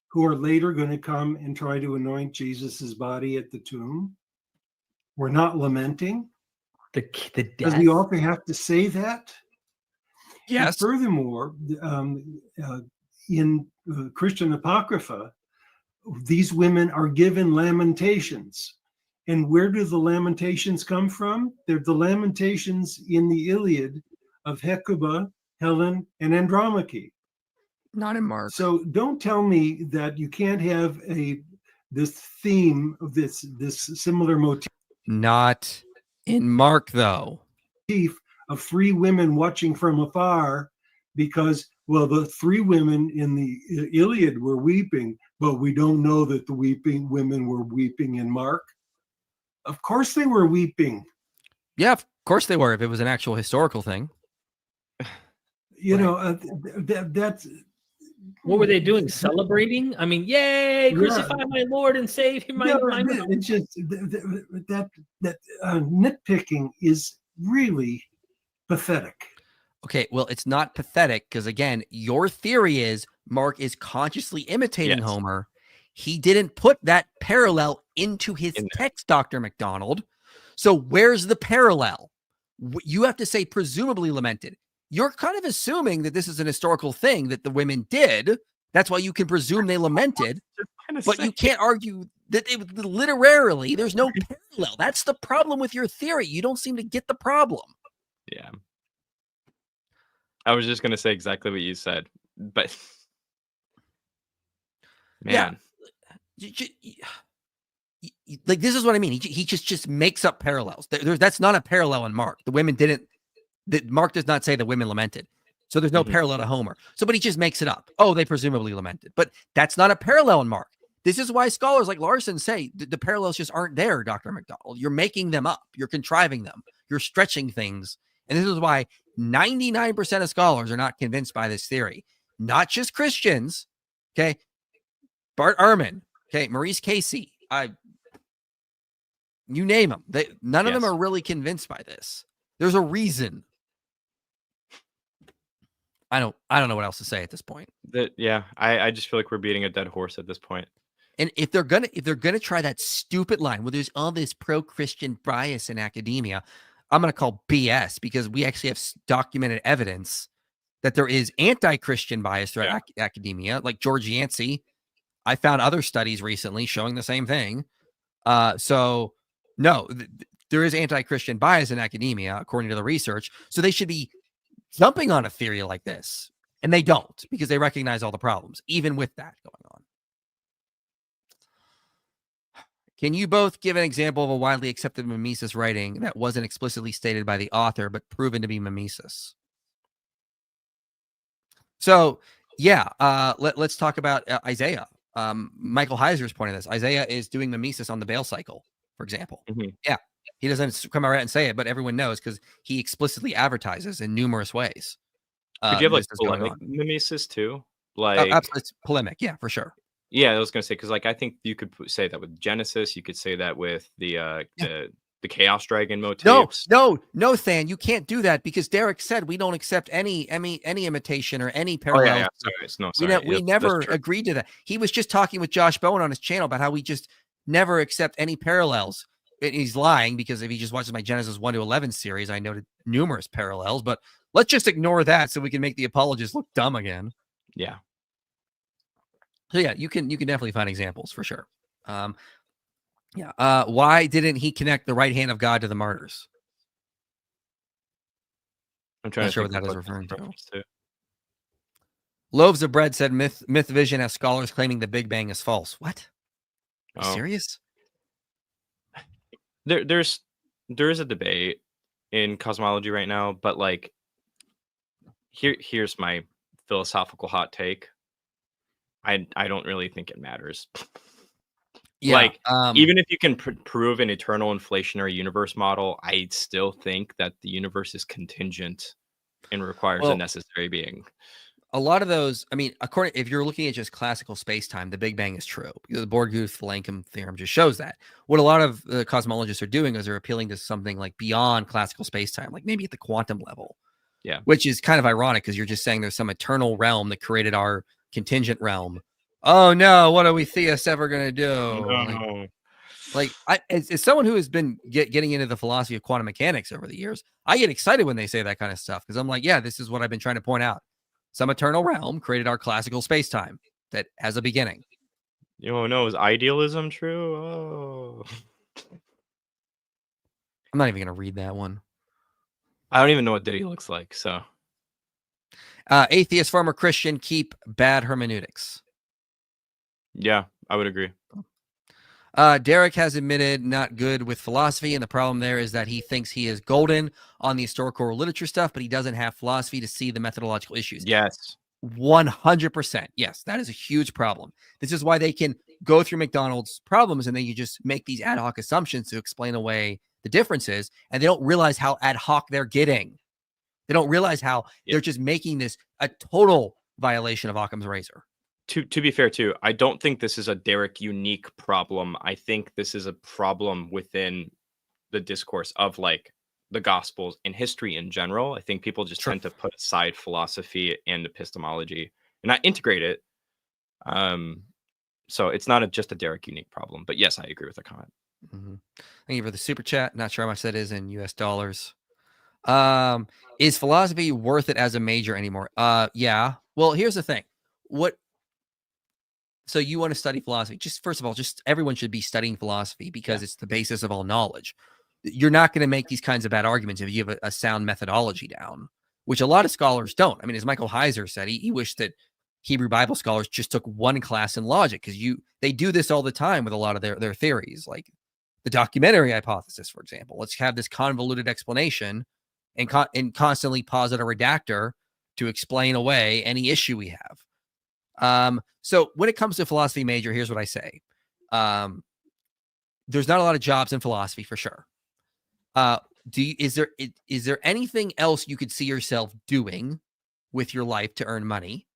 who are later going to come and try to anoint Jesus's body at the tomb, we're not lamenting. Does the author have to say that? Yes. And furthermore, in Christian Apocrypha, these women are given lamentations. And where do the lamentations come from? They're the lamentations in the Iliad of Hecuba, Helen, and Andromache. Not in Mark. So don't tell me that you can't have this theme of this similar motif. Not in Mark, though. Of three women watching from afar, because, well, the three women in the Iliad were weeping, but we don't know that the weeping women were weeping in Mark. Of course they were weeping. Yeah, of course they were. If it was an actual historical thing, You know, that's What were they doing? Celebrating? I mean, yay! Crucify my Lord and Savior, my it's just that nitpicking is really pathetic. okay. Well, it's not pathetic because again, your theory is Mark is consciously imitating Homer. He didn't put that parallel into his text, Dr. MacDonald. So where's the parallel? You have to say presumably lamented. You're kind of assuming that this is an historical thing that the women did. That's why you can presume they lamented, but you can't argue that it literally there's no parallel. That's the problem with your theory. You don't seem to get the problem. Yeah. I was just going to say exactly what you said, but man. Like, this is what I mean. He just makes up parallels. That's not a parallel in Mark. The women didn't. Mark does not say the women lamented. So there's no parallel to Homer. So, but he just makes it up. Oh, they presumably lamented. But that's not a parallel in Mark. This is why scholars like Larson say the parallels just aren't there, Dr. MacDonald. You're making them up. You're contriving them. You're stretching things. And this is why 99% of scholars are not convinced by this theory. Not just Christians. Okay. Bart Ehrman. Okay. Maurice Casey. You name them. None of them are really convinced by this. There's a reason. I don't know what else to say at this point. I just feel like we're beating a dead horse at this point. And if they're gonna try that stupid line where there's all this pro-Christian bias in academia, I'm gonna call BS, because we actually have documented evidence that there is anti-Christian bias throughout academia, like George Yancey. I found other studies recently showing the same thing. So no, there is anti-Christian bias in academia, according to the research. So they should be jumping on a theory like this, and they don't, because they recognize all the problems, even with that going on. Can you both give an example of a widely accepted mimesis writing that wasn't explicitly stated by the author, but proven to be mimesis? So, yeah, let's talk about Isaiah. Michael Heiser's point of this. Isaiah is doing mimesis on the Baal cycle, for example. Yeah. He doesn't come out and say it, but everyone knows because he explicitly advertises in numerous ways. Could you have like polemic mimesis too? Like it's polemic, yeah, for sure. Yeah, I was gonna say, because like I think you could say that with Genesis. You could say that with the Chaos Dragon motifs. No, Than, you can't do that, because Derek said we don't accept any imitation or any parallel. We never agreed to that. He was just talking with Josh Bowen on his channel about how we just never accept any parallels. And he's lying, because if he just watches my Genesis 1 to 11 series, I noted numerous parallels. But let's just ignore that so we can make the apologists look dumb again. Yeah. So yeah, you can definitely find examples for sure. Why didn't he connect the right hand of God to the martyrs? I'm trying Not to sure think what that is what referring to. Loaves of Bread said Mythvision has scholars claiming the Big Bang is false. What? Are you serious? There is a debate in cosmology right now, but like here's my philosophical hot take. I don't really think it matters. Yeah, like even if you can prove an eternal inflationary universe model, I still think that the universe is contingent and requires a necessary being. A lot of those, I mean, if you're looking at just classical space-time, the Big Bang is true. The Borg-Guth-Langcom theorem just shows that. What a lot of cosmologists are doing is they're appealing to something like beyond classical space-time, like maybe at the quantum level. Yeah. Which is kind of ironic, because you're just saying there's some eternal realm that created our contingent realm. Oh no, what are we theists ever going to do? No. As someone who has been getting into the philosophy of quantum mechanics over the years, I get excited when they say that kind of stuff, because I'm like, yeah, this is what I've been trying to point out. Some eternal realm created our classical space-time that has a beginning. No, is idealism true? Oh. I'm not even going to read that one. I don't even know what Diddy looks like, so. Atheist, farmer, Christian, keep bad hermeneutics. Yeah, I would agree. Derek has admitted not good with philosophy, and the problem there is that he thinks he is golden on the historical literature stuff, but he doesn't have philosophy to see the methodological issues. Yes. 100%. Yes, that is a huge problem. This is why they can go through MacDonald's problems and then you just make these ad hoc assumptions to explain away the differences, and they don't realize how ad hoc they're getting. They don't realize how they're just making this a total violation of Occam's razor. To be fair, too, I don't think this is a Derek unique problem. I think this is a problem within the discourse of like the Gospels and history in general. I think people just tend to put aside philosophy and epistemology and not integrate it. So it's not just a Derek unique problem. But yes, I agree with the comment. Mm-hmm. Thank you for the super chat. Not sure how much that is in US dollars. Is philosophy worth it as a major anymore? Yeah. Well, here's the thing. So you want to study philosophy? Just first of all, just everyone should be studying philosophy because it's the basis of all knowledge. You're not going to make these kinds of bad arguments if you have a sound methodology down, which a lot of scholars don't. I mean, as Michael Heiser said, he wished that Hebrew Bible scholars just took one class in logic, because they do this all the time with a lot of their theories, like the documentary hypothesis, for example. Let's have this convoluted explanation and constantly posit a redactor to explain away any issue we have. So when it comes to philosophy major, here's what I say. There's not a lot of jobs in philosophy for sure. Is there anything else you could see yourself doing with your life to earn money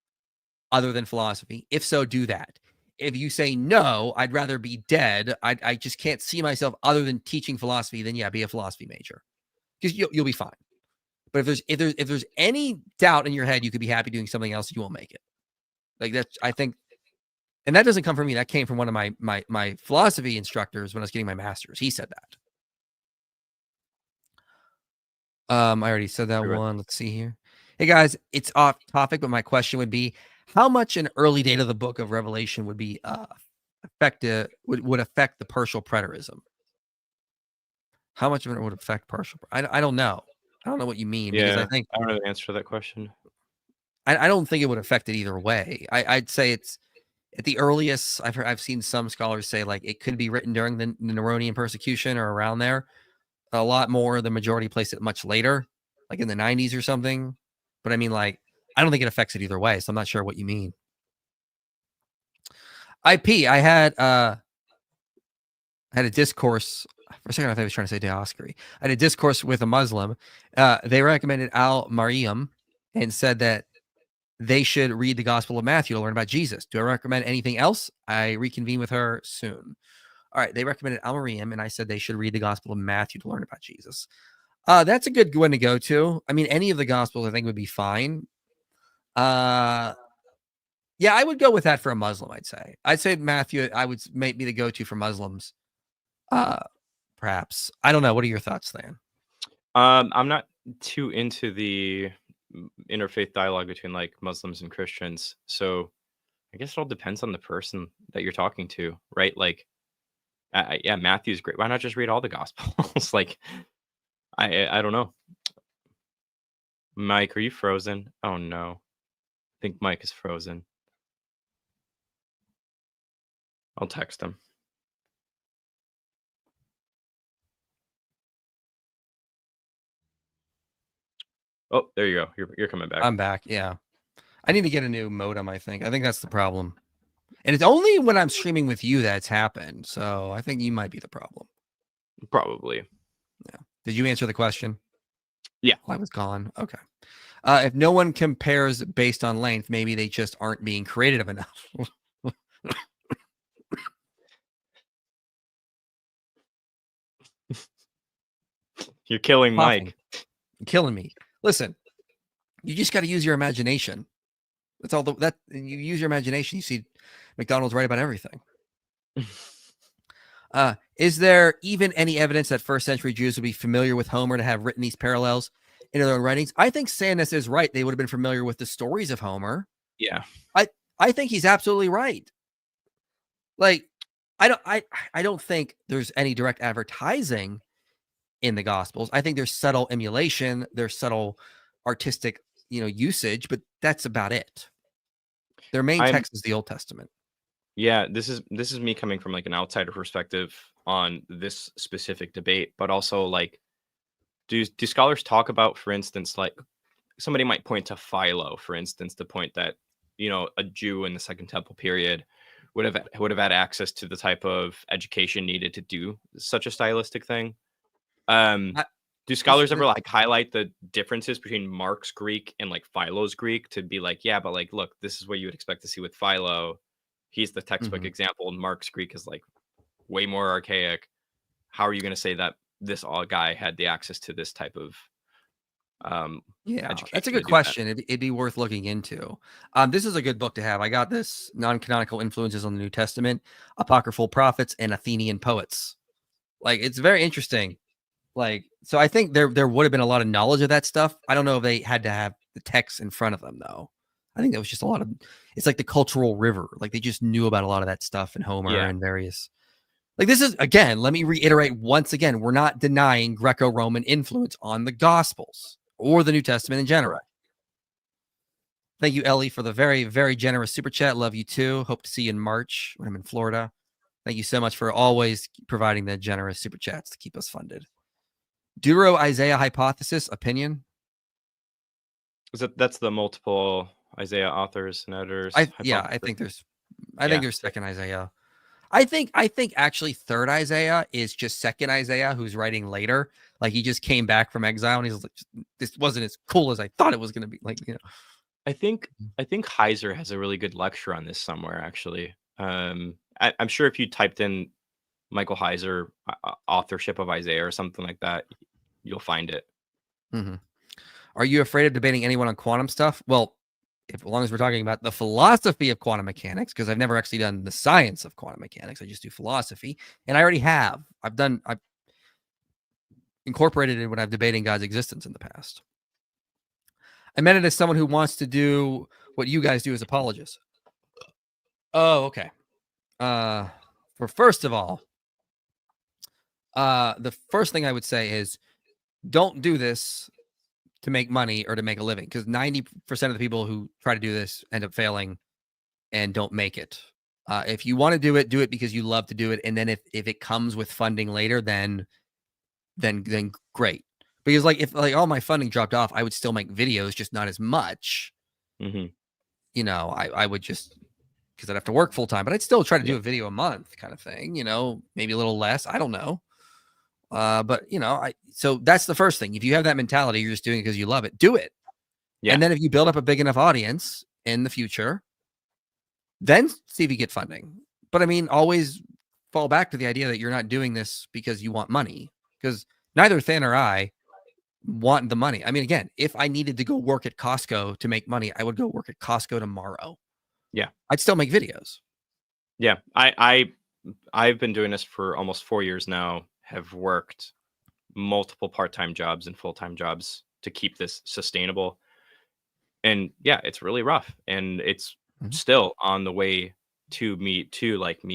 other than philosophy? If so, do that. If you say no, I'd rather be dead, I just can't see myself other than teaching philosophy, then yeah, be a philosophy major, because you'll be fine. But if there's any doubt in your head, you could be happy doing something else, you won't make it. Like that's, I think, and that doesn't come from me. That came from one of my philosophy instructors when I was getting my master's. He said that. I already said that one. Let's see here. Hey guys, it's off topic, but my question would be, how much an early date of the book of Revelation would be would affect the partial preterism? How much of it would affect partial? I don't know. I don't know what you mean. Yeah, because I don't know the answer to that question. I don't think it would affect it either way. I'd say it's at the earliest. I've seen some scholars say like it could be written during the Neronian persecution or around there. A lot more. The majority place it much later, like in the 90s or something. But I mean, like, I don't think it affects it either way. So I'm not sure what you mean. IP. I had a discourse. For a second, I thought I was trying to say Dioscuri. I had a discourse with a Muslim. They recommended Al-Mariam and said that they should read the Gospel of Matthew to learn about Jesus. Do I recommend anything else? I reconvene with her soon. All right. They recommended Al-Mariam, and I said they should read the Gospel of Matthew to learn about Jesus. That's a good one to go to. I mean, any of the Gospels I think would be fine. Yeah, I would go with that for a Muslim, I'd say Matthew, I would make me the go-to for Muslims. Perhaps. I don't know. What are your thoughts, Than? I'm not too into the interfaith dialogue between like Muslims and Christians. So I guess it all depends on the person that you're talking to, right? Like, yeah, Matthew's great. Why not just read all the Gospels? Like, I don't know. Mike, are you frozen? Oh no. I think Mike is frozen. I'll text him. Oh, there you go. You're coming back. I'm back. Yeah. I need to get a new modem, I think. I think that's the problem. And it's only when I'm streaming with you that's happened. So I think you might be the problem. Probably. Yeah. Did you answer the question? Yeah. I was gone. Okay. If no one compares based on length, maybe they just aren't being creative enough. You're killing Mike. You're killing me. Listen, you just got to use your imagination. That's all. That you use your imagination. You see, MacDonald's right about everything. Is there even any evidence that first century Jews would be familiar with Homer to have written these parallels in their own writings? I think Sandus is right. They would have been familiar with the stories of Homer. Yeah. I think he's absolutely right. Like, I don't think there's any direct advertising in the Gospels. I think there's subtle emulation, there's subtle artistic, usage, but that's about it. Their main text is the Old Testament. Yeah, this is me coming from like an outsider perspective on this specific debate, but also like, do scholars talk about, for instance, like somebody might point to Philo, for instance, to point that a Jew in the Second Temple period would have had access to the type of education needed to do such a stylistic thing. Do scholars ever like highlight the differences between Mark's Greek and like Philo's Greek to be like, yeah, but like, look, this is what you would expect to see with Philo. He's the textbook example, and Mark's Greek is like way more archaic. How are you going to say that this guy had the access to this type of yeah, that's a good question. It'd be worth looking into. This is a good book to have. I got this: Non-Canonical Influences on the New Testament, Apocryphal Prophets, and Athenian Poets. Like, it's very interesting. Like, so I think there would have been a lot of knowledge of that stuff. I don't know if they had to have the text in front of them, though. I think that was just a lot of, it's like the cultural river. Like, they just knew about a lot of that stuff in Homer and various. Like, this is, again, let me reiterate once again, we're not denying Greco-Roman influence on the Gospels or the New Testament in general. Thank you, Ellie, for the very, very generous super chat. Love you too. Hope to see you in March when I'm in Florida. Thank you so much for always providing the generous super chats to keep us funded. Duro-Isaiah hypothesis opinion? That's the multiple Isaiah authors and editors? I think there's second Isaiah. I think actually third Isaiah is just second Isaiah who's writing later. Like, he just came back from exile and he's like, this wasn't as cool as I thought it was going to be. Like, you know, I think Heiser has a really good lecture on this somewhere, actually. I'm sure if you typed in Michael Heiser authorship of Isaiah or something like that, you'll find it. Are you afraid of debating anyone on quantum stuff? Well, as long as we're talking about the philosophy of quantum mechanics, because I've never actually done the science of quantum mechanics. I just do philosophy, and I already have. I've incorporated it when I'm debating God's existence in the past. I meant it as someone who wants to do what you guys do as apologists. Oh, okay. For first of all, the first thing I would say is don't do this to make money or to make a living, because 90% of the people who try to do this end up failing and don't make it. If you want to do it because you love to do it, and then if it comes with funding later, then great. Because like if like all my funding dropped off, I would still make videos, just not as much. You know, I would just, because I'd have to work full time, but I'd still try to do a video a month kind of thing, you know, maybe a little less. I don't know. But you know, so that's the first thing. If you have that mentality, you're just doing it because you love it, do it. Yeah. And then if you build up a big enough audience in the future, then see if you get funding. But I mean, always fall back to the idea that you're not doing this because you want money, because neither Than or I want the money. I mean, again, if I needed to go work at Costco to make money, I would go work at Costco tomorrow. Yeah. I'd still make videos. Yeah. I've been doing this for almost 4 years now, have worked multiple part-time jobs and full-time jobs to keep this sustainable. And yeah, it's really rough. And it's still on the way to me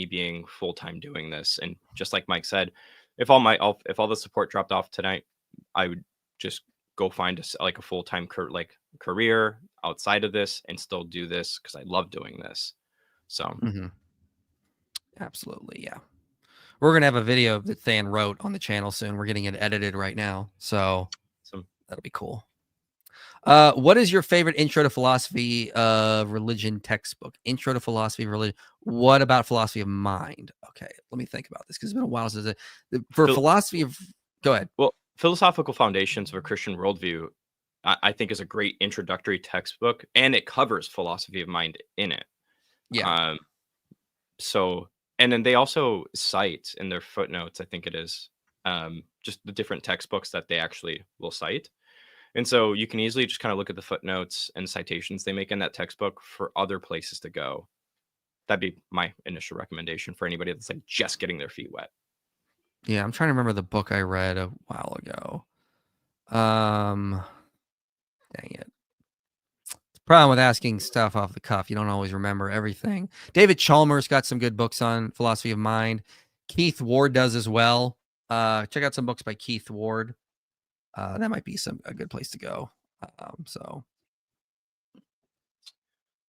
being full-time doing this. And just like Mike said, if all the support dropped off tonight, I would just go find a full-time career outside of this and still do this because I love doing this. So absolutely. Yeah. We're going to have a video that Than wrote on the channel soon. We're getting it edited right now. So that'll be cool. What is your favorite intro to philosophy of religion textbook? Intro to philosophy of religion. What about philosophy of mind? Okay, let me think about this because it's been a while since philosophy of. Go ahead. Well, Philosophical Foundations of a Christian Worldview, I think, is a great introductory textbook, and it covers philosophy of mind in it. Yeah. And then they also cite in their footnotes, I think it is, just the different textbooks that they actually will cite. And so you can easily just kind of look at the footnotes and citations they make in that textbook for other places to go. That'd be my initial recommendation for anybody that's like just getting their feet wet. Yeah, I'm trying to remember the book I read a while ago. Dang it. The problem with asking stuff off the cuff, you don't always remember everything. David Chalmers got some good books on philosophy of mind. Keith Ward does as well. Check out some books by Keith Ward. That might be a good place to go. I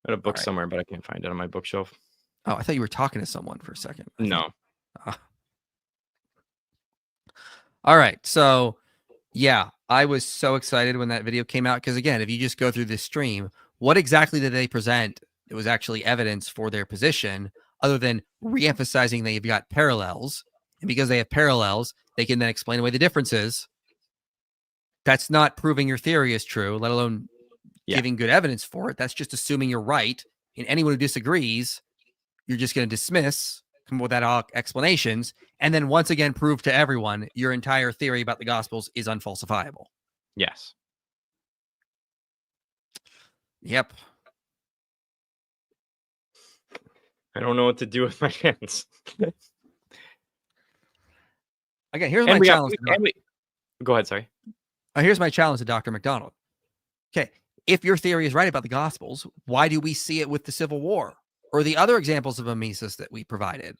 had a book somewhere, but I can't find it on my bookshelf. Oh, I thought you were talking to someone for a second. No. All right. So, yeah, I was so excited when that video came out because, again, if you just go through this stream, what exactly did they present? It was actually evidence for their position. other than re-emphasizing that you've got parallels. And because they have parallels, they can then explain away the differences. That's not proving your theory is true, let alone giving good evidence for it. That's just assuming you're right. And anyone who disagrees, you're just going to dismiss, come up with that explanations, and then once again prove to everyone your entire theory about the Gospels is unfalsifiable. Yes. Yep. I don't know what to do with my hands. Again, here's my challenge. Go ahead, sorry. Here's my challenge to Dr. MacDonald. Okay, if your theory is right about the Gospels, why do we see it with the Civil War or the other examples of mimesis that we provided,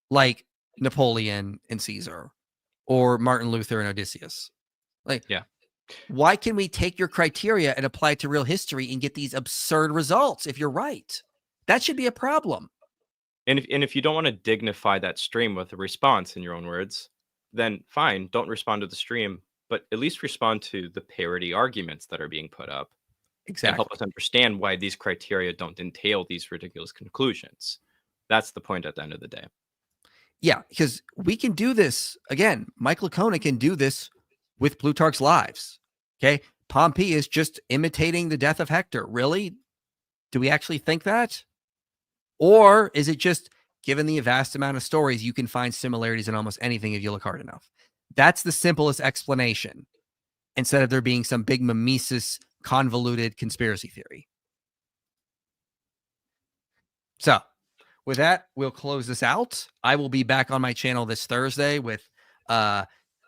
like Napoleon and Caesar or Martin Luther and Odysseus? Why can we take your criteria and apply it to real history and get these absurd results if you're right? That should be a problem. And if you don't want to dignify that stream with a response in your own words, then fine, don't respond to the stream, but at least respond to the parody arguments that are being put up. Exactly. And help us understand why these criteria don't entail these ridiculous conclusions. That's the point at the end of the day. Yeah, because we can do this. Again, Mike Licona can do this with Plutarch's Lives. Okay, Pompey is just imitating the death of Hector. Really? Do we actually think that? Or is it just, given the vast amount of stories, you can find similarities in almost anything if you look hard enough? That's the simplest explanation, instead of there being some big mimesis, convoluted conspiracy theory. So, with that, we'll close this out. I will be back on my channel this Thursday with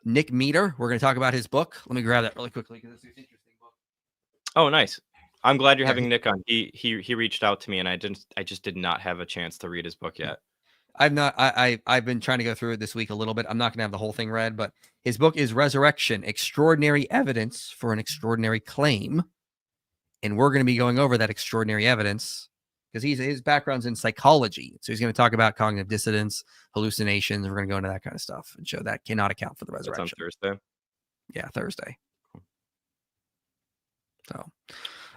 Nick Meter. We're going to talk about his book. Let me grab that really quickly because it's an interesting book. Oh, nice. I'm glad you're having Nick on. He reached out to me, and I just did not have a chance to read his book yet. I've been trying to go through it this week a little bit. I'm not going to have the whole thing read, but his book is Resurrection: Extraordinary Evidence for an Extraordinary Claim. And we're going to be going over that extraordinary evidence because his background's in psychology. So he's going to talk about cognitive dissonance, hallucinations. We're going to go into that kind of stuff and show that cannot account for the resurrection. That's on Thursday. Yeah, Thursday. So,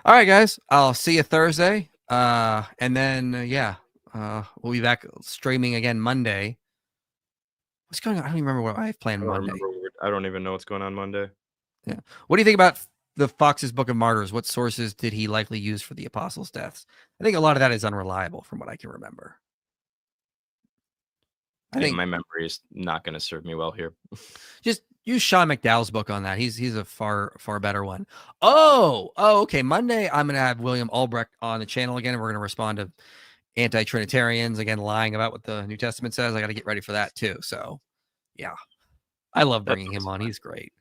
all right, guys, I'll see you Thursday. And then, we'll be back streaming again Monday. What's going on? I don't even remember what I have planned Monday. I don't even know what's going on Monday. Yeah. What do you think about the Fox's Book of Martyrs? What sources did he likely use for the apostles' deaths? I think a lot of that is unreliable from what I can remember. I think my memory is not going to serve me well here. Just use Sean McDowell's book on that. He's a far better one. Oh, okay. Monday, I'm going to have William Albrecht on the channel again, and we're going to respond to anti-Trinitarians, again, lying about what the New Testament says. I got to get ready for that too. So, yeah. I love bringing him on. He's great.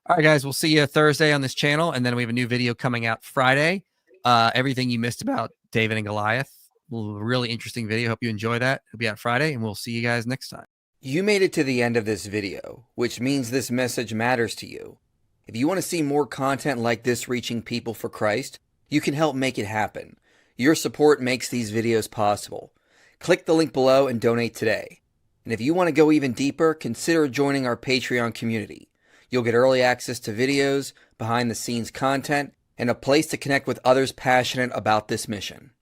All right, guys, we'll see you Thursday on this channel, and then we have a new video coming out Friday. Everything you missed about David and Goliath. Really interesting video. Hope you enjoy that. It'll be out Friday, and we'll see you guys next time. You made it to the end of this video, which means this message matters to you. If you want to see more content like this reaching people for Christ, you can help make it happen. Your support makes these videos possible. Click the link below and donate today. And if you want to go even deeper, consider joining our Patreon community. You'll get early access to videos, behind-the-scenes content, and a place to connect with others passionate about this mission.